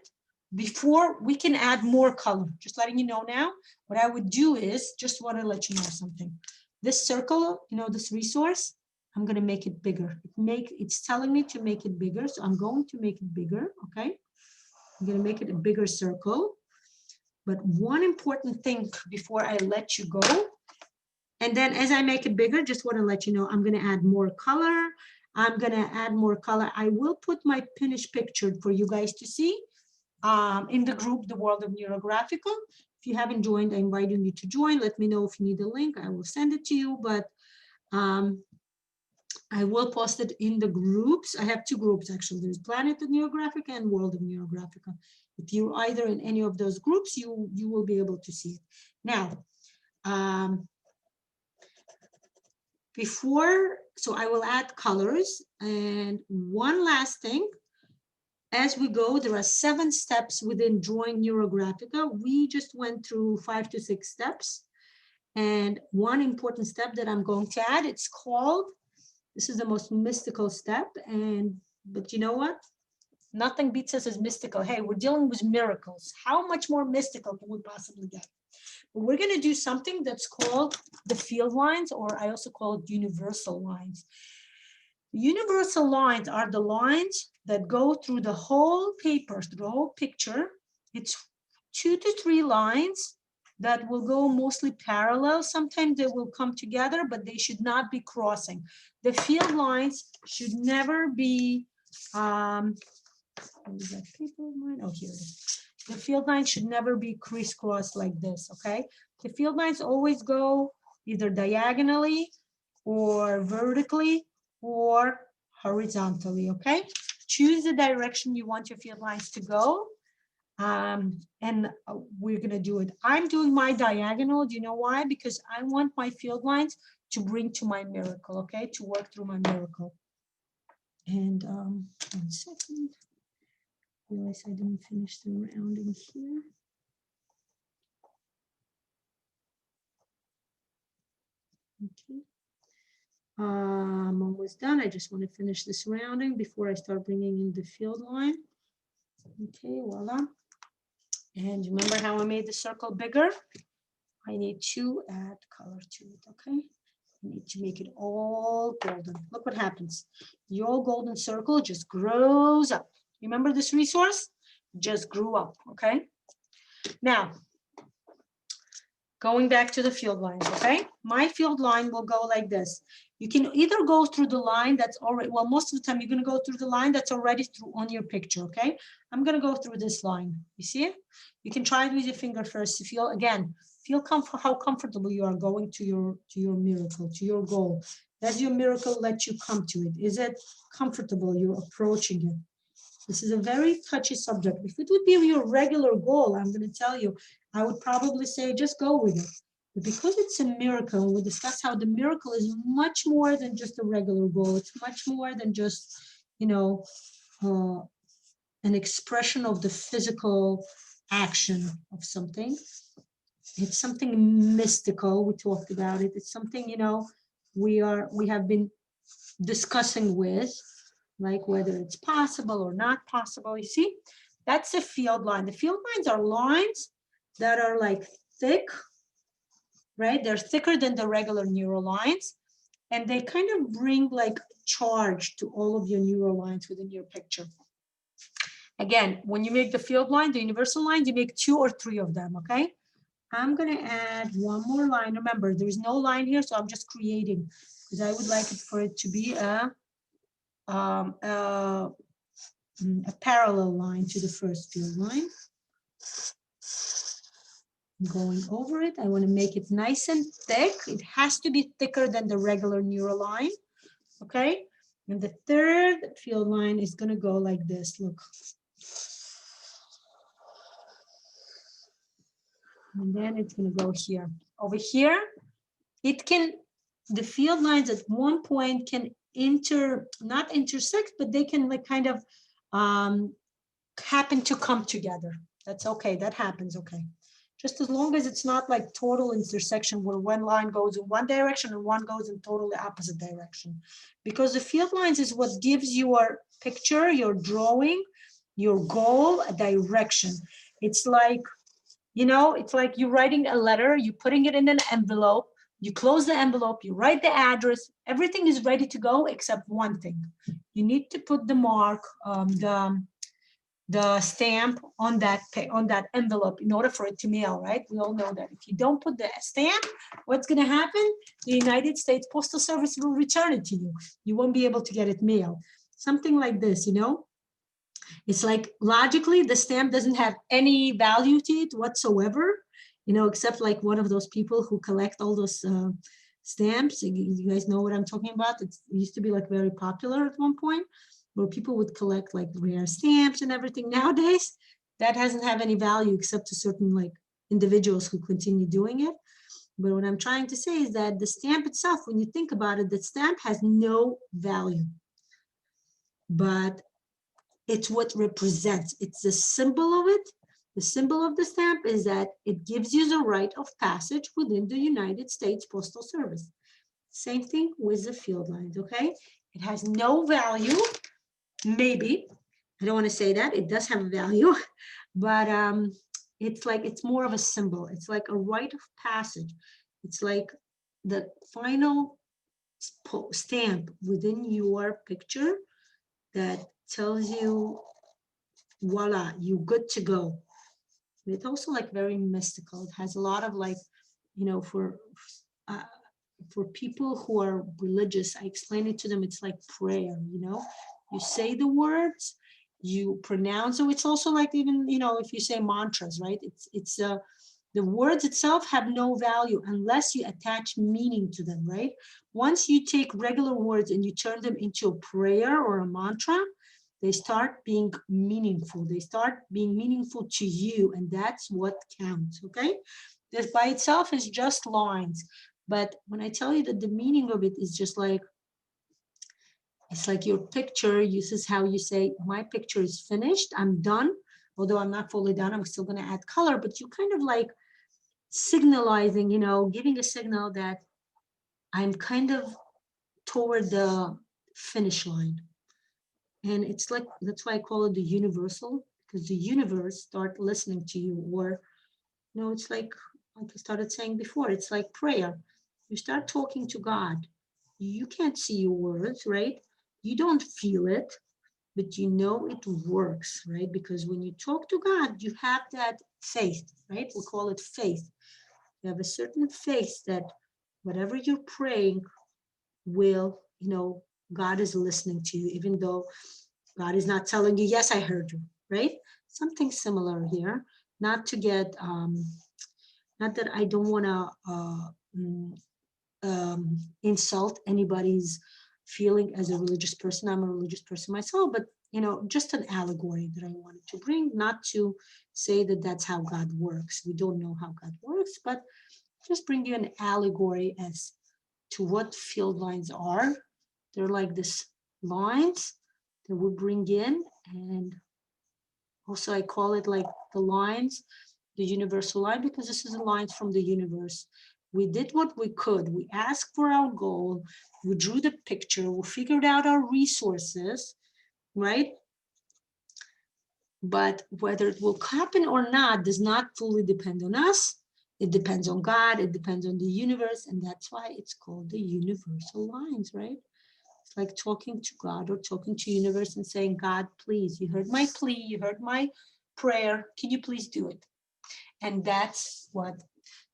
before we can add more color, just letting you know now, what I would do is, just want to let you know something. This circle, you know, this resource, I'm going to make it bigger. It's telling me to make it bigger, so I'm going to make it bigger, okay? I'm going to make it a bigger circle. But one important thing before I let you go, and then as I make it bigger, just want to let you know, I'm going to add more color. I'm going to add more color. I will put my finished picture for you guys to see in the group, the World of Neurographica. If you haven't joined, I invite you to join. Let me know if you need a link. I will send it to you, but I will post it in the groups. I have 2 groups, actually. There's Planet of Neurographica and World of Neurographica. If you're either in any of those groups, you will be able to see it. Now, so I will add colors. And one last thing, as we go, there are 7 steps within drawing NeuroGraphica. We just went through 5 to 6 steps. And one important step that I'm going to add, it's called, this is the most mystical step. But you know what? Nothing beats us as mystical. Hey, we're dealing with miracles. How much more mystical can we possibly get? But we're going to do something that's called the field lines, or I also call it universal lines. Universal lines are the lines that go through the whole paper, through the whole picture. It's 2 to 3 lines that will go mostly parallel. Sometimes they will come together, but they should not be crossing. The field lines should never be, what is that paper of mine? Oh, here it is. The field lines should never be crisscrossed like this, okay? The field lines always go either diagonally or vertically or horizontally, okay? Choose the direction you want your field lines to go. And we're gonna do it. I'm doing my diagonal. Do you know why? Because I want my field lines to bring to my miracle, okay? To work through my miracle. And 1 second. Realize I didn't finish the rounding here. Okay. I'm almost done. I just want to finish this rounding before I start bringing in the field line. Okay, voila. And remember how I made the circle bigger? I need to add color to it, okay? I need to make it all golden. Look what happens. Your golden circle just grows up. Remember this resource? Just grew up, okay? Now, going back to the field lines, okay? My field line will go like this. You can either go through the line that's already, well, most of the time you're gonna go through the line that's already through on your picture, okay? I'm gonna go through this line, you see it? You can try it with your finger first to feel, again, feel how comfortable you are going to your miracle, to your goal. Does your miracle let you come to it? Is it comfortable, you're approaching it? This is a very touchy subject. If it would be your regular goal, I'm gonna tell you, I would probably say just go with it. But because it's a miracle, we discuss how the miracle is much more than just a regular goal. It's much more than just, you know, an expression of the physical action of something. It's something mystical. We talked about it. It's something, you know, we have been discussing with, like whether it's possible or not possible. You see, that's a field line. The field lines are lines that are like thick, right? They're thicker than the regular neural lines, and they kind of bring like charge to all of your neural lines within your picture. Again, when you make the field line, the universal line, you make 2 or 3 of them, okay? I'm gonna add one more line. Remember, there's no line here, so I'm just creating because I would like it for it to be a parallel line to the first field line. I'm going over it. I want to make it nice and thick. It has to be thicker than the regular neural line, okay? And the third field line is going to go like this, look. And then it's going to go here. Over here, it can, the field lines at one point can not intersect, but they can like kind of happen to come together. That's okay, that happens, okay. Just as long as it's not like total intersection where one line goes in one direction and one goes in totally opposite direction. Because the field lines is what gives your picture, your drawing, your goal, a direction. It's like, you know, it's like you're writing a letter, you're putting it in an envelope, you close the envelope, you write the address, everything is ready to go except one thing. You need to put the mark, the stamp on that envelope in order for it to mail, right? We all know that. If you don't put the stamp, what's going to happen? The United States Postal Service will return it to you. You won't be able to get it mailed. Something like this, you know? It's like logically, the stamp doesn't have any value to it whatsoever, you know, except like one of those people who collect all those stamps. You guys know what I'm talking about? It used to be like very popular at one point, where people would collect like rare stamps and everything. Nowadays, that hasn't have any value except to certain like individuals who continue doing it. But what I'm trying to say is that the stamp itself, when you think about it, the stamp has no value. But it's what represents. It's the symbol of it. The symbol of the stamp is that it gives you the right of passage within the United States Postal Service. Same thing with the field lines, okay? It has no value. Maybe, I don't want to say that, it does have a value, but it's like, it's more of a symbol. It's like a rite of passage. It's like the final stamp within your picture that tells you, voila, you're good to go. It's also like very mystical. It has a lot of like, you know, for people who are religious, I explain it to them, it's like prayer, you know? You say the words, you pronounce it. It's also like even, you know, if you say mantras, right? It's the words itself have no value unless you attach meaning to them, right? Once you take regular words and you turn them into a prayer or a mantra, they start being meaningful. They start being meaningful to you, and that's what counts, okay? This by itself is just lines. But when I tell you that the meaning of it is just like, it's like your picture, this is how you say, my picture is finished, I'm done. Although I'm not fully done, I'm still going to add color, but you kind of like signalizing, you know, giving a signal that I'm kind of toward the finish line. And it's like, that's why I call it the universal, because the universe start listening to you. Or, you know, it's like I started saying before, it's like prayer. You start talking to God. You can't see your words, right? You don't feel it, but you know it works, right? Because when you talk to God, you have that faith, right? We call it faith. You have a certain faith that whatever you're praying will, you know, God is listening to you, even though God is not telling you, yes, I heard you, right? Something similar here, not to get, not that I don't want to insult anybody's feeling as a religious person. I'm a religious person myself, but, you know, just an allegory that I wanted to bring, not to say that that's how God works. We don't know how God works, but just bring you an allegory as to what field lines are. They're like this lines that we bring in, and also I call it like the lines, the universal line, because this is the lines from the universe. We did what we could. We asked for our goal. We drew the picture. We figured out our resources, right? But whether it will happen or not does not fully depend on us. It depends on God. It depends on the universe. And that's why it's called the universal lines, right? It's It's like talking to God or talking to universe and saying, God, please, you heard my plea, you heard my prayer. Can you please do it? And that's what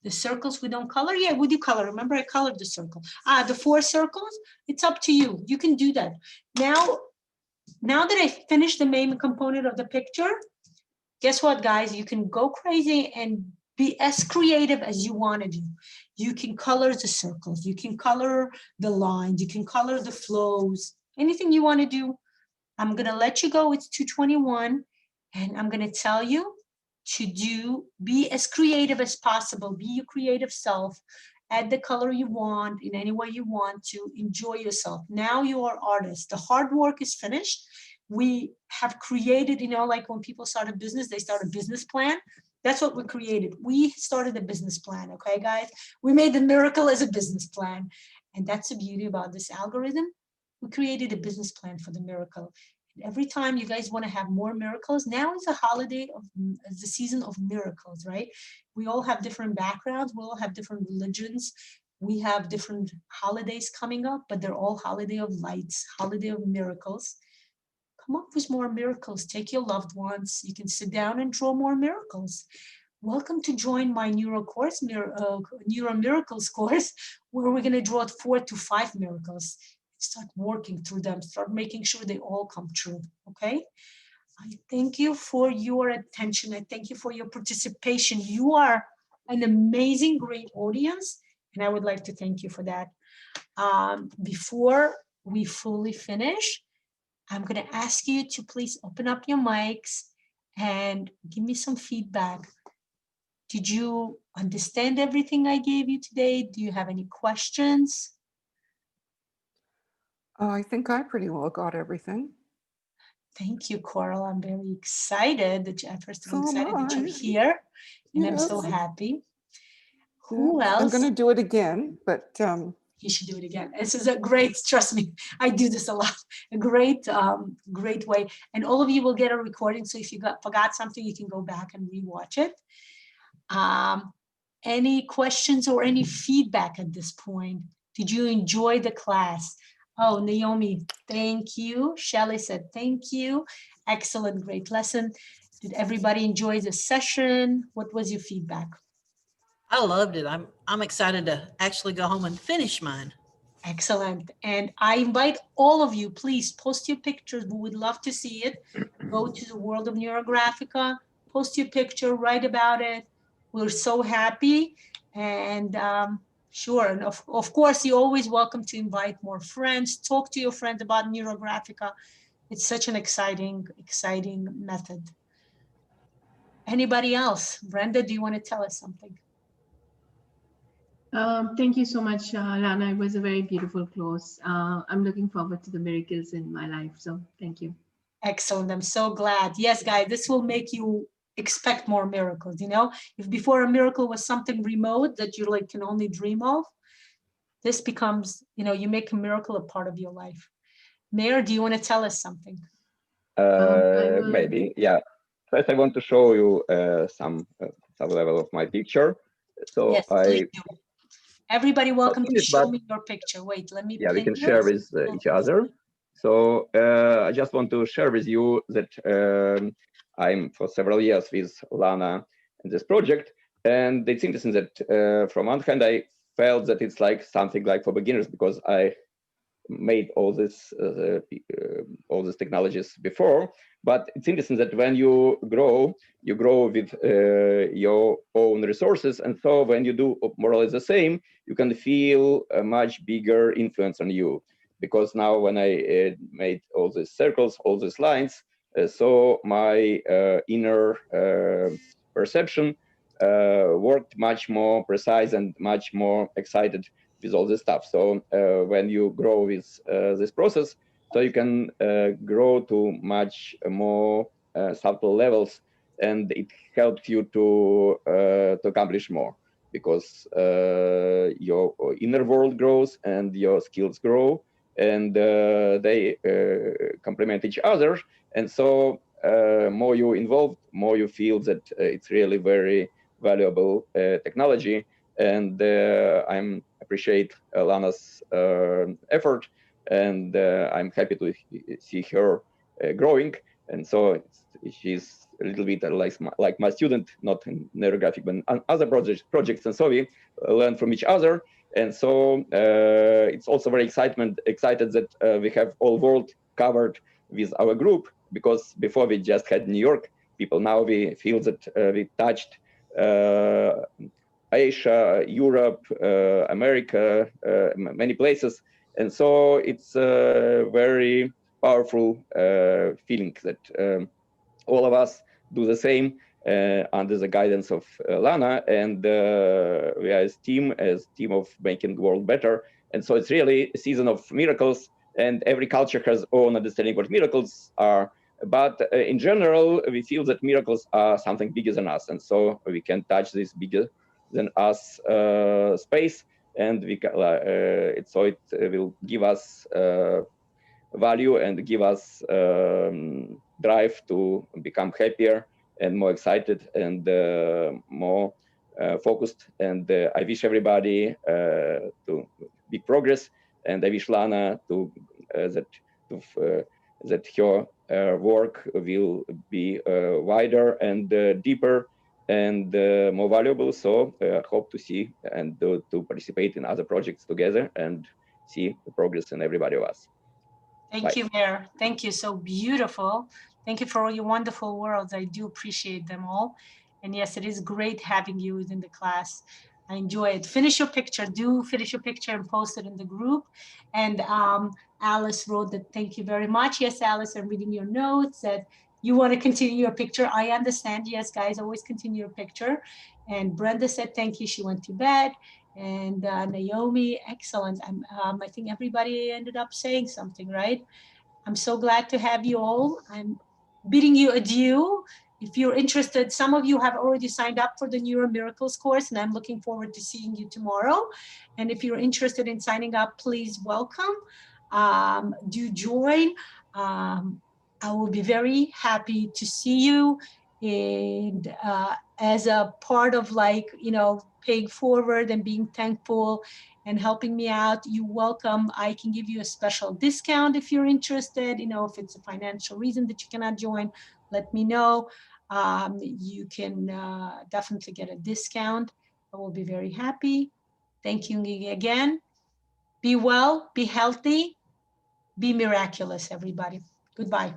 the circles we don't color. Yeah, we do color. Remember, I colored the circle. The 4 circles, it's up to you. You can do that. Now that I finished the main component of the picture, guess what, guys? You can go crazy and be as creative as you want to do. You can color the circles. You can color the lines. You can color the flows. Anything you want to do. I'm going to let you go. It's 2:21. And I'm going to tell you to be as creative as possible. Be your creative self. Add the color you want in any way you want to. Enjoy yourself. Now you are artists. The hard work is finished. We have created, like when people start a business, they start a business plan. That's what we created. We started a business plan, okay, guys? We made the miracle as a business plan. And that's the beauty about this algorithm. We created a business plan for the miracle. And every time you guys want to have more miracles, now is a holiday of the season of miracles, right? We all have different backgrounds. We all have different religions. We have different holidays coming up, but they're all holiday of lights, holiday of miracles. Come up with more miracles. Take your loved ones. You can sit down and draw more miracles. Welcome to join my NeuroMiracles course, where we're going to draw 4 to 5 miracles. Start working through them. Start making sure they all come true. Okay? I thank you for your attention. I thank you for your participation. You are an amazing, great audience, and I would like to thank you for that. Before we fully finish, I'm going to ask you to please open up your mics and give me some feedback. Did you understand everything I gave you today? Do you have any questions? I think I pretty well got everything. Thank you, Coral. I'm very excited that you're I. here, and I'm so Yes. happy. Yeah. Who else? I'm going to do it again, but you should do it again. This is a great, trust me, I do this a lot, a great way. And all of you will get a recording. So if you forgot something, you can go back and rewatch it. Any questions or any feedback at this point? Did you enjoy the class? Oh, Naomi, thank you. Shelley said, thank you. Excellent, great lesson. Did everybody enjoy the session? What was your feedback? I loved it. I'm excited to actually go home and finish mine. Excellent. And I invite all of you, please post your pictures. We would love to see it. Go to the World of Neurographica, post your picture, write about it. We're so happy. And sure, and of course, you're always welcome to invite more friends. Talk to your friends about NeuroGraphica. It's such an exciting method. Anybody else? Brenda, do you want to tell us something? Thank you so much, Lana. It was a very beautiful close. I'm looking forward to the miracles in my life. So thank you. Excellent. I'm so glad. Yes, guys, this will make you expect more miracles. If before a miracle was something remote that you can only dream of, this becomes, you make a miracle a part of your life. Mayor, do you want to tell us something? Maybe, yeah. First, I want to show you some level of my picture. So yes, please do. Everybody welcome to show me your picture. Wait, let me. Yeah, we can share with each other. So I just want to share with you that I'm for several years with Lana in this project. And it's interesting that from one hand, I felt that it's like something like for beginners because I made all these technologies before. But it's interesting that when you grow with your own resources. And so when you do more or less the same, you can feel a much bigger influence on you. Because now when I made all these circles, all these lines, so my inner perception worked much more precise and much more excited with all this stuff. So when you grow with this process, so you can grow to much more subtle levels, and it helps you to accomplish more because your inner world grows and your skills grow, and they complement each other. And so more you involved, more you feel that it's really very valuable technology. And I appreciate Lana's effort and I'm happy to see her growing. And so she's a little bit like my student, not in NeuroGraphic, but on other projects. And so we learn from each other. And so it's also very excited that we have all world covered with our group, because before we just had New York people. Now we feel that we touched Asia, Europe, America, many places. And so it's a very powerful feeling that all of us do the same under the guidance of Lana, and we are as team of making the world better. And so it's really a season of miracles, and every culture has own understanding what miracles are. But in general, we feel that miracles are something bigger than us, and so we can touch this bigger than us space, and we can, so it will give us value and give us drive to become happier and more excited and more focused. And I wish everybody to big progress, and I wish Lana to that her work will be wider and deeper and more valuable. So I hope to see and to participate in other projects together and see the progress in everybody of us. Thank you, Mayor. Thank you. So beautiful. Thank you for all your wonderful words. I do appreciate them all. And yes, it is great having you within the class. I enjoy it. Finish your picture. Do finish your picture and post it in the group. And Alice wrote that, thank you very much. Yes, Alice, I'm reading your notes that you want to continue your picture. I understand. Yes, guys, always continue your picture. And Brenda said, thank you. She went to bed. And Naomi, excellent. I think everybody ended up saying something, right? I'm so glad to have you all. I'm bidding you adieu. If you're interested, some of you have already signed up for the NeuroMiracles course, and I'm looking forward to seeing you tomorrow. And if you're interested in signing up, please welcome. Do join. I will be very happy to see you. And as a part of, like, you know, paying forward and being thankful and helping me out, you're welcome. I can give you a special discount if you're interested. You know, if it's a financial reason that you cannot join, let me know. You can definitely get a discount. I will be very happy. Thank you again. Be well, be healthy, be miraculous, everybody. Goodbye.